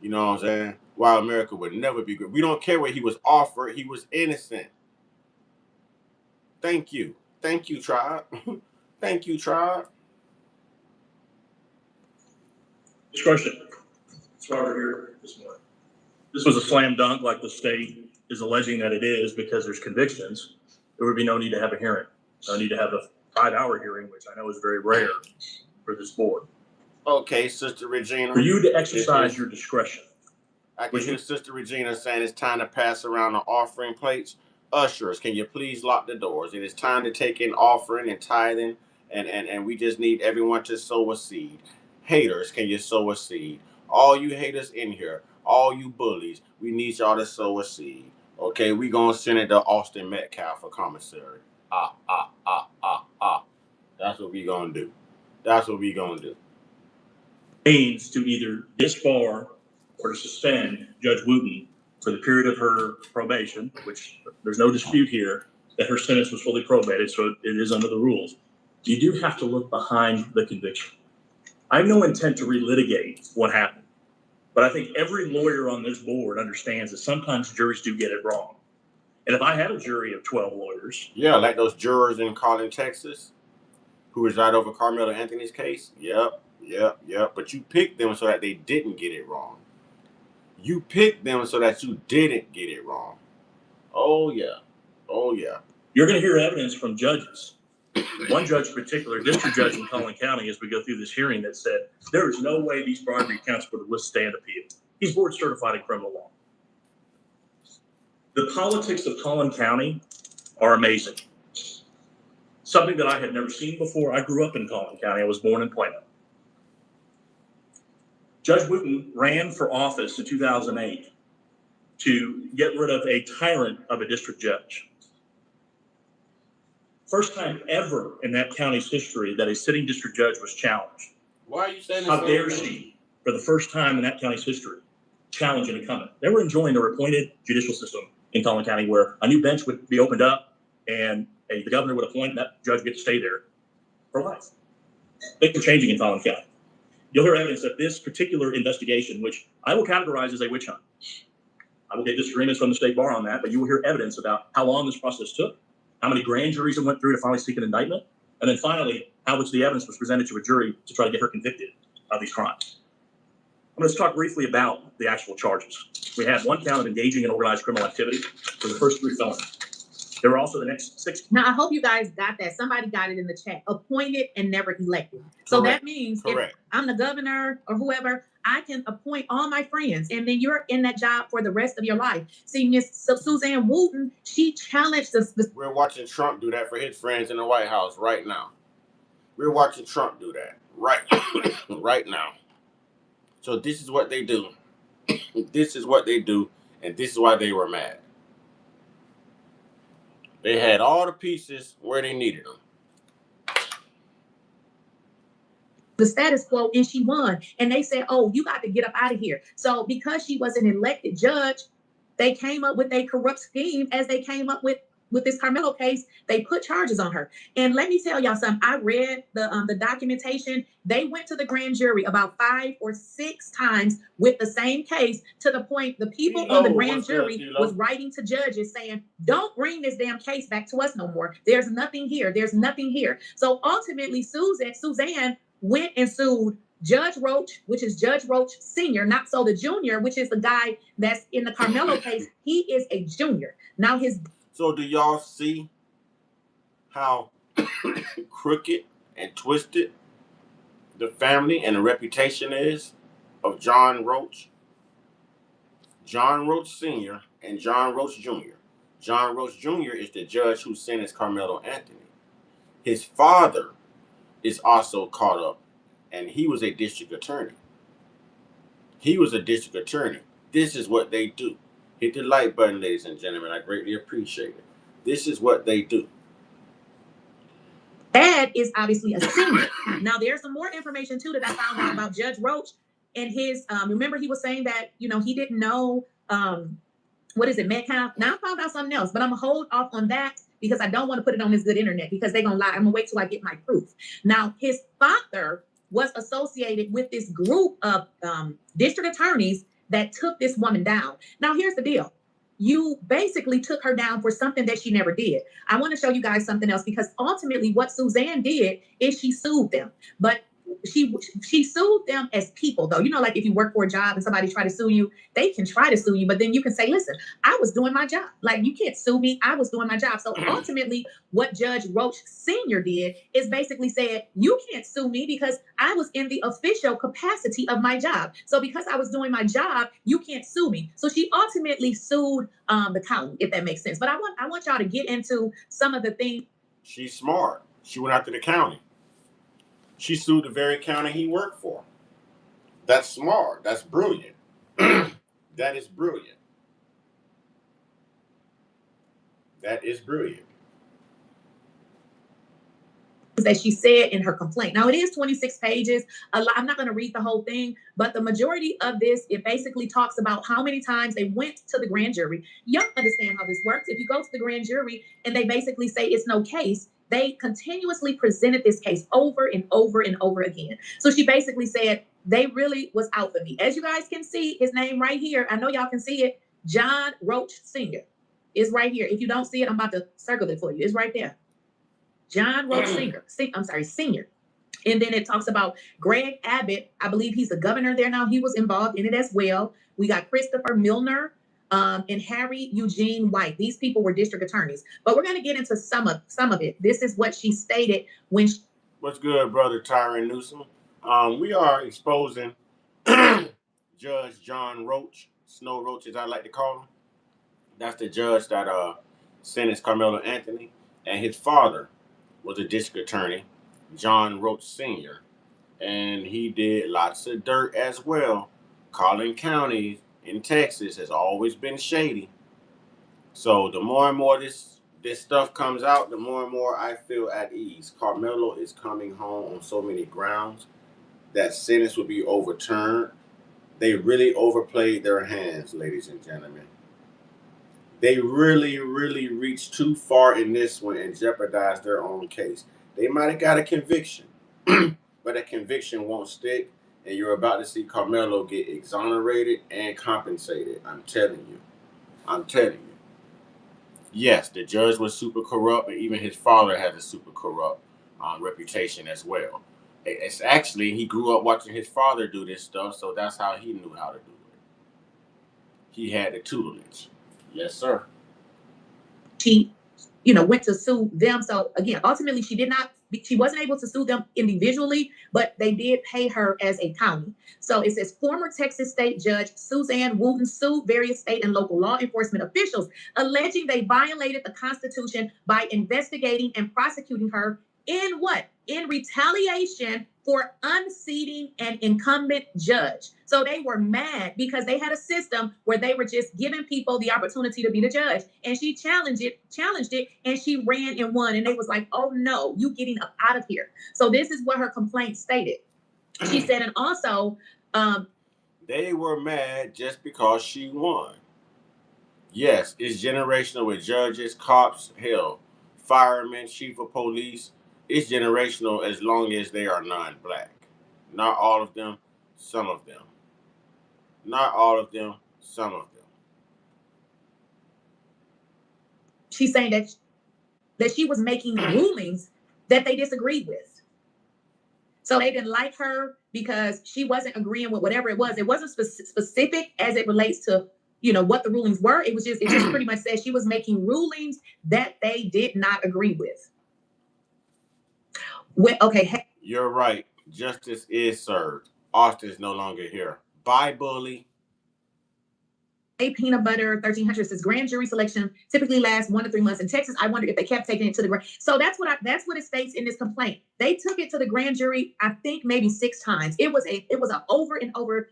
You know what I'm saying? Why America would never be great. We don't care what he was offered. He was innocent. Thank you. Thank you, tribe. Thank you, tribe. Discretion. That's why we're here this morning. This was a slam dunk, like the state is alleging that it is, because there's convictions. There would be no need to have a hearing. No need to have a 5-hour hearing, which I know is very rare for this board. Okay, Sister Regina. For you to exercise your discretion. I can hear Sister Regina saying it's time to pass around the offering plates. Ushers, can you please lock the doors? It is time to take in offering and tithing, and we just need everyone to sow a seed. Haters, can you sow a seed? All you haters in here, all you bullies, we need y'all to sow a seed. Okay, we gonna send it to Austin Metcalf for commissary. That's what we gonna do. That's what we gonna do. Means to either disbar or to suspend Judge Wooten for the period of her probation, which there's no dispute here that her sentence was fully probated, so it is under the rules. You do have to look behind the conviction. I have no intent to relitigate what happened, but I think every lawyer on this board understands that sometimes juries do get it wrong. And if I had a jury of 12 lawyers. Yeah, like those jurors in Collin, Texas, who reside over Carmelo Anthony's case. Yep. But you picked them so that they didn't get it wrong. You picked them so that you didn't get it wrong. Oh, yeah. You're going to hear evidence from judges. One judge in particular, district judge in Collin County, as we go through this hearing, that said, there is no way these bribery counts would withstand appeal. He's board certified in criminal law. The politics of Collin County are amazing. Something that I had never seen before. I grew up in Collin County. I was born in Plano. Judge Wooten ran for office in 2008 to get rid of a tyrant of a district judge. First time ever in that county's history that a sitting district judge was challenged. Why are you saying this? How dare she, for the first time in that county's history, challenge an incumbent? They were enjoying their appointed judicial system in Collin County, where a new bench would be opened up and the governor would appoint, and that judge would get to stay there for life. Things are changing in Collin County. You'll hear evidence that this particular investigation, which I will categorize as a witch hunt. I will get disagreements from the state bar on that, but you will hear evidence about how long this process took, how many grand juries it went through to finally seek an indictment, and then finally, how much the evidence was presented to a jury to try to get her convicted of these crimes. I'm going to talk briefly about the actual charges. We had one count of engaging in organized criminal activity for the first 3 felonies. There were also the next 6. Now, I hope you guys got that. Somebody got it in the chat. Appointed and never elected. So Correct. that means Correct. if I'm the governor or whoever, I can appoint all my friends, and then you're in that job for the rest of your life. See, Miss Suzanne Wooten, she challenged us. We're watching Trump do that for his friends in the White House right now. We're watching Trump do that right now. So this is what they do. This is what they do, and this is why they were mad. They had all the pieces where they needed them. The status quo, and she won. And they said, oh, you got to get up out of here. So because she was an elected judge, they came up with a corrupt scheme as they came up with this Carmelo case. They put charges on her. And let me tell y'all something. I read the documentation. They went to the grand jury about 5 or 6 times with the same case, to the point the people on the grand jury was writing to judges saying, don't bring this damn case back to us no more. There's nothing here. There's nothing here. So ultimately, Suzanne went and sued Judge Roach, which is Judge Roach Sr., not so the junior, which is the guy that's in the Carmelo case. He is a junior. Now So do y'all see how crooked and twisted the family and the reputation is of John Roach? John Roach Sr. and John Roach Jr. John Roach Jr. is the judge who sentenced Carmelo Anthony. His father is also caught up, and he was a district attorney. This is what they do. Hit the like button, ladies and gentlemen. I greatly appreciate it. This is what they do. dad is obviously a senior. Now, there's some more information too that I found out about Judge Roach and his. Remember, he was saying that he didn't know what is it, Metcalf. Now I found out something else, but I'm gonna hold off on that because I don't want to put it on this good internet because they're gonna lie. I'm gonna wait till I get my proof. Now, his father was associated with this group of district attorneys that took this woman down. Now, here's the deal. You basically took her down for something that she never did. I want to show you guys something else because ultimately what Suzanne did is she sued them. But she sued them as people, though. Like if you work for a job and somebody try to sue you, they can try to sue you, but then you can say, listen, I was doing my job. Like, you can't sue me. I was doing my job. So ultimately, what Judge Roach Sr. did is basically said, you can't sue me because I was in the official capacity of my job. So because I was doing my job, you can't sue me. So she ultimately sued the county, if that makes sense. But I want y'all to get into some of the things. She's smart. She went after the county. She sued the very county he worked for. That's smart. That's brilliant. That is brilliant. That is brilliant. That she said in her complaint. Now, it is 26 pages. I'm not going to read the whole thing, but the majority of this, it basically talks about how many times they went to the grand jury. Y'all understand how this works. If you go to the grand jury and they basically say it's no case, they continuously presented this case over and over and over again. So she basically said they really was out for me. As you guys can see, his name right here. I know y'all can see it. John Roach Sr. is right here. If you don't see it, I'm about to circle it for you. It's right there. John Roach Senior. And then it talks about Greg Abbott. I believe he's the governor there now. He was involved in it as well. We got Christopher Milner and Harry Eugene White. These people were district attorneys. But we're going to get into some of it. This is what she stated when she... What's good, brother Tyron Newsom? We are exposing Judge John Roach, Snow Roach as I like to call him. That's the judge that sentenced Carmelo Anthony, and his father was a district attorney, John Roach Sr., and he did lots of dirt as well. Collin County in Texas has always been shady. So the more and more this stuff comes out, the more and more I feel at ease. Carmelo is coming home on so many grounds. That sentence will be overturned. They really overplayed their hands, ladies and gentlemen. They really, really reached too far in this one and jeopardized their own case. They might have got a conviction, but a conviction won't stick, and you're about to see Carmelo get exonerated and compensated. I'm telling you. Yes, the judge was super corrupt, and even his father had a super corrupt reputation as well. It's actually, he grew up watching his father do this stuff, so that's how he knew how to do it. He had the tutelage. Yes, sir. She, went to sue them. So again, ultimately, she wasn't able to sue them individually, but they did pay her as a county. So it says former Texas State Judge Suzanne Wooten sued various state and local law enforcement officials, alleging they violated the Constitution by investigating and prosecuting her in what? In retaliation for unseating an incumbent judge. So they were mad because they had a system where they were just giving people the opportunity to be the judge. And she challenged it, and she ran and won. And they was like, oh no, you getting up out of here. So this is what her complaint stated. She said, and also... they were mad just because she won. Yes, it's generational with judges, cops, hell, firemen, chief of police. It's generational as long as they are non-black. Not all of them, some of them. Not all of them, some of them. She's saying that she was making rulings that they disagreed with. So they didn't like her because she wasn't agreeing with whatever it was. It wasn't specific as it relates to, what the rulings were. It just pretty much said she was making rulings that they did not agree with. Okay. You're right. Justice is served. Austin is no longer here. Bye, bully. A peanut butter 1300 says grand jury selection typically lasts 1 to 3 months. In Texas, I wonder if they kept taking it to the grand. So that's what it states in this complaint. They took it to the grand jury, I think maybe 6 times. It was an over and over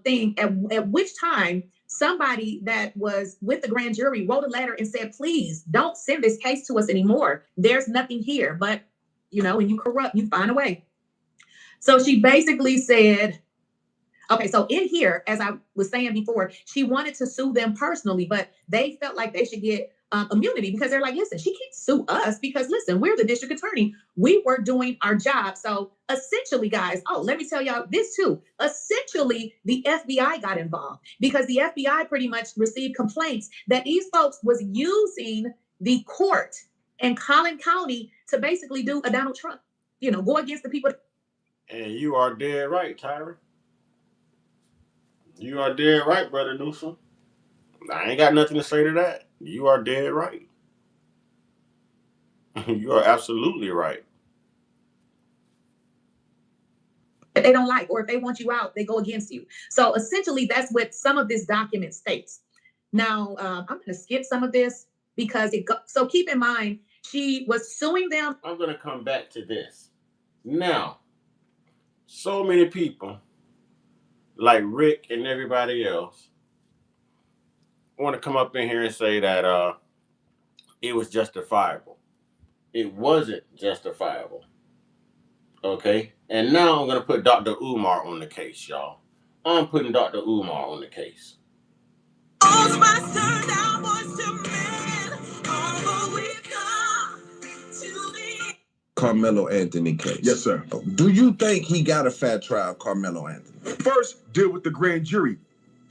thing. At which time somebody that was with the grand jury wrote a letter and said, please don't send this case to us anymore. There's nothing here. But you know, and you corrupt, you find a way. So she basically said, okay, so in here, as I was saying before, she wanted to sue them personally, but they felt like they should get immunity because they're like, listen, she can't sue us because, listen, we're the district attorney. We were doing our job. So essentially, guys, let me tell y'all this too. Essentially, the FBI got involved because the FBI pretty much received complaints that these folks was using the court in Collin County to basically do a Donald Trump, you know, go against the people. And you are dead right, Tyra. You are dead right, Brother Newsom. I ain't got nothing to say to that. You are dead right. You are absolutely right. If they don't like, or if they want you out, they go against you. So essentially, that's what some of this document states. Now, I'm going to skip some of this because so keep in mind, she was suing them. I'm going to come back to this. Now, so many people, like Rick and everybody else, want to come up in here and say that it was justifiable. It wasn't justifiable. Okay? And now I'm going to put Dr. Umar on the case, y'all. I'm putting Dr. Umar on the case. Carmelo Anthony case. Yes, sir. Do you think he got a fair trial, Carmelo Anthony? First, deal with the grand jury.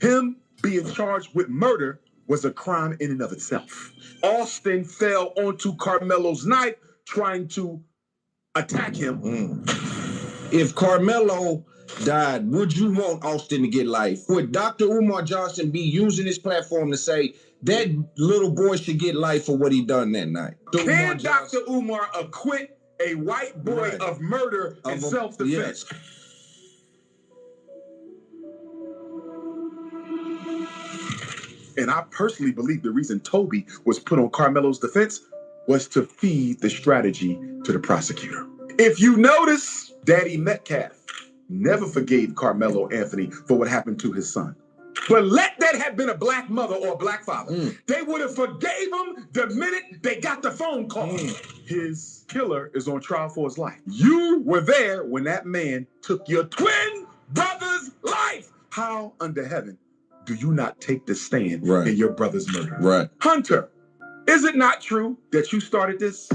Him being charged with murder was a crime in and of itself. Austin fell onto Carmelo's knife trying to attack him. If Carmelo died, would you want Austin to get life? Would Dr. Umar Johnson be using his platform to say that little boy should get life for what he done that night? Can Dr. Umar acquit a white boy of murder and self-defense? Yes. And I personally believe the reason Toby was put on Carmelo's defense was to feed the strategy to the prosecutor. If you notice, Daddy Metcalf never forgave Carmelo Anthony for what happened to his son. But let that have been a black mother or a black father, they would have forgave him the minute they got the phone call. His killer is on trial for his life. You were there when that man took your twin brother's life. How under heaven do you not take the stand in your brother's murder? Right. Hunter, is it not true that you started this?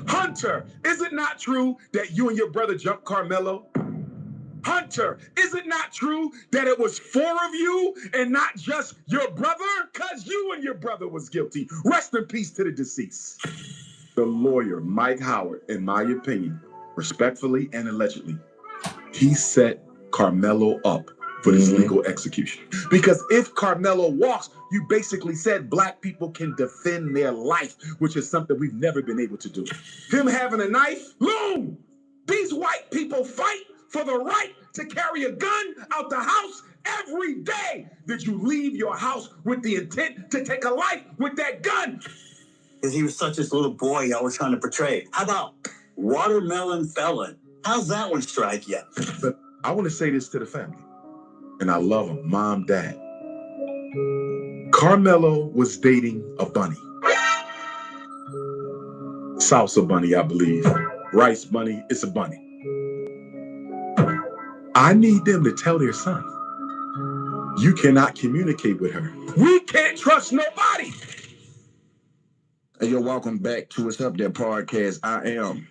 Hunter, is it not true that you and your brother jumped Carmelo? Hunter, is it not true that it was 4 of you and not just your brother? Because you and your brother was guilty. Rest in peace to the deceased. The lawyer, Mike Howard, in my opinion, respectfully and allegedly, he set Carmelo up for this legal execution. Because if Carmelo walks, you basically said black people can defend their life, which is something we've never been able to do. Him having a knife, Loon! These white people fight for the right to carry a gun out the house every day. Did you leave your house with the intent to take a life with that gun? Because he was such this little boy I was trying to portray. How about watermelon felon? How's that one strike you? But I want to say this to the family, and I love them, mom, dad. Carmelo was dating a bunny. Salsa bunny, I believe. Rice bunny, it's a bunny. I need them to tell their son, you cannot communicate with her. We can't trust nobody. Hey, yo, welcome back to What's Up There podcast. I am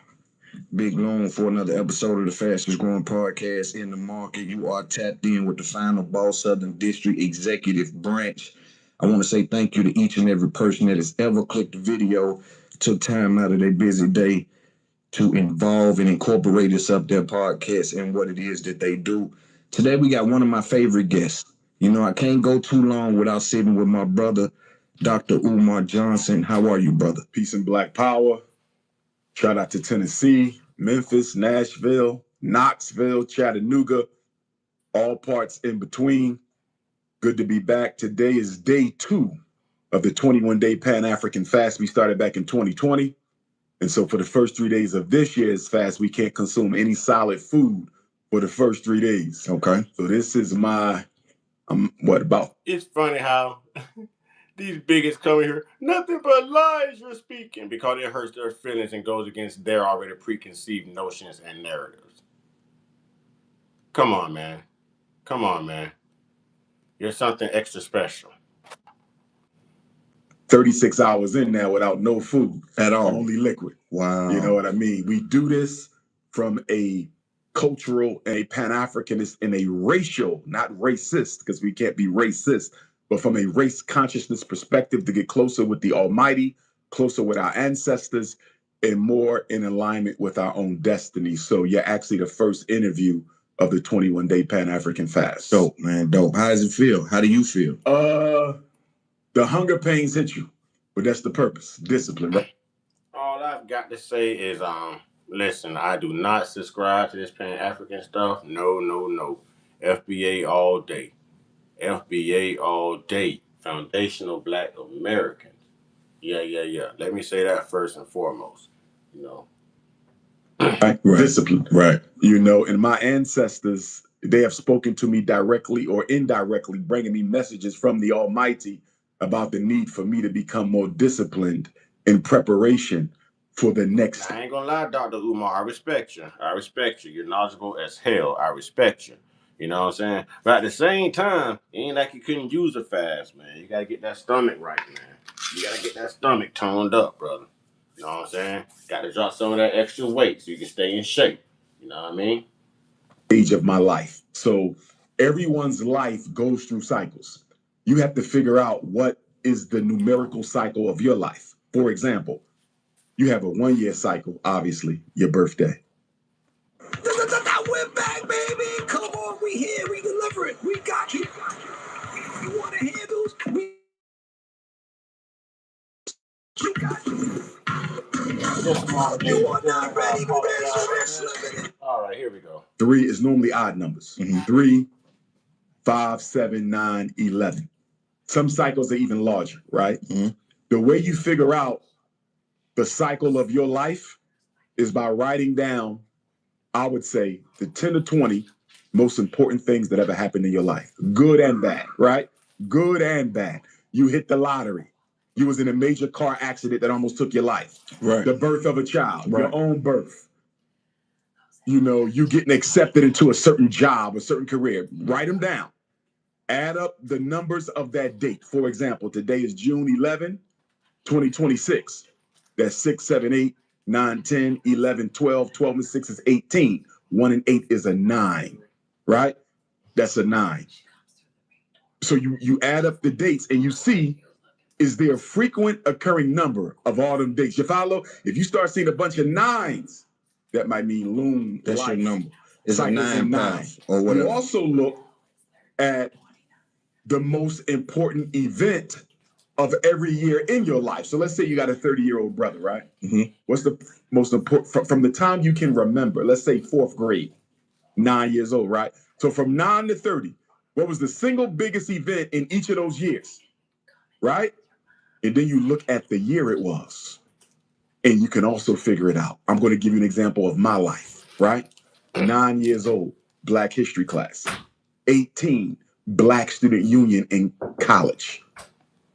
Big Loan for another episode of the fastest growing podcast in the market. You are tapped in with the final boss, Southern District Executive Branch. I want to say thank you to each and every person that has ever clicked the video, took time out of their busy day to involve and incorporate this Up There podcast and what it is that they do. Today, we got one of my favorite guests. You know, I can't go too long without sitting with my brother, Dr. Umar Johnson. How are you, brother? Peace and black power. Shout out to Tennessee, Memphis, Nashville, Knoxville, Chattanooga, all parts in between. Good to be back. Today is day 2 of the 21-day Pan-African fast we started back in 2020. And so for the first 3 days of this year's fast, we can't consume any solid food for the first 3 days. Okay. So this is my, about? It's funny how These bigots coming here, nothing but lies you're speaking, because it hurts their feelings and goes against their already preconceived notions and narratives. Come on, man. Come on, man. You're something extra special. 36 hours in now without no food At all. only liquid. Wow. You know what I mean? We do this from a cultural and a Pan-Africanist and a racial, not racist, because we can't be racist, but from a race consciousness perspective to get closer with the Almighty, closer with our ancestors, and more in alignment with our own destiny. So you're actually the first interview of the 21-day Pan-African fast. Dope, man, dope. How does it feel? How do you feel? The hunger pains hit you, but that's the purpose. Discipline, right? All I've got to say is, listen, I do not subscribe to this Pan-African stuff. No, no, no. FBA all day. FBA all day. Foundational Black Americans. Yeah. Let me say that first and foremost. You know. Right. Discipline. Right. You know, and my ancestors, they have spoken to me directly or indirectly, bringing me messages from the Almighty about the need for me to become more disciplined in preparation for the next. I ain't gonna lie, Dr. Umar, I respect you. I respect you. You're knowledgeable as hell. I respect you. You know what I'm saying? But at the same time, it ain't like you couldn't use a fast, man. You gotta get that stomach right, man. You gotta get that stomach toned up, brother. You know what I'm saying? Gotta drop some of that extra weight so you can stay in shape. You know what I mean? Age of my life. So everyone's life goes through cycles. You have to figure out what is the numerical cycle of your life. For example, you have a 1-year cycle, obviously, your birthday. We're back, baby. Come on, we here. We deliver it. We got you. You want to handles? We got you. You are not ready for this. All right, here we go. 3 is normally odd numbers. 3, 5, 7, 9, 11. Some cycles are even larger, right? The way you figure out the cycle of your life is by writing down, I would say, the 10 to 20 most important things that ever happened in your life. Good and bad, right? Good and bad. You hit the lottery. You was in a major car accident that almost took your life. Right. The birth of a child, your own birth. You know, you getting accepted into a certain job, a certain career. Write them down. Add up the numbers of that date. For example, today is June 11, 2026. That's 6, 7, 8, 9, 10, 11, 12. 12 and 6 is 18. 1 and 8 is a 9, right? That's a 9. So you add up the dates and you see, is there a frequent occurring number of all them dates? You follow? If you start seeing a bunch of 9s, that might mean loon. That's life. your number. It's a Cycles 9 path or whatever. You also look at the most important event of every year in your life. So let's say you got a 30-year-old brother, right? What's the most important from the time you can remember? Let's say 4th grade, 9 years old, right? So from 9 to 30, what was the single biggest event in each of those years, right? And then you look at the year it was, and you can also figure it out. I'm going to give you an example of my life, right? 9 years old, Black History class. 18, Black Student Union in college.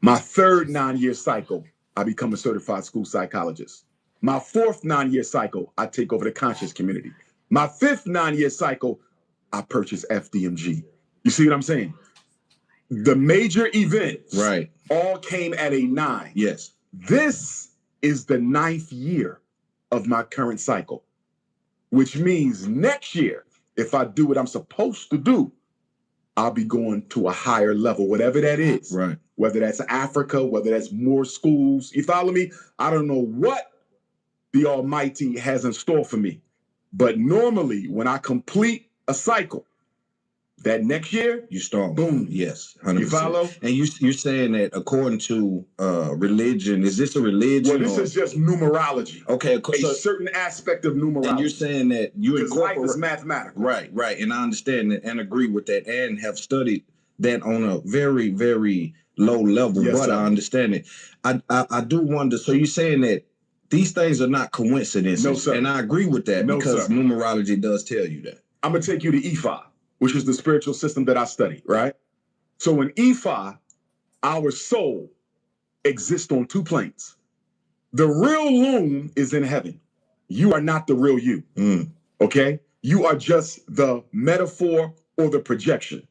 My 3rd 9-year cycle, I become a certified school psychologist. My 4th 9-year cycle, I take over the conscious community. My 5th 9-year cycle, I purchase FDMG. You see what I'm saying? The major events all came at a 9. Yes. This is the 9th year of my current cycle, which means next year, if I do what I'm supposed to do, I'll be going to a higher level, whatever that is. Right. Whether that's Africa, whether that's more schools. You follow me? I don't know what the Almighty has in store for me. But normally, when I complete a cycle, that next year, you strong. Boom. Yes. 100%. You follow? And you're saying that according to religion, is this a religion? Well, this is just numerology. Okay. A certain aspect of numerology. And you're saying that you incorporate. Life is mathematical. Right. And I understand that and agree with that and have studied that on a very, very low level. Yes, but sir. I understand it. I do wonder, so you're saying that these things are not coincidences. No, sir. And I agree with that because numerology does tell you that. I'm going to take you to Ifa, which is the spiritual system that I study, right? So in Ifa, our soul exist on two planes. The real loon is in heaven. You are not the real you. Okay? You are just the metaphor or the projection.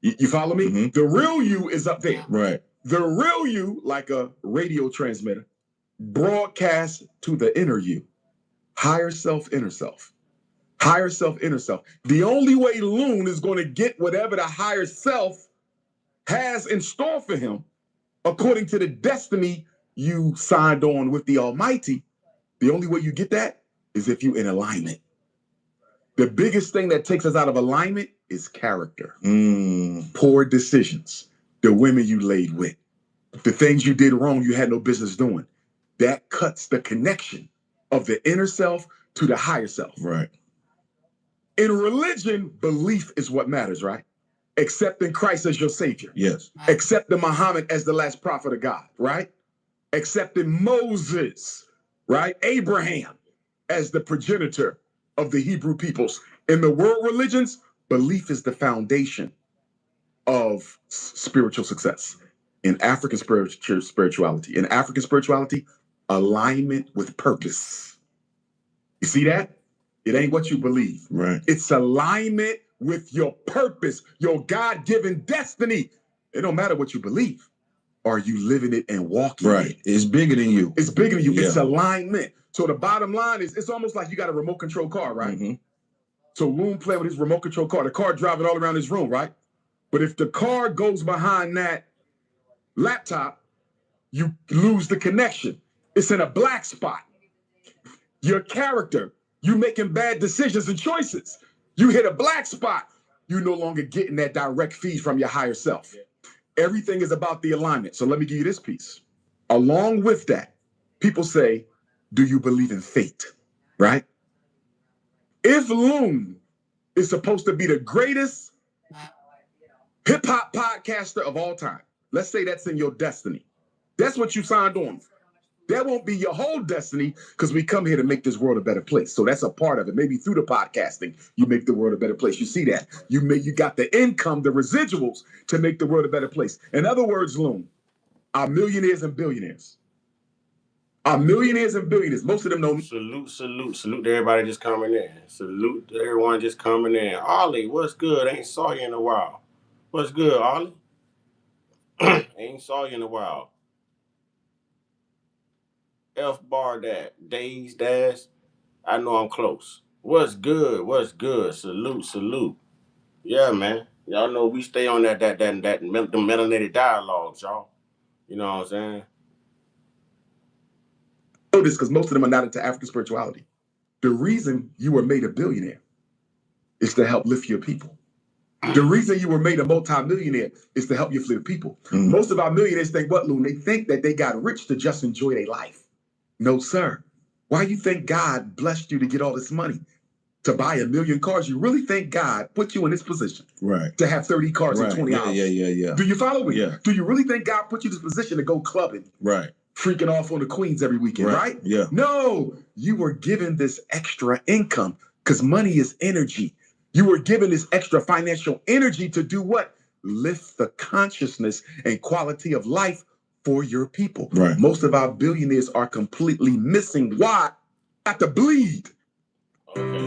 You follow me? Mm-hmm. The real you is up there. Right. The real you, like a radio transmitter, broadcasts to the inner you. Higher self, inner self. Higher self, inner self. The only way Loon is going to get whatever the higher self has in store for him, according to the destiny you signed on with the Almighty, the only way you get that is if you're in alignment. The biggest thing that takes us out of alignment is character. Poor decisions. The women you laid with. The things you did wrong you had no business doing. That cuts the connection of the inner self to the higher self. Right. In religion, belief is what matters, right? Accepting Christ as your savior. Yes. Accepting Muhammad as the last prophet of God, right? Accepting Moses, right? Abraham as the progenitor of the Hebrew peoples. In the world religions, belief is the foundation of spiritual success. In African spirituality, alignment with purpose. You see that? It ain't what you believe. Right. It's alignment with your purpose, your God-given destiny. It don't matter what you believe. Are you living it and walking it? It's bigger than you. It's bigger than you. Yeah. It's alignment. So the bottom line is, it's almost like you got a remote control car, right? Mm-hmm. So Loon playing with his remote control car, the car driving all around his room, right? But if the car goes behind that laptop, you lose the connection. It's in a black spot. Your character, you making bad decisions and choices. You hit a black spot, you're no longer getting that direct feed from your higher self. Everything is about the alignment. So let me give you this piece. Along with that, people say, do you believe in fate? Right? If Loon is supposed to be the greatest hip-hop podcaster of all time, let's say that's in your destiny. That's what you signed on. That won't be your whole destiny, because we come here to make this world a better place. So that's a part of it. Maybe through the podcasting, you make the world a better place. You see that? You got the income, the residuals to make the world a better place. In other words, Loon, our millionaires and billionaires. Our millionaires and billionaires, most of them know. Salute to everybody just coming in. Salute to everyone just coming in. Ollie, what's good? Ain't saw you in a while. What's good, Ollie? Ain't saw you in a while. F bar that. Days dash. I know I'm close. What's good? What's good? Salute. Yeah, man. Y'all know we stay on that the melanated dialogues, y'all. You know what I'm saying? Know this because most of them are not into African spirituality. The reason you were made a billionaire is to help lift your people. The reason you were made a multimillionaire is to help you lift people. Mm-hmm. Most of our millionaires think what, Loon? They think that they got rich to just enjoy their life. No, sir. Why you think God blessed you to get all this money? To buy 1 million cars? You really think God put you in this position? Right. To have 30 cars in 20 hours? Yeah. Do you follow me? Yeah. Do you really think God put you in this position to go clubbing? Right. Freaking off on the Queens every weekend, right? Yeah. No, you were given this extra income because money is energy. You were given this extra financial energy to do what? Lift the consciousness and quality of life for your people. Right. Most of our billionaires are completely missing why? Got to bleed. Okay.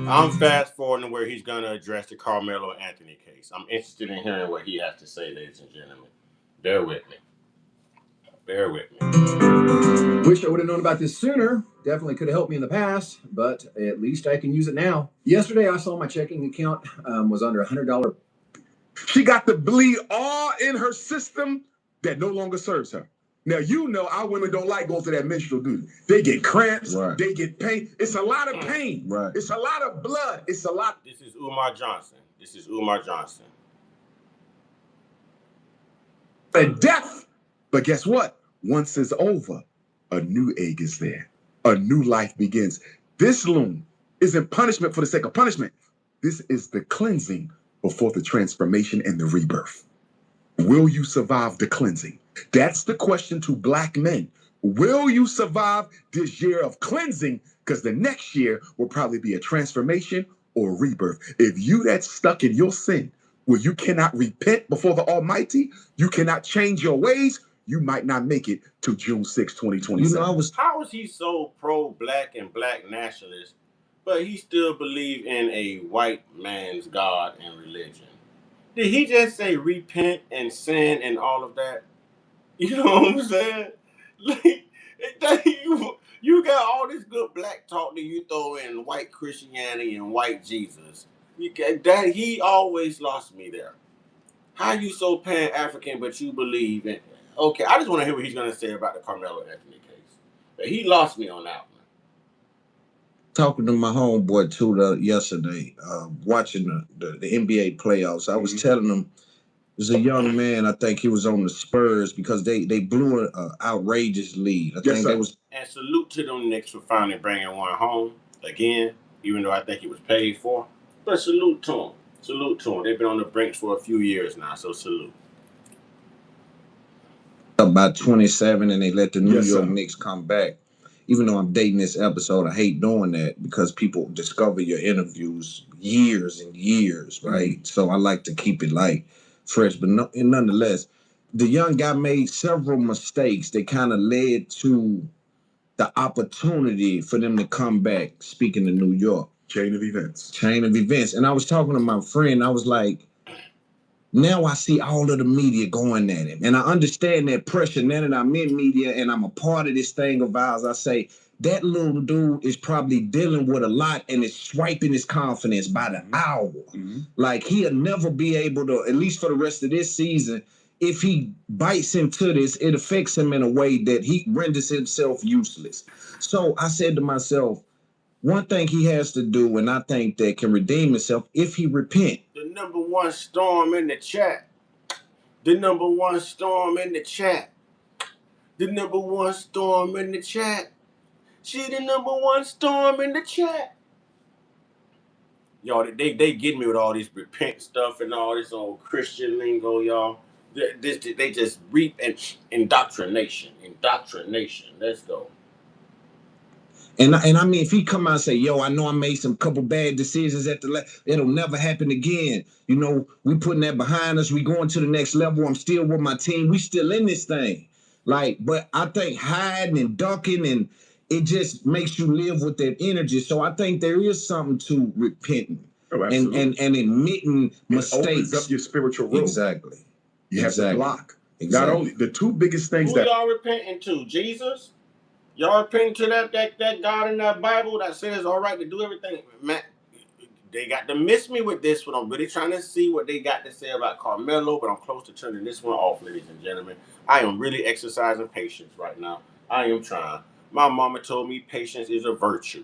I'm fast forwarding where he's going to address the Carmelo Anthony case. I'm interested in hearing what he has to say, ladies and gentlemen. Bear with me. Wish I would have known about this sooner. Definitely could have helped me in the past, but at least I can use it now. Yesterday, I saw my checking account was under $100. She got to bleed all in her system that no longer serves her. Now, you know our women don't like going through that menstrual duty. They get cramps. Right. They get pain. It's a lot of pain. Right. It's a lot of blood. It's a lot. This is Umar Johnson. And death. But guess what? Once it's over, a new egg is there. A new life begins. This Loon isn't punishment for the sake of punishment. This is the cleansing before the transformation and the rebirth. Will you survive the cleansing? That's the question to Black men. Will you survive this year of cleansing? Because the next year will probably be a transformation or rebirth. If you that's stuck in your sin, where you cannot repent before the Almighty, you cannot change your ways, you might not make it to June 6, 2027. How is he so pro-black and black nationalist, but he still believe in a white man's God and religion? Did he just say repent and sin and all of that? You know what I'm saying? Like, you got all this good black talk that you throw in white Christianity and white Jesus. He always lost me there. How you so Pan-African, but you believe in... Okay, I just want to hear what he's going to say about the Carmelo Anthony case. But he lost me on that one. Talking to my homeboy too yesterday, watching the NBA playoffs, I was telling him there's a young man. I think he was on the Spurs because they blew an outrageous lead. I think they was. And salute to them Knicks for finally bringing one home again, even though I think it was paid for. But salute to them. Salute to them. They've been on the brink for a few years now, so salute. About 27, and they let the New York Knicks come back. Even though I'm dating this episode, I hate doing that because people discover your interviews years and years, right? So I like to keep it like fresh, but nonetheless, the young guy made several mistakes that kind of led to the opportunity for them to come back. Speaking of New York, chain of events. And I was talking to my friend, I was like, now I see all of the media going at him. And I understand that pressure now that I'm in media and I'm a part of this thing of ours. I say, that little dude is probably dealing with a lot and is swiping his confidence by the hour. Like, he'll never be able to, at least for the rest of this season, if he bites into this, it affects him in a way that he renders himself useless. So I said to myself, one thing he has to do, and I think that can redeem himself, if he repent. The number one storm in the chat. The number one storm in the chat. The number one storm in the chat. She the number one storm in the chat. Y'all, they get me with all this repent stuff and all this old Christian lingo, y'all. They just reap indoctrination. Indoctrination. Let's go. And I mean, if he come out and say, yo, I know I made some couple bad decisions at it'll never happen again. You know, we putting that behind us. We going to the next level. I'm still with my team. We still in this thing. Like, but I think hiding and ducking and it just makes you live with that energy. So I think there is something to repenting and admitting mistakes. It opens up your spiritual road. Exactly. You have to block. Not only the two biggest things Who y'all repenting to? Jesus? Y'all repenting to that God in that Bible that says it's all right to do everything? Man, they got to miss me with this one. I'm really trying to see what they got to say about Carmelo, but I'm close to turning this one off, ladies and gentlemen. I am really exercising patience right now. I am trying. My mama told me patience is a virtue.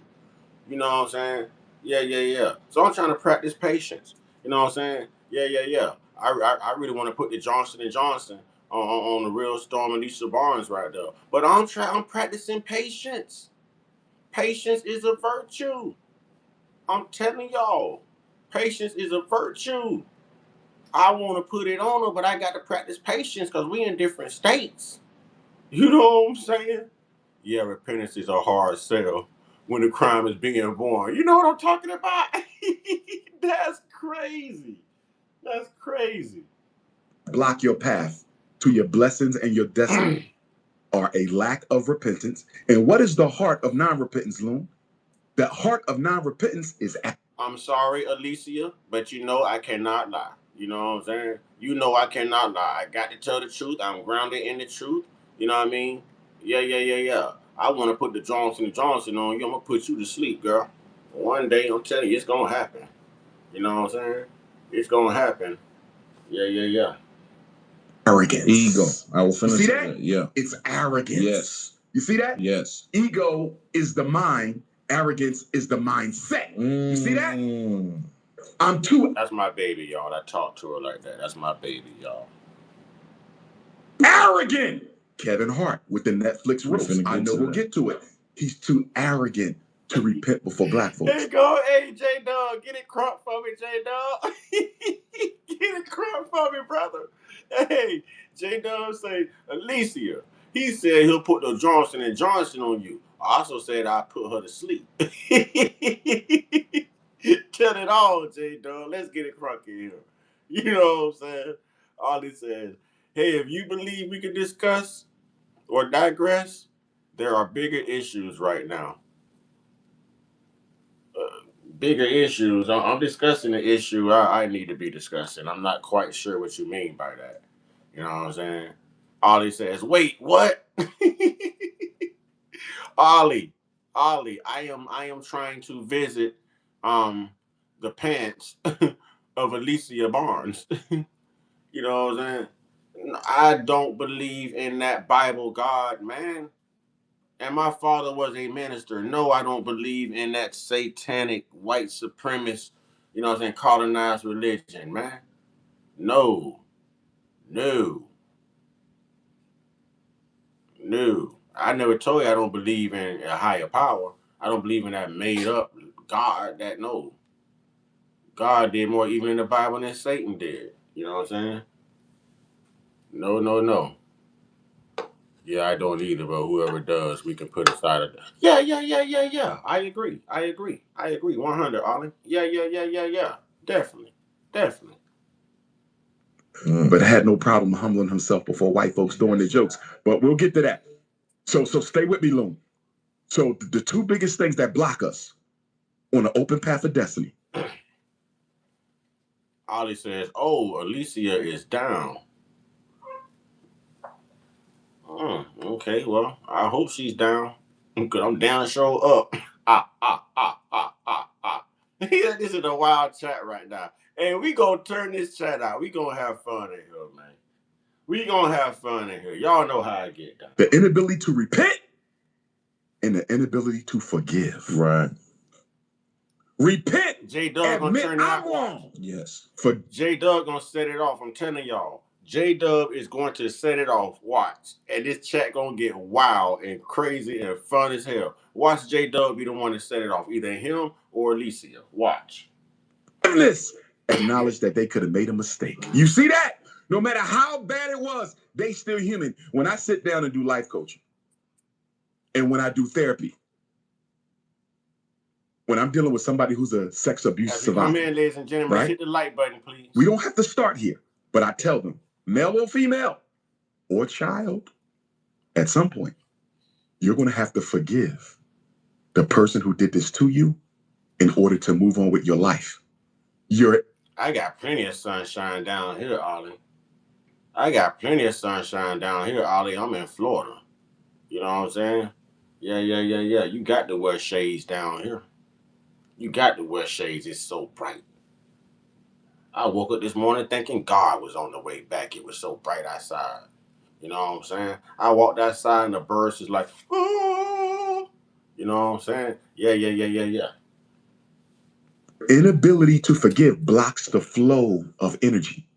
You know what I'm saying? Yeah. So I'm trying to practice patience. You know what I'm saying? Yeah. I really want to put the Johnson & Johnson on the real Storm and Lisa Barnes right there. But I'm practicing patience. Patience is a virtue. I'm telling y'all, patience is a virtue. I want to put it on her, but I got to practice patience because we in different states. You know what I'm saying? Yeah, repentance is a hard sell when the crime is being born. You know what I'm talking about? That's crazy. That's crazy. Block your path to your blessings and your destiny are a lack of repentance. And what is the heart of non-repentance, Loon? The heart of non-repentance is... I'm sorry, Alicia, but you know I cannot lie. You know what I'm saying? You know I cannot lie. I got to tell the truth. I'm grounded in the truth. You know what I mean? Yeah. I want to put the Johnson & Johnson on you. I'm going to put you to sleep, girl. One day, I'm telling you, it's going to happen. You know what I'm saying? It's going to happen. Yeah. Arrogance. Ego. I will finish see that? Yeah. It's arrogance. Yes. You see that? Yes. Ego is the mind. Arrogance is the mindset. You see that? I'm too... That's my baby, y'all. I talk to her like that. That's my baby, y'all. Arrogant! Kevin Hart with the Netflix roast. I know we'll get to it. He's too arrogant to repent before black folks. There you go. Hey, J-Dog. Get it crunk for me, J-Dog. Get it crunk for me, brother. Hey, J-Dog say, Alicia, he said he'll put the Johnson & Johnson on you. I also said I put her to sleep. Tell it all, J-Dog. Let's get it crunk in here. You know what I'm saying? All he says, Hey, if you believe we can discuss or digress, there are bigger issues right now. Bigger issues. I'm discussing the issue I need to be discussing. I'm not quite sure what you mean by that. You know what I'm saying? Ollie says, "Wait, what?" Ollie, I am trying to visit the pants of Alicia Barnes. You know what I'm saying? I don't believe in that Bible God, man. And my father was a minister. No, I don't believe in that satanic white supremacist, you know what I'm saying, colonized religion, man. No, no, no. I never told you I don't believe in a higher power. I don't believe in that made up God that no. God did more even in the Bible than Satan did. You know what I'm saying? No, no, no. Yeah, I don't either, but whoever does, we can put aside of that. Yeah. I agree. 100, Ollie. Yeah. Definitely. But had no problem humbling himself before white folks throwing their jokes. But we'll get to that. So stay with me, Loon. So the two biggest things that block us on the open path of destiny. Ollie says, "Oh, Alicia is down." Okay, well, I hope she's down. Because I'm down, show up. Yeah, this is a wild chat right now. And we gonna turn this chat out. We gonna have fun in here, man. We gonna have fun in here. Y'all know how I get down. The inability to repent and the inability to forgive. Right. Repent. J-Dub gonna turn it I'm out. wrong. Yes. J-Dub gonna set it off. I'm telling y'all. J-Dub is going to set it off. Watch. And this chat gonna get wild and crazy and fun as hell. Watch J-Dub be the one to set it off. Either him or Alicia. Watch. Acknowledge that they could have made a mistake. You see that? No matter how bad it was, they still human. When I sit down and do life coaching, and when I do therapy, when I'm dealing with somebody who's a sex abuse survivor, Come in, ladies and gentlemen. right? Hit the like button, please. We don't have to start here, but I tell them, male or female or child, at some point, you're going to have to forgive the person who did this to you in order to move on with your life. I got plenty of sunshine down here, Ollie. I'm in Florida. You know what I'm saying? Yeah. You got to wear shades down here. It's so bright. I woke up this morning thinking God was on the way back. It was so bright outside. You know what I'm saying? I walked outside and the birds is like, oh. You know what I'm saying? Yeah. Inability to forgive blocks the flow of energy.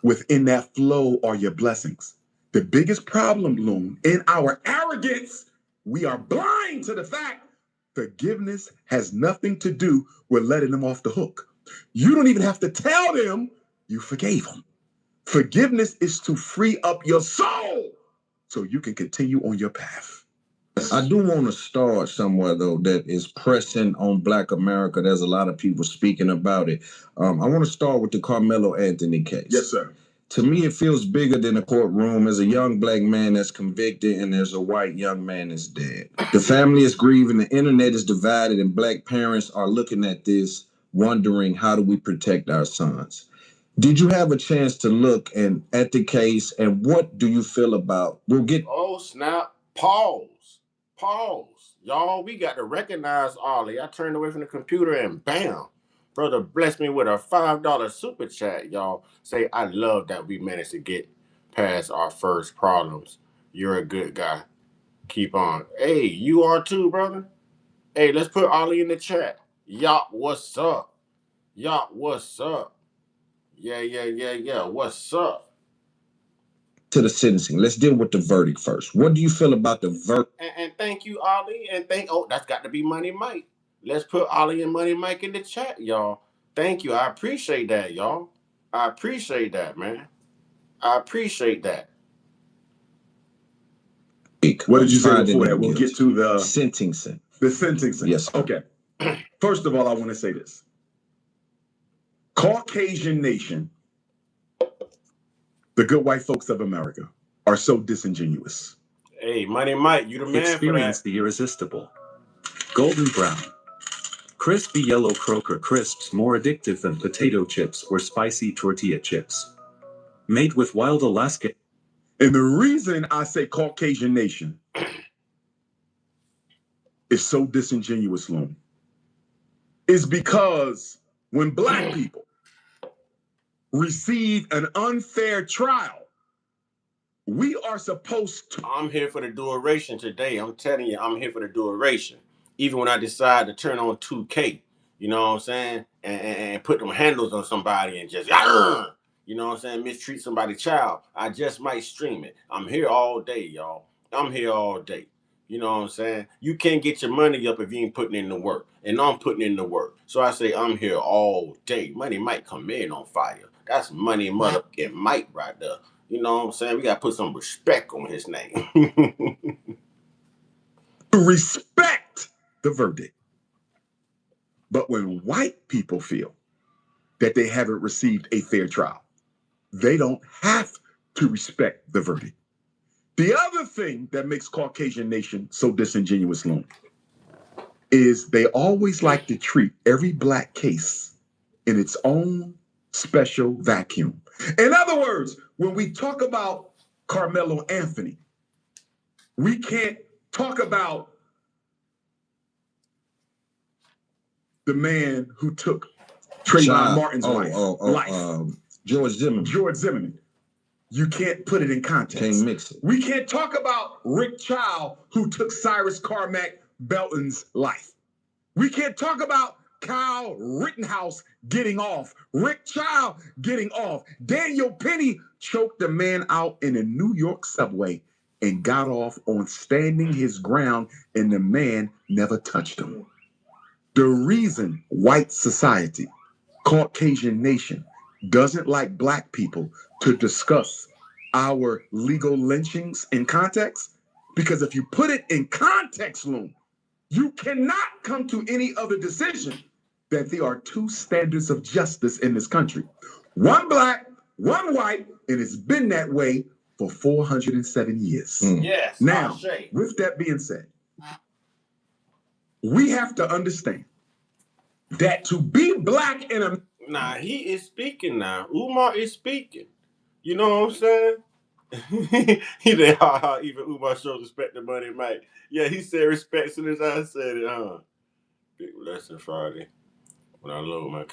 Within that flow are your blessings. The biggest problem, Loon, in our arrogance, we are blind to the fact forgiveness has nothing to do with letting them off the hook. You don't even have to tell them you forgave them. Forgiveness is to free up your soul so you can continue on your path. I do want to start somewhere, though, that is pressing on Black America. There's a lot of people speaking about it. I want to start with the Carmelo Anthony case. Yes, sir. To me, it feels bigger than a courtroom. There's a young Black man that's convicted, and there's a white young man that's dead. The family is grieving, the internet is divided, and Black parents are looking at this, wondering, how do we protect our sons? Did you have a chance to look at the case, and what do you feel about? Oh, snap. Pause. Y'all, we got to recognize Ollie. I turned away from the computer and bam. Brother blessed me with a $5 super chat, y'all. Say, I love that we managed to get past our first problems. You're a good guy. Keep on. Hey, you are too, brother. Hey, let's put Ollie in the chat. Y'all, what's up? Yeah. What's up? To the sentencing. Let's deal with the verdict first. What do you feel about the verdict? And thank you, Ollie. That's got to be Money Mike. Let's put Ollie and Money Mike in the chat, y'all. Thank you. I appreciate that, y'all. I appreciate that, man. I appreciate that. What did you say before that? We'll get to the sentencing. The sentencing. Yes, sir. Okay. First of all, I want to say this. Caucasian nation, The good white folks of America are so disingenuous. Hey, Money Mike, you the man Experience for that. the irresistible golden brown, crispy yellow croaker crisps, more addictive than potato chips or spicy tortilla chips. Made with wild Alaska. And the reason I say Caucasian nation is so disingenuous, Loon, is because when black people receive an unfair trial, we are supposed to. I'm here for the duration today. I'm telling you, I'm here for the duration. Even when I decide to turn on 2K, you know what I'm saying? And put them handles on somebody and just, you know what I'm saying, mistreat somebody's child, I just might stream it. I'm here all day, y'all. I'm here all day. You know what I'm saying? You can't get your money up if you ain't putting in the work. And I'm putting in the work. So I say I'm here all day. Money might come in on fire. That's Money motherfucking Mike right there. You know what I'm saying? We got to put some respect on his name. To respect the verdict. But when white people feel that they haven't received a fair trial, they don't have to respect the verdict. The other thing that makes Caucasian nation so disingenuous, Loon, is they always like to treat every black case in its own special vacuum. In other words, when we talk about Carmelo Anthony, we can't talk about the man who took Trayvon Martin's life. George Zimmerman. George Zimmerman. You can't put it in context. Can't mix it. We can't talk about Rick Child, who took Cyrus Carmack Belton's life. We can't talk about Kyle Rittenhouse getting off, Rick Child getting off. Daniel Penny choked a man out in a New York subway and got off on standing his ground, and the man never touched him. The reason white society, Caucasian nation, doesn't like black people to discuss our legal lynchings in context, because if you put it in context, Loon, you cannot come to any other decision that there are two standards of justice in this country. One black, one white, and it's been that way for 407 years. Yes. Now, with that being said, we have to understand that to be black in a... Nah, he is speaking now. Umar is speaking. You know what I'm saying? He said, even Umar shows respect to Money Mike. Yeah, he said respect as soon as I said it, huh? Big blessing Friday. When I load my...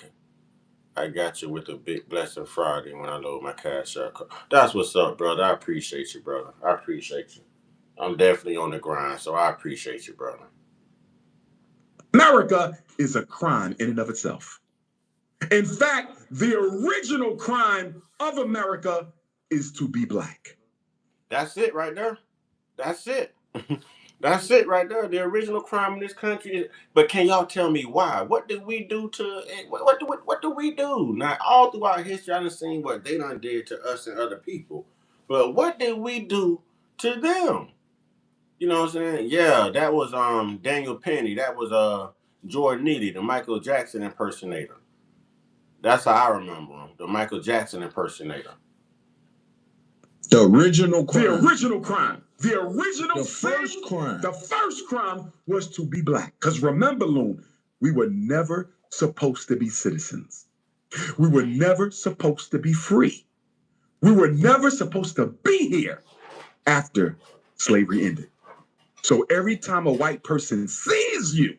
I got you with a big blessing Friday when I load my cash out. That's what's up, brother. I appreciate you, brother. I appreciate you. I'm definitely on the grind, so I appreciate you, brother. America is a crime in and of itself. In fact, the original crime of America is to be black. That's it right there. That's it. That's it right there. The original crime in this country is, but can y'all tell me why? What did we do to what do we do? Now, all throughout history, I done seen what they done did to us and other people. But what did we do to them? You know what I'm saying? Yeah, that was Daniel Penny. That was Jordan Neely, the Michael Jackson impersonator. That's how I remember him, the Michael Jackson impersonator. The original crime. The original crime. The original first crime. The first crime was to be black. Because remember, Loon, we were never supposed to be citizens. We were never supposed to be free. We were never supposed to be here after slavery ended. So every time a white person sees you,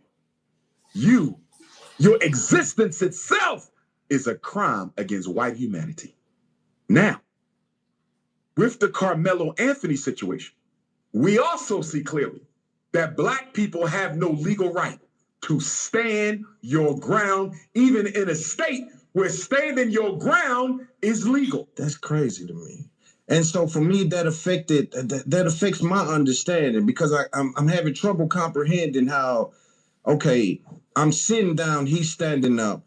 your existence itself is a crime against white humanity. Now, with the Carmelo Anthony situation, we also see clearly that black people have no legal right to stand your ground, even in a state where standing your ground is legal. That's crazy to me. And so for me, that affects my understanding, because I'm having trouble comprehending how, okay, I'm sitting down, he's standing up.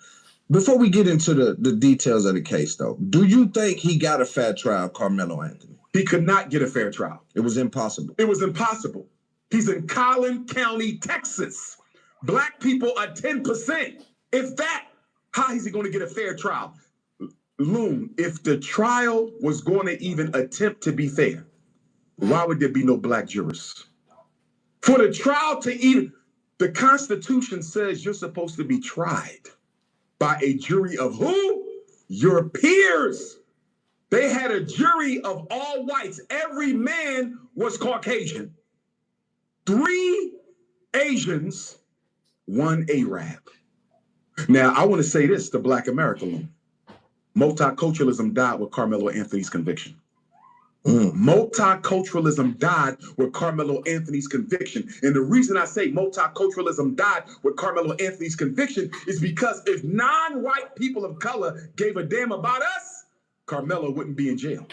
Before we get into the details of the case, though, do you think he got a fair trial, Carmelo Anthony? He could not get a fair trial. It was impossible. It was impossible. He's in Collin County, Texas. Black people are 10%. If that, how is he going to get a fair trial? Loon, if the trial was going to even attempt to be fair, why would there be no black jurors? For the trial to even, the Constitution says you're supposed to be tried by a jury of who? Your peers. They had a jury of all whites. Every man was Caucasian. 3 Asians, 1 Arab. Now, I want to say this to Black America. Multiculturalism died with Carmelo Anthony's conviction. Multiculturalism died with Carmelo Anthony's conviction. And the reason I say multiculturalism died with Carmelo Anthony's conviction is because if non-white people of color gave a damn about us, Carmelo wouldn't be in jail.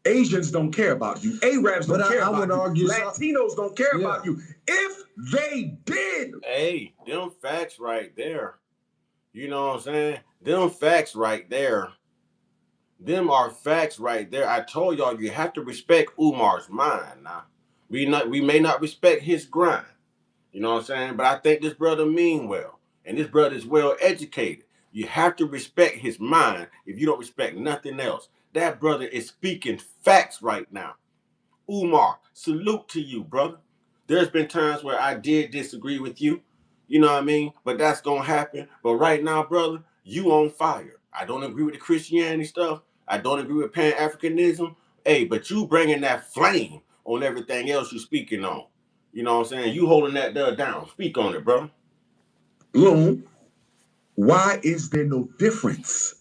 Asians don't care about you. Arabs don't care about you. Latinos don't care about you. If they did. Hey, them facts right there. You know what I'm saying? Them facts right there. Them are facts right there. I told y'all you have to respect Umar's mind now. We may not respect his grind. You know what I'm saying? But I think this brother mean well. And this brother is well educated. You have to respect his mind if you don't respect nothing else. That brother is speaking facts right now. Umar, salute to you, brother. There's been times where I did disagree with you. You know what I mean? But that's going to happen. But right now, brother, you on fire. I don't agree with the Christianity stuff. I don't agree with Pan-Africanism. Hey, but you bringing that flame on everything else you speaking on. You know what I'm saying? You holding that down. Speak on it, bro. Loon, why is there no difference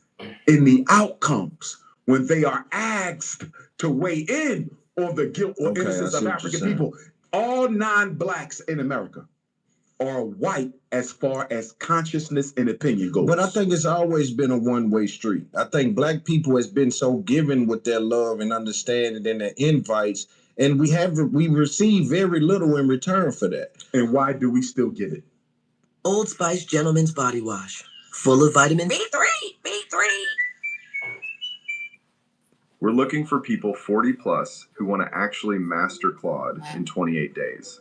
in the outcomes when they are asked to weigh in on the guilt or innocence of African people? All non-blacks in America are white as far as consciousness and opinion goes. But I think it's always been a one-way street. I think black people has been so given with their love and understanding and their invites, and we receive very little in return for that. And why do we still give it? Old Spice Gentleman's Body Wash, full of vitamin B3. We're looking for people 40 plus who want to actually master Claude in 28 days.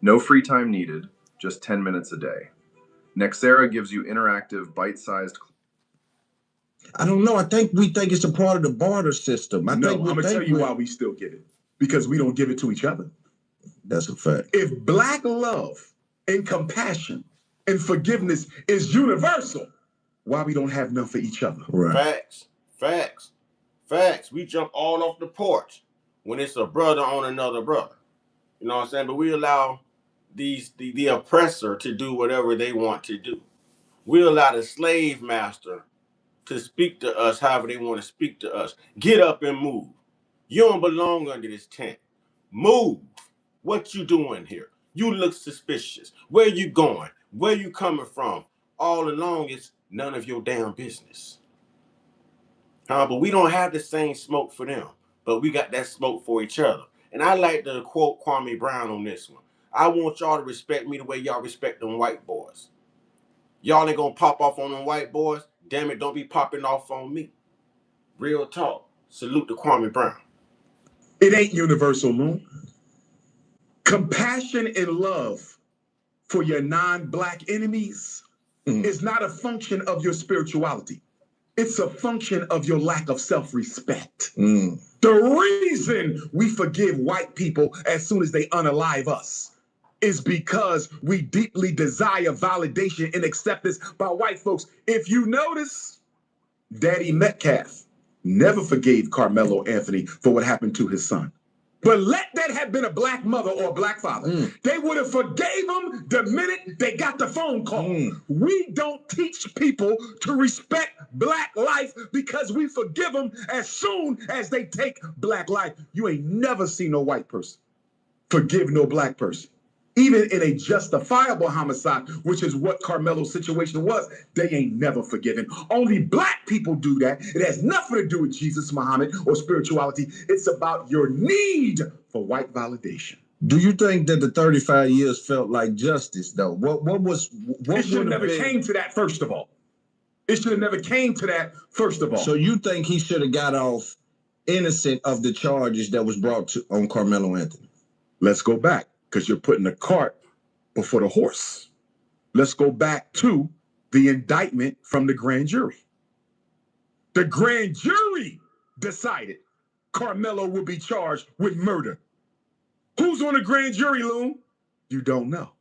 No free time needed, just 10 minutes a day. Nexera gives you interactive, bite-sized. I don't know. We think it's a part of the barter system. I'm going to tell you why we still give it. Because we don't give it to each other. That's a fact. If black love and compassion and forgiveness is universal, why we don't have none for each other? Right. Facts. We jump all off the porch when it's a brother on another brother. You know what I'm saying? But we allow the oppressor to do whatever they want to do. We allow the slave master to speak to us however they want to speak to us. Get up and move. You don't belong under this tent. Move. What you doing here? You look suspicious. Where you going? Where you coming from? All along, it's none of your damn business. But we don't have the same smoke for them. But we got that smoke for each other. And I like to quote Kwame Brown on this one. I want y'all to respect me the way y'all respect them white boys. Y'all ain't gonna pop off on them white boys. Damn it, don't be popping off on me. Real talk. Salute to Kwame Brown. It ain't universal, Loon. Compassion and love for your non-black enemies is not a function of your spirituality. It's a function of your lack of self-respect. The reason we forgive white people as soon as they unalive us is because we deeply desire validation and acceptance by white folks. If you notice, Daddy Metcalf never forgave Carmelo Anthony for what happened to his son. But let that have been a black mother or a black father. They would have forgave him the minute they got the phone call. We don't teach people to respect black life because we forgive them as soon as they take black life. You ain't never seen no white person forgive no black person. Even in a justifiable homicide, which is what Carmelo's situation was, they ain't never forgiven. Only black people do that. It has nothing to do with Jesus, Muhammad, or spirituality. It's about your need for white validation. Do you think that the 35 years felt like justice, though? It should have never came to that, first of all. It should have never came to that, first of all. So you think he should have got off innocent of the charges that was brought on Carmelo Anthony? Let's go back. Because you're putting the cart before the horse. Let's go back to the indictment from the grand jury. The grand jury decided Carmelo would be charged with murder. Who's on the grand jury, Loon? You don't know.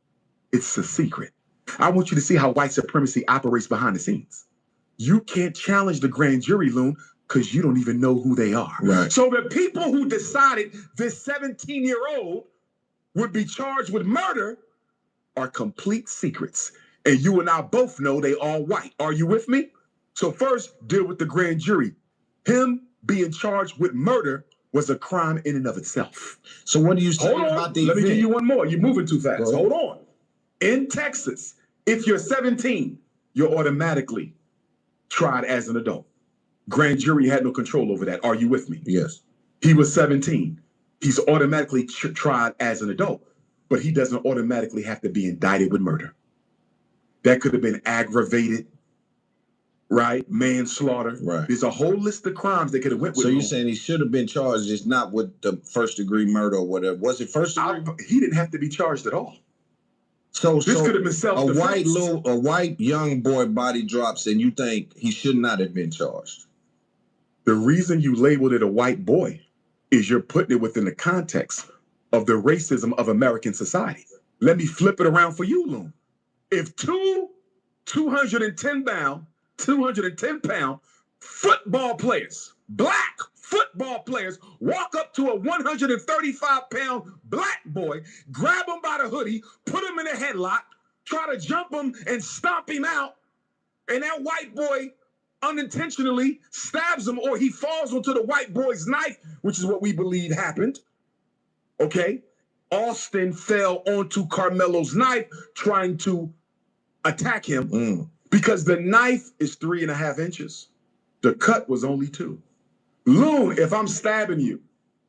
It's a secret. I want you to see how white supremacy operates behind the scenes. You can't challenge the grand jury, Loon, because you don't even know who they are. Right. So the people who decided this 17-year-old would be charged with murder are complete secrets. And you and I both know they all white. Are you with me? So first, deal with the grand jury. Him being charged with murder was a crime in and of itself. So what do you say Hold on. about the Let me event? give you one more. You're moving too fast. Go ahead. Hold on. In Texas, if you're 17, you're automatically tried as an adult. Grand jury had no control over that. Are you with me? Yes. He was 17. He's automatically tried as an adult, but he doesn't automatically have to be indicted with murder. That could have been aggravated, right? Manslaughter. Right. There's a whole list of crimes that could have went with So him. you're saying he should have been charged, just not with the first-degree murder or whatever. Was it first degree? He didn't have to be charged at all. So This could have been self-defense. a white young boy body drops, and you think he should not have been charged. The reason you labeled it a white boy is you're putting it within the context of the racism of American society. Let me flip it around for you, Loon. If two 210-pound football players, black football players, walk up to a 135-pound black boy, grab him by the hoodie, put him in a headlock, try to jump him and stomp him out, and that white boy unintentionally stabs him, or he falls onto the white boy's knife, which is what we believe happened. Okay? Austin fell onto Carmelo's knife trying to attack him because the knife is 3.5 inches. The cut was only 2. Loon, if I'm stabbing you,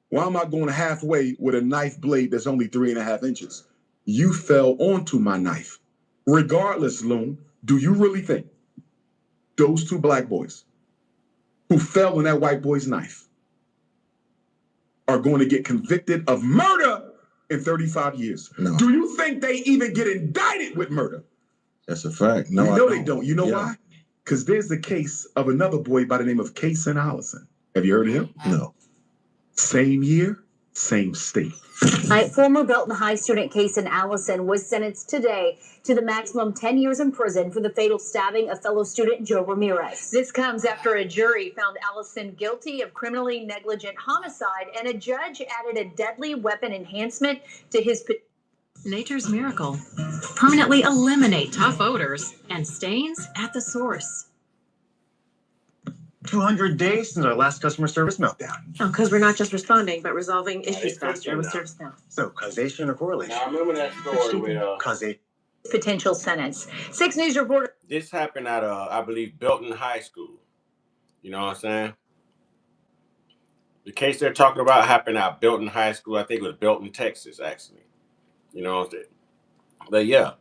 why am I going halfway with a knife blade that's only 3.5 inches? You fell onto my knife. Regardless, Loon, do you really think those 2 black boys who fell on that white boy's knife are going to get convicted of murder in 35 years? No. Do you think they even get indicted with murder? That's a fact. No, You know they don't. You know why? Because there's the case of another boy by the name of Collin Allison. Have you heard of him? No. Same year, same state. Former Belton High student Collin Allison was sentenced today to the maximum 10 years in prison for the fatal stabbing of fellow student Joe Ramirez. This comes after a jury found Allison guilty of criminally negligent homicide, and a judge added a deadly weapon enhancement to his. Nature's miracle. Permanently eliminate tough odors and stains at the source. 200 days since our last customer service meltdown. Oh, because we're not just responding, but resolving issues faster with ServiceNow. So, causation or correlation? Now, I remember that story with causation. Potential sentence. 6 News reporter. This happened at I believe Belton High School. You know what I'm saying? The case they're talking about happened at Belton High School. I think it was Belton, Texas, actually. You know what I'm saying? But yeah,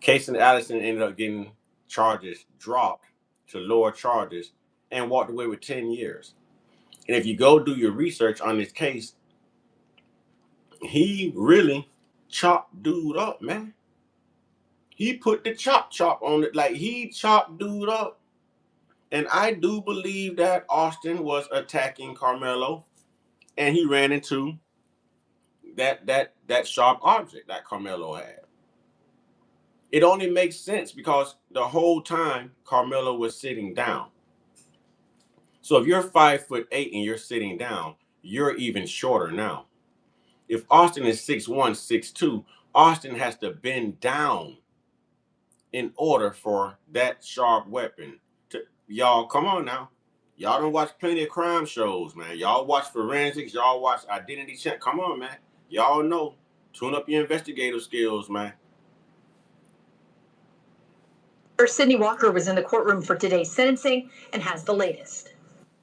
Collin Allison ended up getting charges dropped to lower charges and walked away with 10 years. And if you go do your research on this case, he really chopped dude up, man. He put the chop on it. Like, he chopped dude up. And I do believe that Austin was attacking Carmelo, and he ran into that sharp object that Carmelo had. It only makes sense because the whole time Carmelo was sitting down. So if you're 5'8" and you're sitting down, you're even shorter now. If Austin is 6'1", 6'2", Austin has to bend down in order for that sharp weapon to. Y'all, come on now. Y'all don't watch plenty of crime shows, man. Y'all watch forensics. Y'all watch identity check. Come on, man. Y'all know. Tune up your investigative skills, man. Sydney Walker was in the courtroom for today's sentencing and has the latest.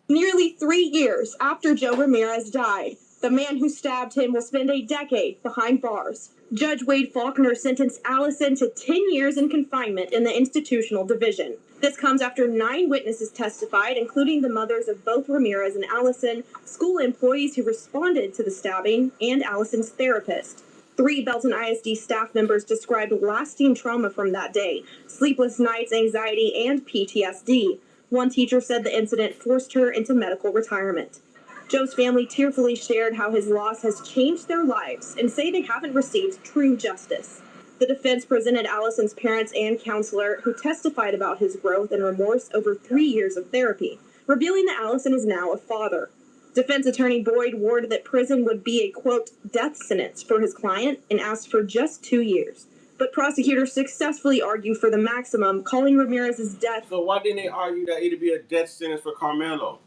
Nearly 3 years after Joe Ramirez died, the man who stabbed him will spend a decade behind bars. Judge Wade Faulkner sentenced Allison to 10 years in confinement in the institutional division. This comes after 9 witnesses testified, including the mothers of both Ramirez and Allison, school employees who responded to the stabbing, and Allison's therapist. 3 Belton ISD staff members described lasting trauma from that day, sleepless nights, anxiety, and PTSD. One teacher said the incident forced her into medical retirement. Joe's family tearfully shared how his loss has changed their lives and say they haven't received true justice. The defense presented Allison's parents and counselor, who testified about his growth and remorse over 3 years of therapy, revealing that Allison is now a father. Defense attorney Boyd warned that prison would be a, quote, death sentence for his client and asked for just 2 years. But prosecutors successfully argued for the maximum, calling Ramirez's death. So why didn't they argue that it'd be a death sentence for Carmelo?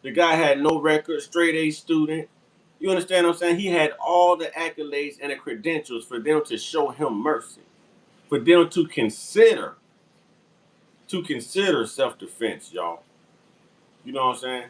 The guy had no record, straight A student. You understand what I'm saying? He had all the accolades and the credentials for them to show him mercy, for them to consider self-defense, y'all. You know what I'm saying?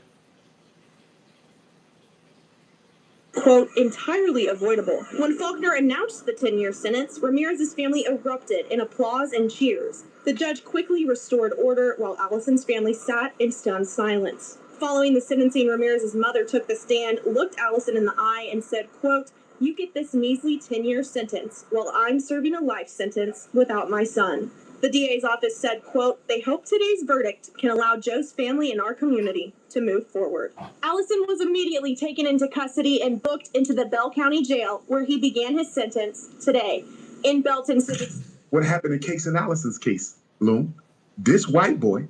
Quote, entirely avoidable. When Faulkner announced the 10-year sentence, Ramirez's family erupted in applause and cheers. The judge quickly restored order while Allison's family sat in stunned silence. Following the sentencing, Ramirez's mother took the stand, looked Allison in the eye, and said, quote, you get this measly 10-year sentence while I'm serving a life sentence without my son. The DA's office said, quote, they hope today's verdict can allow Joe's family and our community to move forward. Allison was immediately taken into custody and booked into the Bell County Jail, where he began his sentence today. In Belton City. What happened in Case and Allison's case, Loom? This white boy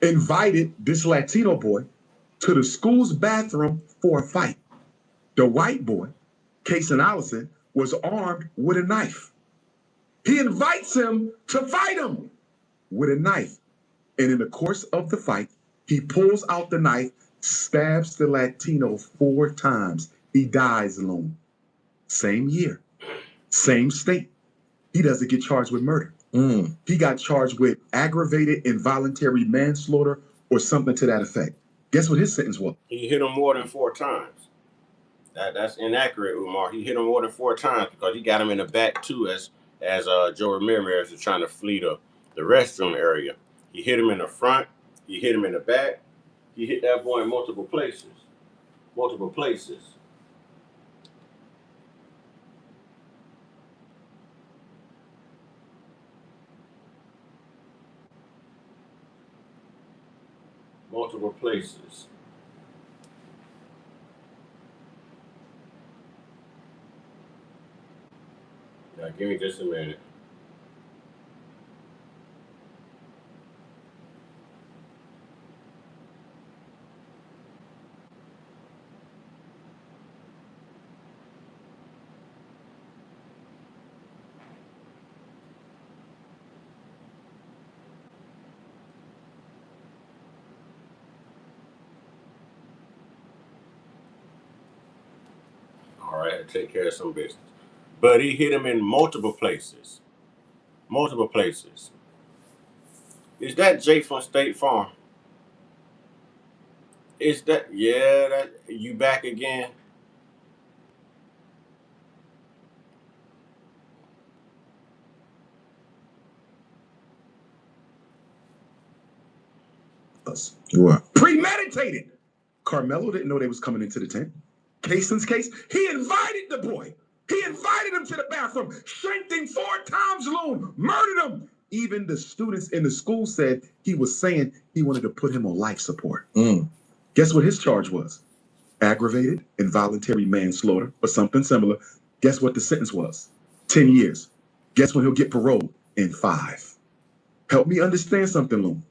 invited this Latino boy to the school's bathroom for a fight. The white boy, Case and Allison, was armed with a knife. He invites him to fight him with a knife. And in the course of the fight, he pulls out the knife, stabs the Latino 4 times. He dies alone. Same year, same state. He doesn't get charged with murder. He got charged with aggravated involuntary manslaughter or something to that effect. Guess what his sentence was? He hit him more than 4 times. That's inaccurate, Umar. He hit him more than 4 times because he got him in the back too as Joe Ramirez is trying to flee the restroom area. He hit him in the front. He hit him in the back. He hit that boy in multiple places. Multiple places. Multiple places. Now, give me just a minute. All right, take care of some business. But he hit him in multiple places. Multiple places. Is that Jake from State Farm? Is that, yeah, that you back again? What? Premeditated. Carmelo didn't know they was coming into the tent. Cason's case, he invited the boy. He invited him to the bathroom, shanked him 4 times alone, murdered him. Even the students in the school said he was saying he wanted to put him on life support. Guess what his charge was? Aggravated involuntary manslaughter or something similar. Guess what the sentence was? 10 years. Guess when he'll get paroled? In 5. Help me understand something, Loom.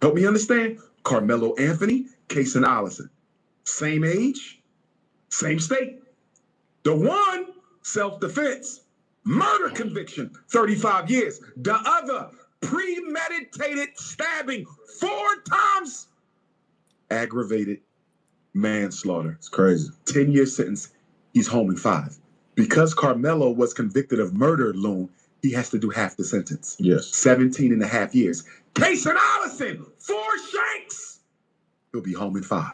Help me understand. Carmelo Anthony, Case and Allison. Same age, same state. The one, self-defense, murder conviction, 35 years. The other, premeditated stabbing 4 times, aggravated manslaughter. It's crazy. 10-year sentence. He's home in 5. Because Carmelo was convicted of murder, Loon, he has to do half the sentence. Yes. 17 and a half years. Case and Allison, 4 shanks. He'll be home in 5.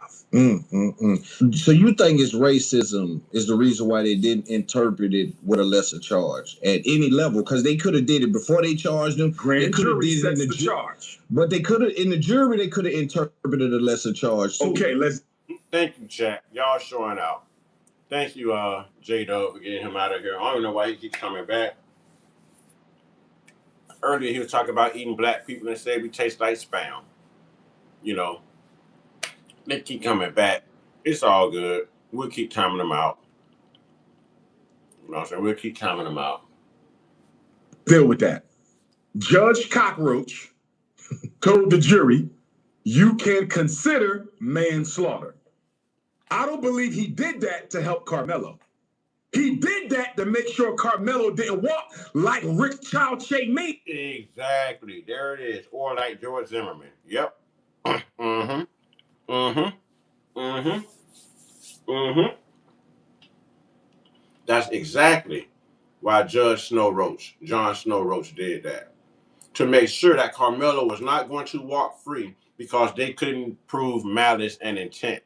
So you think it's racism is the reason why they didn't interpret it with a lesser charge at any level? Because they could have did it before they charged them. Grand jury sets the charge. But they could have, in the jury, they could have interpreted a lesser charge too. Okay, let's. Thank you, chat. Y'all showing out. Thank you, J-Dub, for getting him out of here. I don't know why he keeps coming back. Earlier, he was talking about eating black people and said we taste like spam. you know, they keep coming back. It's all good. We'll keep timing them out. You know what I'm saying? We'll keep timing them out. Deal with that. Judge Cockroach told the jury, you can consider manslaughter. I don't believe he did that to help Carmelo. He did that to make sure Carmelo didn't walk like Rick Chauche made. Exactly. There it is. Or like George Zimmerman. Yep. Mm-hmm. Mm-hmm. Mm-hmm. Mm-hmm. That's exactly why John Snow Roach did that. To make sure that Carmelo was not going to walk free because they couldn't prove malice and intent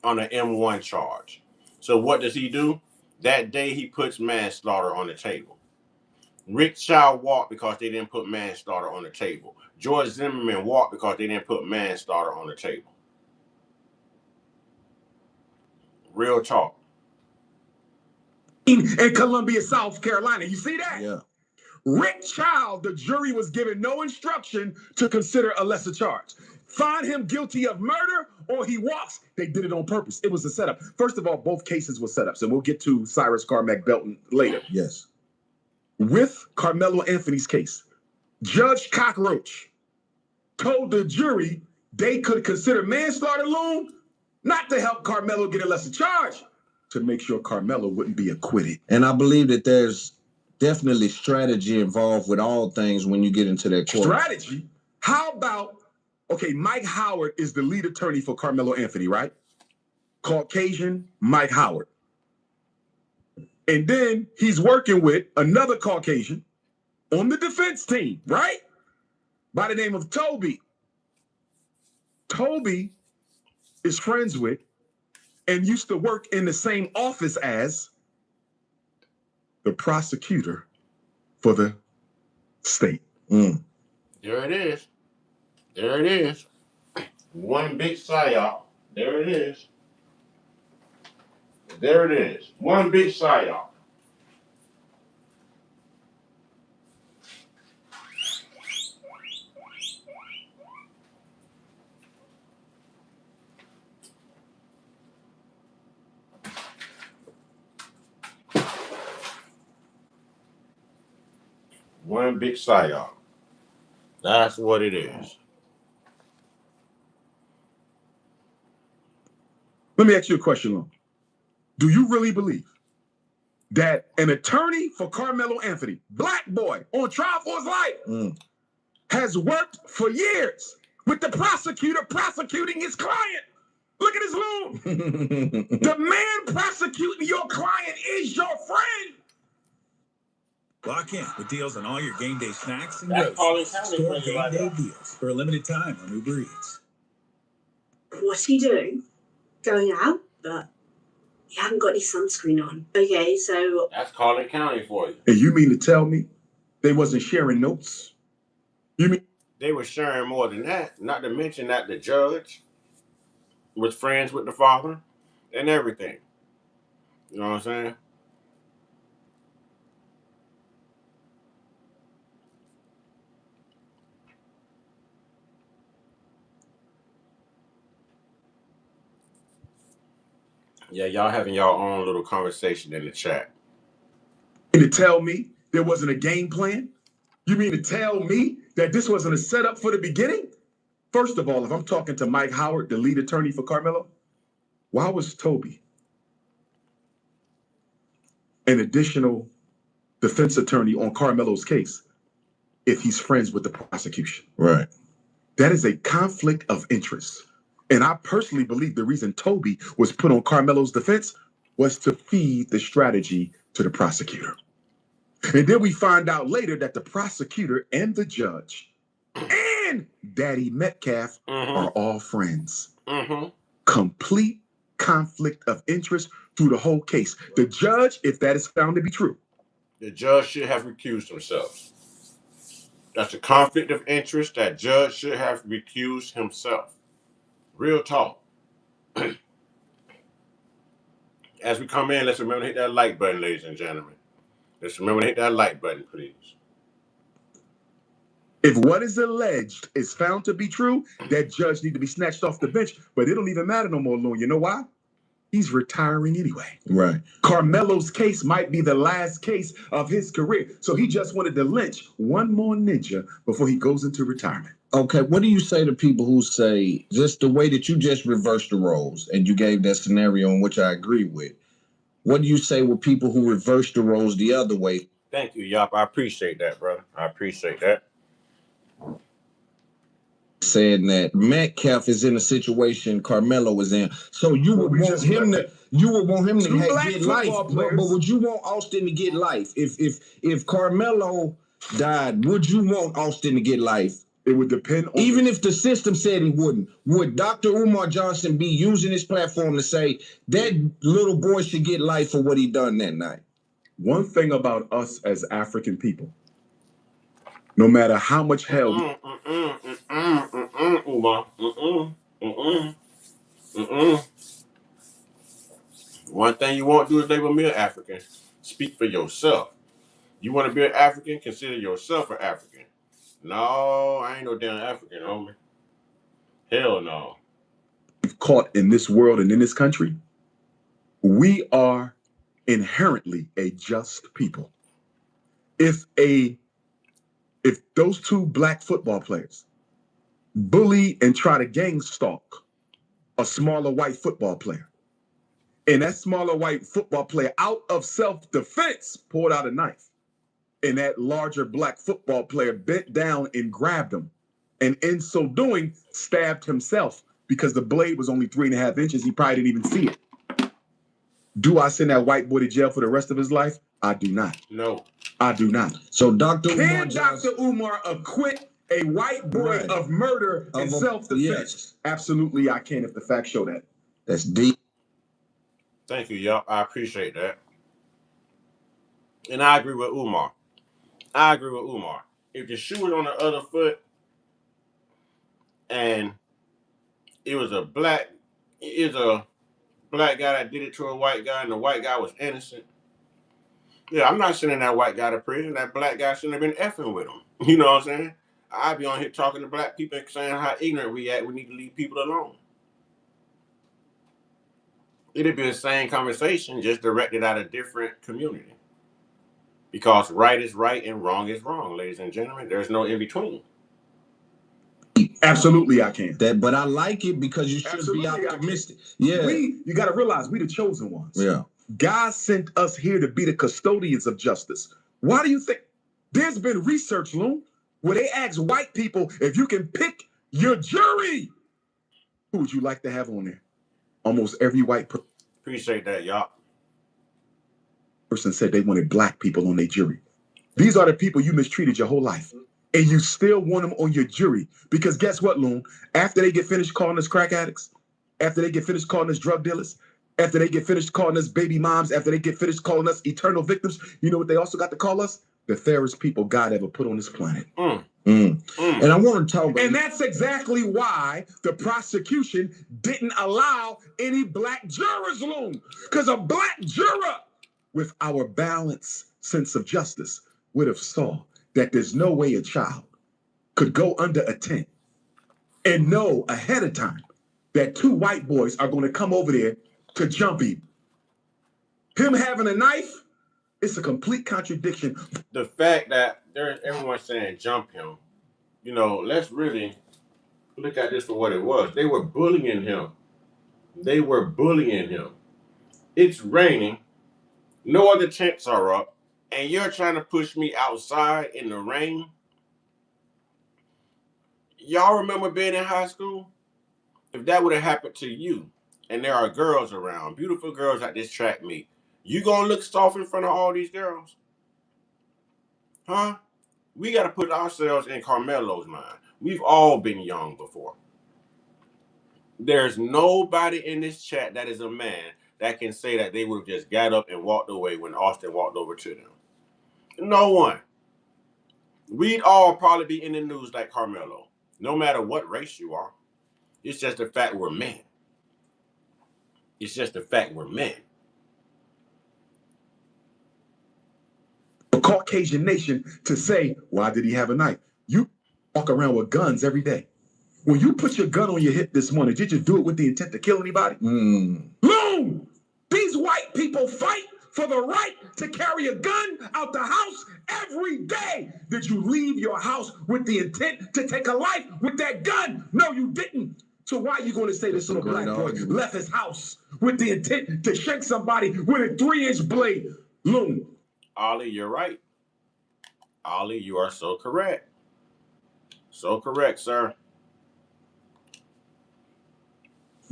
on an M1 charge. So what does he do? That day he puts manslaughter on the table. Rick Chow walked because they didn't put manslaughter on the table. George Zimmerman walked because they didn't put manslaughter on the table. Real talk. In Columbia, South Carolina. You see that? Yeah. Rick Child, the jury was given no instruction to consider a lesser charge. Find him guilty of murder or he walks. They did it on purpose. It was a setup. First of all, both cases were setups, and we'll get to Cyrus Carmack Belton later. Yes. With Carmelo Anthony's case, Judge Cockroach told the jury they could consider manslaughter alone, not to help Carmelo get a lesser charge, to make sure Carmelo wouldn't be acquitted. And I believe that there's definitely strategy involved with all things when you get into that court. Strategy? How about, okay, Mike Howard is the lead attorney for Carmelo Anthony, right? Caucasian Mike Howard. And then he's working with another Caucasian on the defense team, right? By the name of Toby. Toby is friends with and used to work in the same office as the prosecutor for the state. There it is. There it is. One big psyop. There it is. There it is. One big psyop. One big psyop. That's what it is. Let me ask you a question, Lon. Do you really believe that an attorney for Carmelo Anthony, black boy on trial for his life, has worked for years with the prosecutor prosecuting his client? Look at his loom. The man prosecuting your client is your friend. Lock in with deals on all your game day snacks and That's Collin groceries. County Store for you game right day there. deals for a limited time on Uber Eats. What's he doing? Going out, but you haven't got any sunscreen on. Okay, so That's Collin County for you. And you mean to tell me they wasn't sharing notes? You mean They were sharing more than that. Not to mention that the judge was friends with the father and everything. You know what I'm saying? Yeah, y'all having y'all own little conversation in the chat. to tell me there wasn't a game plan? You mean to tell me that this wasn't a setup for the beginning? First of all, if I'm talking to Mike Howard, the lead attorney for Carmelo, why was Toby an additional defense attorney on Carmelo's case if he's friends with the prosecution? Right. That is a conflict of interest. And I personally believe the reason Toby was put on Carmelo's defense was to feed the strategy to the prosecutor. And then we find out later that the prosecutor and the judge and Daddy Metcalf are all friends. Complete conflict of interest through the whole case. The judge, if that is found to be true, the judge should have recused himself. That's a conflict of interest. That judge should have recused himself. Real talk. As we come in, let's remember to hit that like button, ladies and gentlemen. Let's remember to hit that like button, please. If what is alleged is found to be true, that judge need to be snatched off the bench. But it don't even matter no more, Loon. You know why? He's retiring anyway. Right. Carmelo's case might be the last case of his career. So he just wanted to lynch one more ninja before he goes into retirement. Okay, what do you say to people who say, just the way that you just reversed the roles and you gave that scenario in which I agree with, what do you say with people who reverse the roles the other way? Thank you, Yop. I appreciate that, brother. I appreciate that. Saying that Metcalf is in a situation Carmelo is in, so you would want him to get life, but would you want Austin to get life? If Carmelo died, would you want Austin to get life? It would depend on even if the system said he wouldn't. Would Dr. Umar Johnson be using his platform to say that little boy should get life for what he done that night? One thing about us as African people, no matter how much hell Umar. One thing you won't do is label me an African. Speak for yourself. You want to be an African? Consider yourself an African. No, I ain't no damn African, homie. Hell no. Caught in this world and in this country, we are inherently a just people. If those two black football players bully and try to gang stalk a smaller white football player, and that smaller white football player, out of self-defense, pulled out a knife, and that larger black football player bent down and grabbed him, and in so doing, stabbed himself because the blade was only 3.5 inches. He probably didn't even see it. Do I send that white boy to jail for the rest of his life? I do not. No. I do not. So Dr. Can Dr. Umar acquit a white boy of murder and self-defense? Yes. Absolutely, I can if the facts show that. That's deep. Thank you, y'all. I appreciate that. And I agree with Umar. If the shoe was on the other foot and it was a black guy that did it to a white guy and the white guy was innocent, yeah, I'm not sending that white guy to prison. That black guy shouldn't have been effing with him. You know what I'm saying? I'd be on here talking to black people and saying how ignorant we act. We need to leave people alone. It'd be the same conversation, just directed at a different community. Because right is right and wrong is wrong, ladies and gentlemen. There's no in between. Absolutely, I can. But I like it because you should be optimistic. Yeah. You got to realize we the chosen ones. Yeah. God sent us here to be the custodians of justice. Why do you think? There's been research, Loon, where they ask white people if you can pick your jury, who would you like to have on there? Almost every white person. Appreciate that, y'all. Person said they wanted black people on their jury. These are the people you mistreated your whole life. And you still want them on your jury. Because guess what, Loon? After they get finished calling us crack addicts, after they get finished calling us drug dealers, after they get finished calling us baby moms, after they get finished calling us eternal victims, you know what they also got to call us? The fairest people God ever put on this planet. And I want to talk about. And that's exactly why the prosecution didn't allow any black jurors, Loon. Because a black juror with our balanced sense of justice would have saw that there's no way a child could go under a tent and know ahead of time that two white boys are going to come over there to jump him. Him having a knife, it's a complete contradiction. The fact that everyone's saying jump him, you know, let's really look at this for what it was. They were bullying him. It's raining. No other tents are up. And you're trying to push me outside in the rain? Y'all remember being in high school? If that would have happened to you, and there are girls around, beautiful girls at this track meet, you gonna look soft in front of all these girls? Huh? We gotta put ourselves in Carmelo's mind. We've all been young before. There's nobody in this chat that is a man that can say that they would have just got up and walked away when Austin walked over to them. No one. We'd all probably be in the news like Carmelo, no matter what race you are. It's just the fact we're men. A Caucasian nation to say, why did he have a knife? walk around with guns every day. When you put your gun on your hip this morning, did you do it with the intent to kill anybody? Loon! These white people fight for the right to carry a gun out the house every day. Did you leave your house with the intent to take a life with that gun? No, you didn't. So why are you going to say this little black boy left his house with the intent to shank somebody with a 3-inch blade? Loon. Ollie, you're right. Ollie, you are so correct. So correct, sir.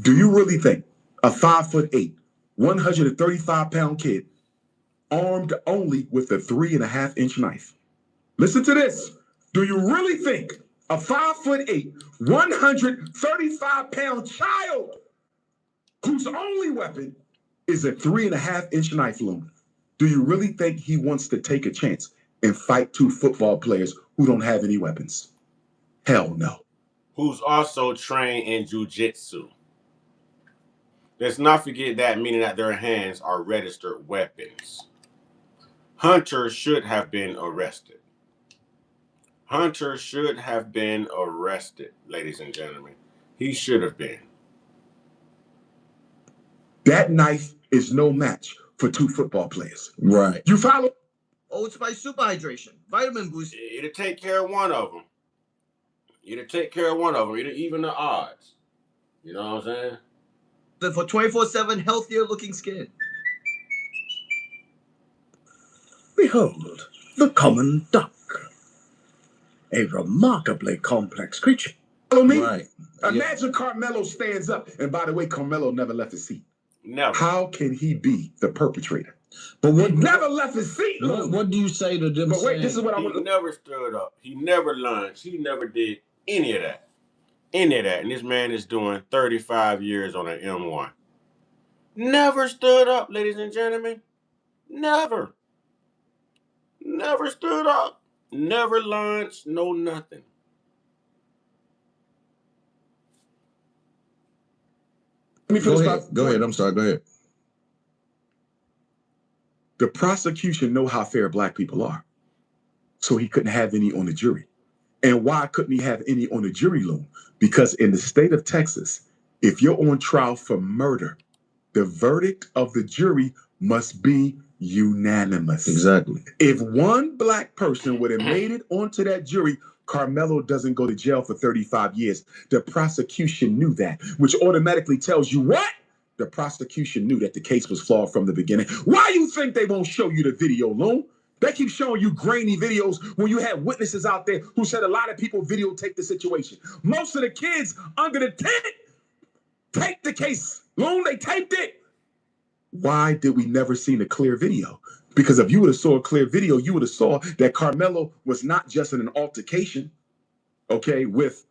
Do you really think a 5'8", 135-pound kid armed only with a 3.5-inch knife? Listen to this. Do you really think a 5'8", 135-pound child whose only weapon is a 3.5-inch knife, Loon? Do you really think he wants to take a chance and fight 2 football players who don't have any weapons? Hell no. Who's also trained in jiu-jitsu. Let's not forget that, meaning that their hands are registered weapons. Hunter should have been arrested. Hunter should have been arrested, ladies and gentlemen. He should have been. That knife is no match for 2 football players. Right. You follow? Old Spice Super Hydration, vitamin boost. It'll take care of one of them. It'll take care of one of them. It'll even the odds. You know what I'm saying? For 24/7 healthier looking skin. Behold, the common duck. A remarkably complex creature. Follow me? Right. Imagine Carmelo stands up, and by the way, Carmelo never left his seat. Never. How can he be the perpetrator? But what, he never left his seat. What do you say to them? But wait, this is what I want He never stood up. He never lunged. He never did any of that. Any of that. And this man is doing 35 years on an M1. Never stood up, ladies and gentlemen. Never. Never stood up. Never lunged. No nothing. Go ahead. I'm sorry. Go ahead. The prosecution know how fair black people are. So he couldn't have any on the jury. And why couldn't he have any on the jury, Loon? Because in the state of Texas, if you're on trial for murder, the verdict of the jury must be unanimous. Exactly. If one black person would have made it onto that jury, Carmelo doesn't go to jail for 35 years. The prosecution knew that, which automatically tells you what? The prosecution knew that the case was flawed from the beginning. Why you think they won't show you the video, Loon? They keep showing you grainy videos when you had witnesses out there who said a lot of people videotaped the situation. Most of the kids under the tent taped the case. Loon, they taped it. Why did we never see a clear video? Because if you would have saw a clear video, you would have saw that Carmelo was not just in an altercation, okay, with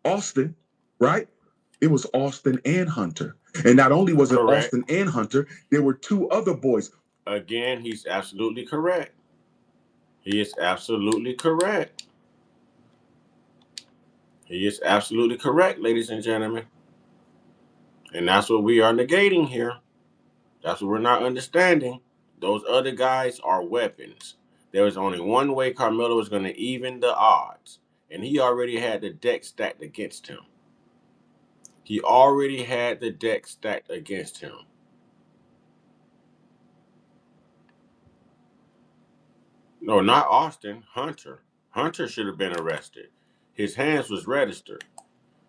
Austin, right? It was Austin and Hunter. And not only was it Correct. Austin and Hunter, there were 2 other boys. Again, he's absolutely correct. He is absolutely correct. He is absolutely correct, ladies and gentlemen. And that's what we are negating here. That's what we're not understanding. Those other guys are weapons. There was only one way Carmelo was going to even the odds. And he already had the deck stacked against him. He already had the deck stacked against him. No, not Austin. Hunter. Hunter should have been arrested. His hands was registered.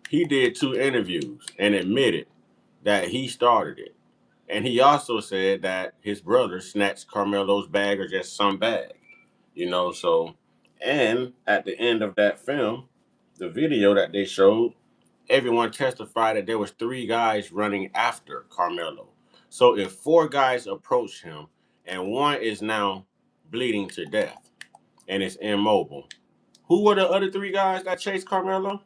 He did 2 interviews and admitted that he started it. And he also said that his brother snatched Carmelo's bag or just some bag. You know, so, and at the end of that film, the video that they showed, everyone testified that there was 3 guys running after Carmelo. So if 4 guys approached him and 1 is now bleeding to death and is immobile, who were the other 3 guys that chased Carmelo?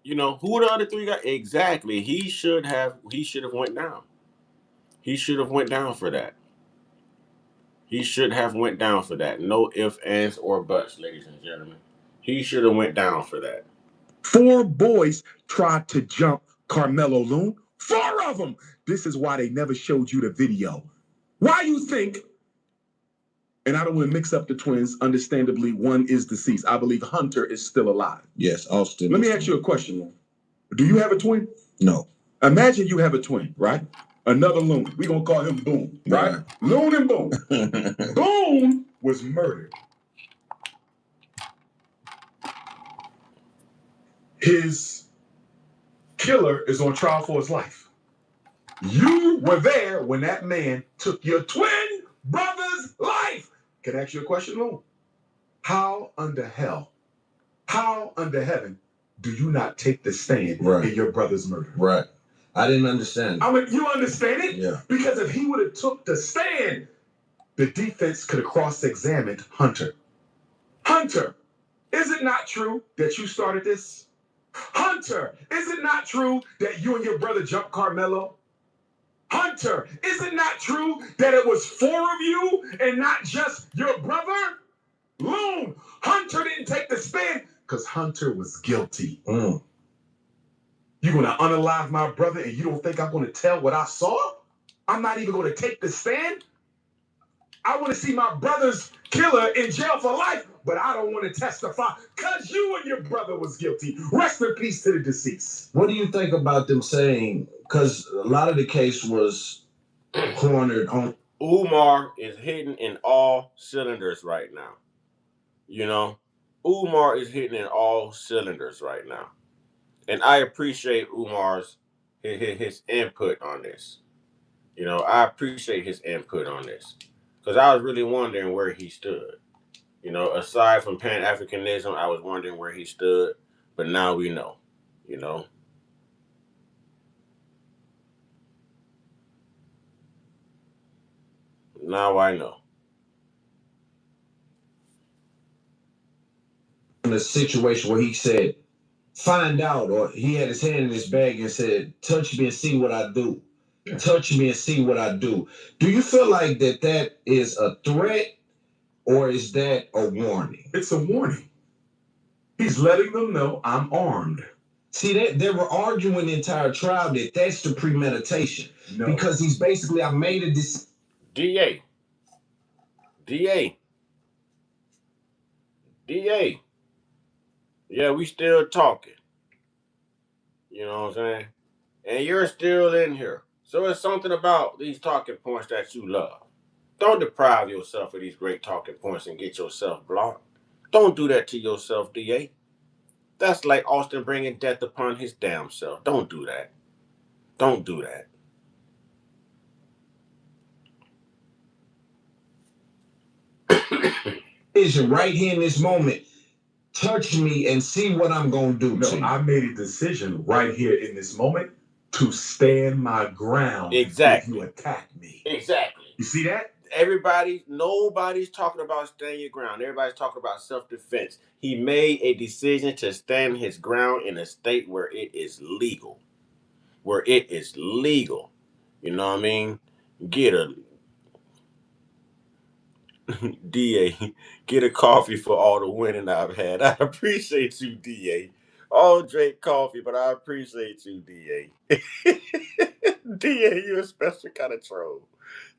You know, who were the other 3 guys? Exactly. He should have went down. He should have went down for that. He should have went down for that. No ifs, ands, or buts, ladies and gentlemen. He should have went down for that. 4 boys tried to jump Carmelo, Loon. 4 of them. This is why they never showed you the video. Why you think And I don't want to mix up the twins. Understandably, one is deceased. I believe Hunter is still alive. Yes, Austin. Let me ask you a question, Loon. Do you have a twin? No. Imagine you have a twin, right? Another Loon. We're going to call him Boom, right? Loon and Boom. Boom was murdered. His killer is on trial for his life. You were there when that man took your twin brother's life. Can I ask you a question, Loon? How under hell, how under heaven do you not take the stand in your brother's murder? Right. I didn't understand. I mean, you understand it? Yeah. Because if he would have took the stand, the defense could have cross-examined Hunter. Hunter, is it not true that you started this? Hunter, is it not true that you and your brother jumped Carmelo? Hunter, is it not true that it was 4 of you and not just your brother? Loon, Hunter didn't take the stand because Hunter was guilty. You're going to unalive my brother and you don't think I'm going to tell what I saw? I'm not even going to take the stand? I want to see my brother's killer in jail for life, but I don't want to testify because you and your brother was guilty. Rest in peace to the deceased. What do you think about them saying, because a lot of the case was cornered on. Umar is hitting in all cylinders right now. You know, Umar is hitting in all cylinders right now. And I appreciate Umar's his input on this. You know, I appreciate his input on this. Because I was really wondering where he stood. You know, aside from Pan-Africanism, I was wondering where he stood. But now we know, you know. Now I know. In a situation where he said, find out, or he had his hand in his bag and said, touch me and see what I do. Touch me and see what I do. Do you feel like that is a threat or is that a warning? It's a warning. He's letting them know I'm armed. See, they were arguing the entire trial that that's the premeditation. No. Because he's basically, I made a decision. DA. Yeah, we still talking. You know what I'm saying? And you're still in here. So it's something about these talking points that you love. Don't deprive yourself of these great talking points and get yourself blocked. Don't do that to yourself, DA. That's like Austin bringing death upon his damn self. Don't do that. Don't do that. Decision right here in this moment. Touch me and see what I'm going to do to you. I made a decision right here in this moment to stand my ground. Exactly. If you attack me. Exactly. You see that? Nobody's talking about standing your ground. Everybody's talking about self-defense. He made a decision to stand his ground in a state where it is legal. You know what I mean? DA, get a coffee for all the winning I've had. I appreciate you, DA. All drink coffee, but I appreciate you, DA. DA, you a special kind of troll.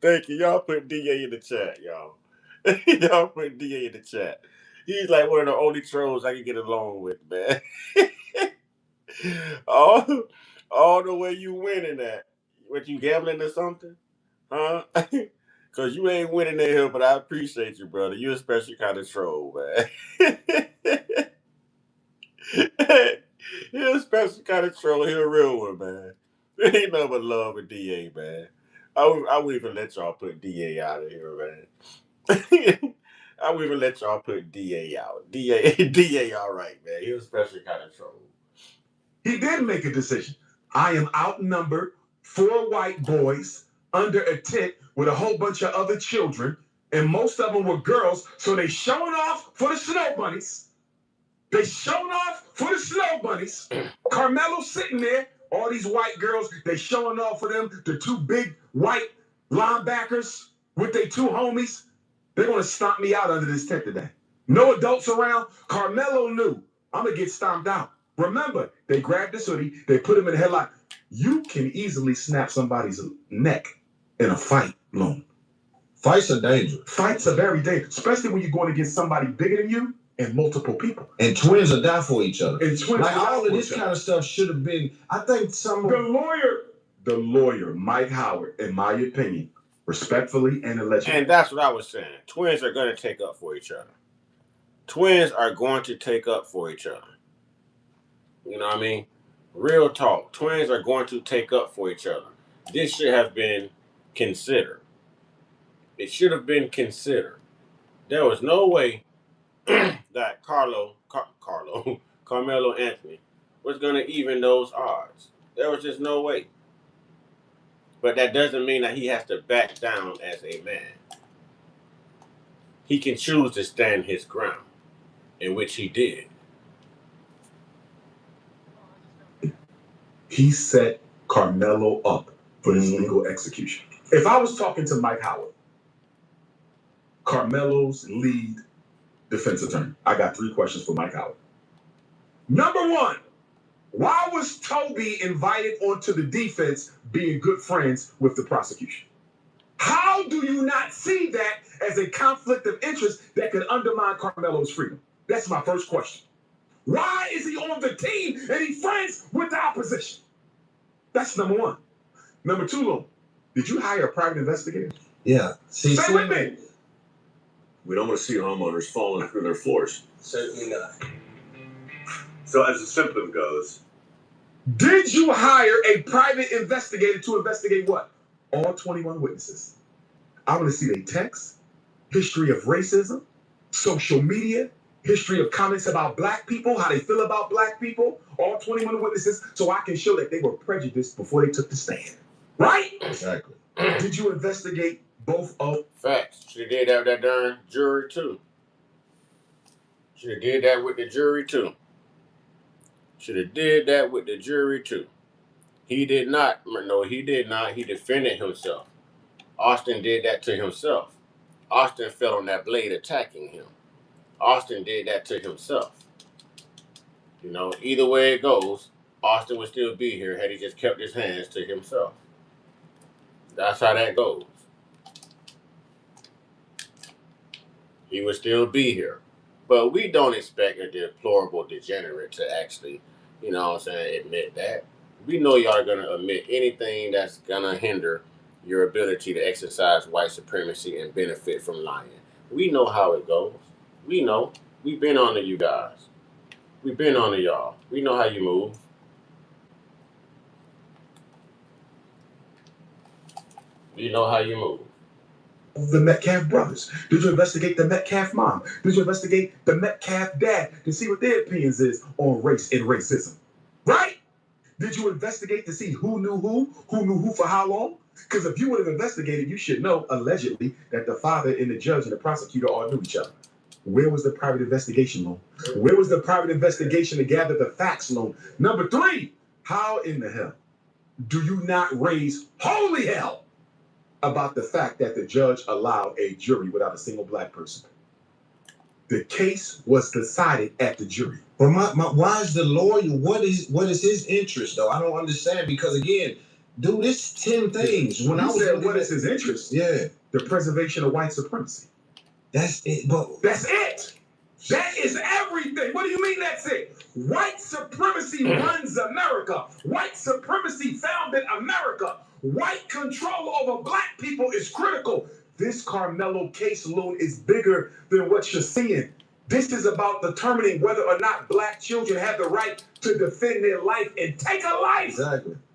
Thank you. Y'all put DA in the chat, y'all. Y'all put DA in the chat. He's like one of the only trolls I can get along with, man. all the way you winning that. What, you gambling or something? Huh? Because you ain't winning that hill, but I appreciate you, brother. You a special kind of troll, man. You're a special kind of troll. You're a real one, man. Ain't nothing but love with DA, man. I wouldn't even let y'all put DA out of here, man. I wouldn't even let y'all put DA out. DA all right, man. He was a special kind of troll. He did make a decision. I am outnumbered, 4 white boys under a tent with a whole bunch of other children, and most of them were girls, so they showing off for the snow bunnies. Carmelo sitting there, all these white girls, they showing off for them, the 2 big white linebackers with their 2 homies. They're going to stomp me out under this tent today. No adults around. Carmelo knew, I'm going to get stomped out. Remember, they grabbed this hoodie, they put him in a headlock. You can easily snap somebody's neck in a fight, Loon. Fights are dangerous. Fights are very dangerous, especially when you're going against somebody bigger than you and multiple people. And twins will die for each other. And twins like will die all of for this each kind other. of stuff should have been. I think some of The lawyer, Mike Howard, in my opinion, respectfully and allegedly. And that's what I was saying. Twins are going to take up for each other. Twins are going to take up for each other. You know what I mean? Real talk. Twins are going to take up for each other. This should have been considered. It should have been considered. There was no way that Carmelo Anthony was going to even those odds. There was just no way. But that doesn't mean that he has to back down as a man. He can choose to stand his ground, in which he did. He set Carmelo up for his legal execution. If I was talking to Mike Howard, Carmelo's lead defense attorney, I got 3 questions for Mike Howard. Number 1, why was Toby invited onto the defense being good friends with the prosecution? How do you not see that as a conflict of interest that could undermine Carmelo's freedom? That's my first question. Why is he on the team and he's friends with the opposition? That's number 1. Number 2, Lou, did you hire a private investigator? Yeah. Say with me. We don't want to see homeowners falling through their floors. Certainly not. So as the symptom goes, Did you hire a private investigator to investigate what? All 21 witnesses. I want to see their texts, history of racism, social media, history of comments about black people, how they feel about black people, all 21 witnesses, so I can show that they were prejudiced before they took the stand. Right? Exactly. Did you investigate both of Facts. Should have did that with that darn jury too. Should have did that with the jury too. Should have did that with the jury too. He did not. No, he did not. He defended himself. Austin did that to himself. Austin fell on that blade attacking him. Austin did that to himself. You know, either way it goes, Austin would still be here had he just kept his hands to himself. That's how that goes. He would still be here. But we don't expect a deplorable degenerate to actually, you know what I'm saying, admit that. We know y'all are going to admit anything that's going to hinder your ability to exercise white supremacy and benefit from lying. We know how it goes. We know. We've been on to you guys. We've been on to y'all. We know how you move. We know how you move. the Metcalf brothers? Did you investigate the Metcalf mom? Did you investigate the Metcalf dad to see what their opinions is on race and racism? Right? Did you investigate to see who knew who for how long? Because if you would have investigated, you should know, allegedly, that the father and the judge and the prosecutor all knew each other. Where was the private investigation, Lone? Where was the private investigation to gather the facts, Lone? Number 3, how in the hell do you not raise holy hell about the fact that the judge allowed a jury without a single black person? The case was decided at the jury. But why is the lawyer, what is his interest, though? I don't understand, because, again, dude, it's 10 things. When I was said, what is his interest? Yeah. The preservation of white supremacy. That's it, but... That's it! That is everything. What do you mean that's it? White supremacy runs America. White supremacy founded America. White control over black people is critical. This Carmelo case, Loon, is bigger than what you're seeing. This is about determining whether or not black children have the right to defend their life and take a life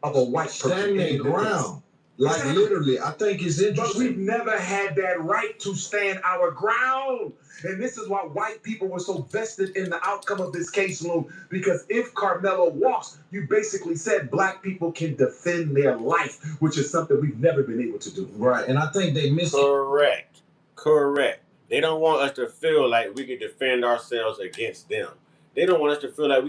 of a white person. Stand their ground. Like, literally, I think it's interesting. But we've never had that right to stand our ground. And this is why white people were so vested in the outcome of this case, Lou. Because if Carmelo walks, you basically said black people can defend their life, which is something we've never been able to do. Right, and I think they missed it. Correct. They don't want us to feel like we can defend ourselves against them. They don't want us to feel like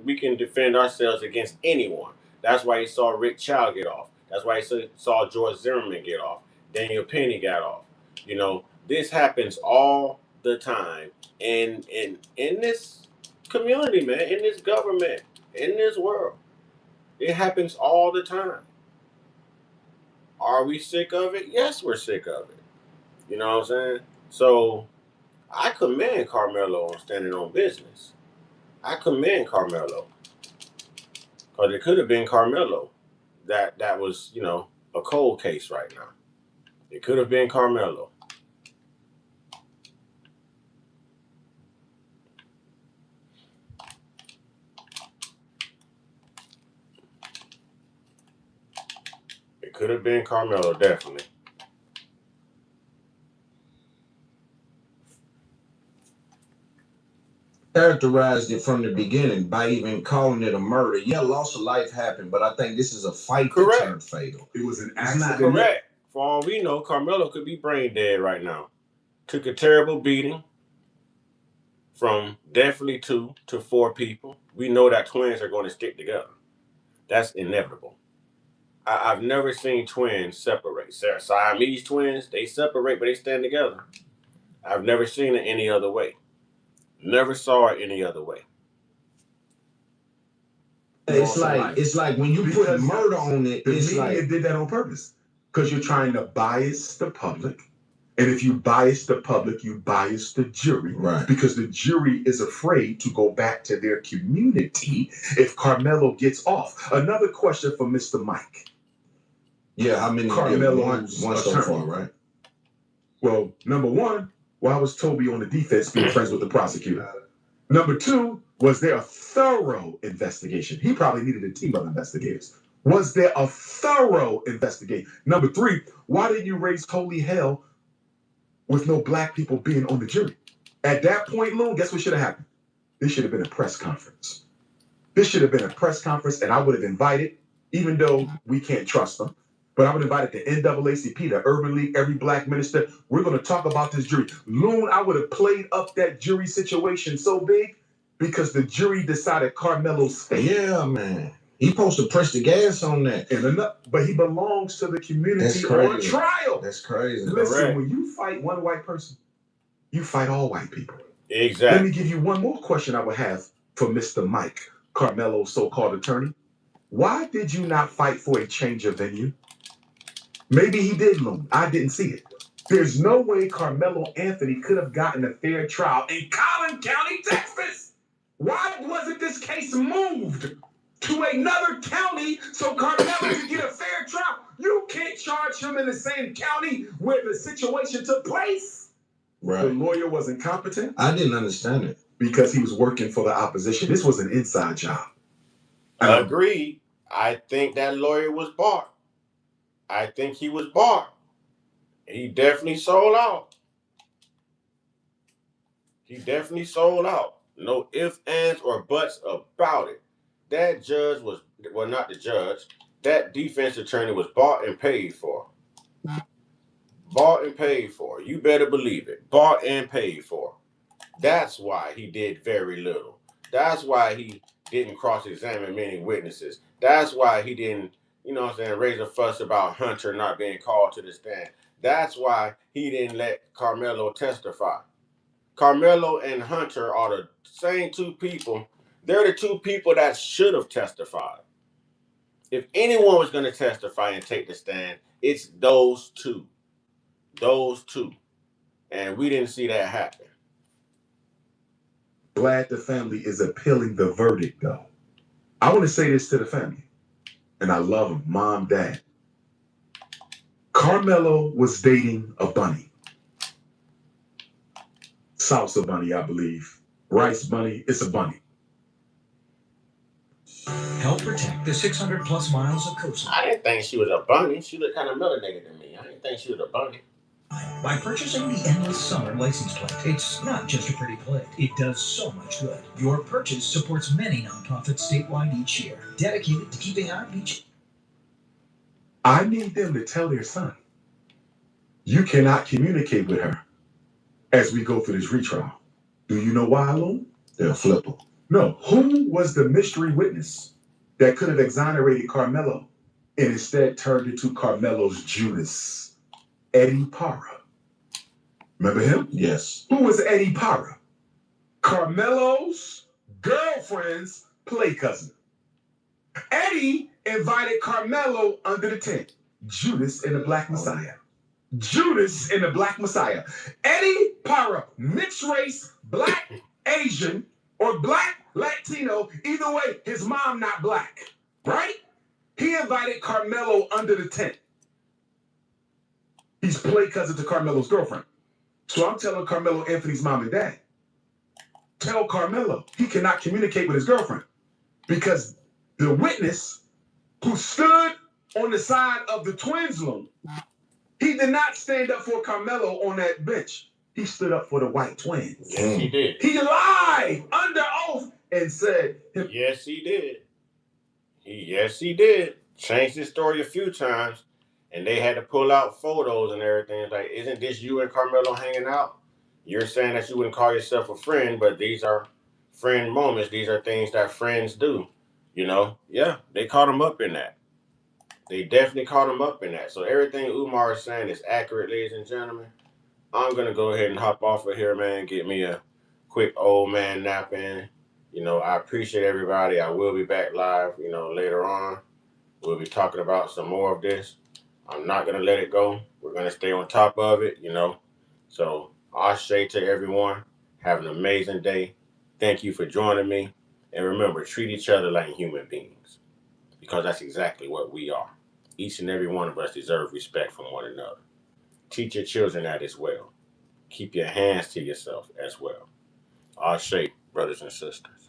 we can defend ourselves against anyone. That's why you saw Rick Child get off. That's why you saw George Zimmerman get off. Daniel Penny got off. You know, this happens all the time in this community, man, in this government, in this world. It happens all the time. Are we sick of it? Yes, we're sick of it. You know what I'm saying? So I commend Carmelo on standing on business. I commend Carmelo. Because it could have been Carmelo that was, you know, a cold case right now. It could have been Carmelo. It could have been Carmelo, definitely. Characterized it from the beginning by even calling it a murder. Yeah, loss of life happened, but I think this is a fight that turned fatal. It was an It's accident. not Correct. For all we know, Carmelo could be brain dead right now. Took a terrible beating from definitely 2 to 4 people. We know that twins are going to stick together. That's inevitable. I've never seen twins separate. Siamese twins, they separate, but they stand together. I've never seen it any other way. Never saw it any other way. It's like when you put murder on it, The it's media like did that on purpose because you're trying to bias the public. And if you bias the public, you bias the jury. Right. Because the jury is afraid to go back to their community if Carmelo gets off. Another question for Mr. Mike. Yeah, how many? Carmelo's One so attorney. far, right? Well, number one, why was Toby on the defense being friends with the prosecutor? Number two, was there a thorough investigation? He probably needed a team of investigators. Was there a thorough investigation? Number three, why didn't you raise holy hell with no black people being on the jury? At that point, Lou, guess what should have happened? This should have been a press conference. This should have been a press conference, and I would have invited, even though we can't trust them, but I would invite the NAACP, the Urban League, every black minister. We're going to talk about this jury. Loon, I would have played up that jury situation so big because the jury decided Carmelo's fate. Yeah, man. He supposed to press the gas on that. But he belongs to the community That's crazy. on trial. That's crazy. Listen, Correct. when you fight one white person, you fight all white people. Exactly. Let me give you one more question I would have for Mr. Mike, Carmelo's so-called attorney. Why did you not fight for a change of venue? Maybe he did, Loon. I didn't see it. There's no way Carmelo Anthony could have gotten a fair trial in Collin County, Texas. Why wasn't this case moved to another county so Carmelo could get a fair trial? You can't charge him in the same county where the situation took place. Right. The lawyer was incompetent. I didn't understand it. Because he was working for the opposition. This was an inside job. Agreed. I think that lawyer was bought. I think he was bought. He definitely sold out. He definitely sold out. No ifs, ands, or buts about it. That judge was, well, not the judge. That defense attorney was bought and paid for. Bought and paid for. You better believe it. Bought and paid for. That's why he did very little. That's why he didn't cross-examine many witnesses. That's why he didn't, you know what I'm saying, raise a fuss about Hunter not being called to the stand. That's why he didn't let Carmelo testify. Carmelo and Hunter are the same 2 people. They're the 2 people that should have testified. If anyone was going to testify and take the stand, it's those 2. Those 2. And we didn't see that happen. Glad the family is appealing the verdict, though. I want to say this to the family, and I love them, mom, dad. Carmelo was dating a bunny. Salsa bunny, I believe. Rice bunny, it's a bunny. Help protect the 600 plus miles of coastline. I didn't think she was a bunny. She looked kind of melanated to me. I didn't think she was a bunny. By purchasing the Endless Summer license plate, it's not just a pretty plate. It does so much good. Your purchase supports many nonprofits statewide each year, dedicated to keeping our beach. I need them to tell their son, you cannot communicate with her as we go through this retrial. Do you know why, Lou? They'll flip him. No. Who was the mystery witness that could have exonerated Carmelo and instead turned into Carmelo's Judas? Eddie Parra. Remember him? Yes. Who was Eddie Parra? Carmelo's girlfriend's play cousin. Eddie invited Carmelo under the tent. Judas and the Black Messiah. Judas and the Black Messiah. Eddie Para, mixed race, black, Asian, or black, Latino. Either way, his mom not black, right? He invited Carmelo under the tent. He's play cousin to Carmelo's girlfriend. So I'm telling Carmelo Anthony's mom and dad, tell Carmelo he cannot communicate with his girlfriend because the witness who stood on the side of the twins' loom, he did not stand up for Carmelo on that bench. He stood up for the white twins. Yes, he did. He lied under oath and said, Yes, he did. Yes, he did. Changed his story a few times, and they had to pull out photos and everything. It's like, isn't this you and Carmelo hanging out? You're saying that you wouldn't call yourself a friend, but these are friend moments. These are things that friends do. You know? Yeah, they caught him up in that. They definitely caught him up in that. So everything Umar is saying is accurate, ladies and gentlemen. I'm going to go ahead and hop off of here, man. Get me a quick old man nap in. You know, I appreciate everybody. I will be back live, you know, later on. We'll be talking about some more of this. I'm not going to let it go. We're going to stay on top of it, you know. So, I'll say to everyone, have an amazing day. Thank you for joining me. And remember, treat each other like human beings. Because that's exactly what we are. Each and every one of us deserve respect from one another. Teach your children that as well. Keep your hands to yourself as well. Our shape, brothers and sisters.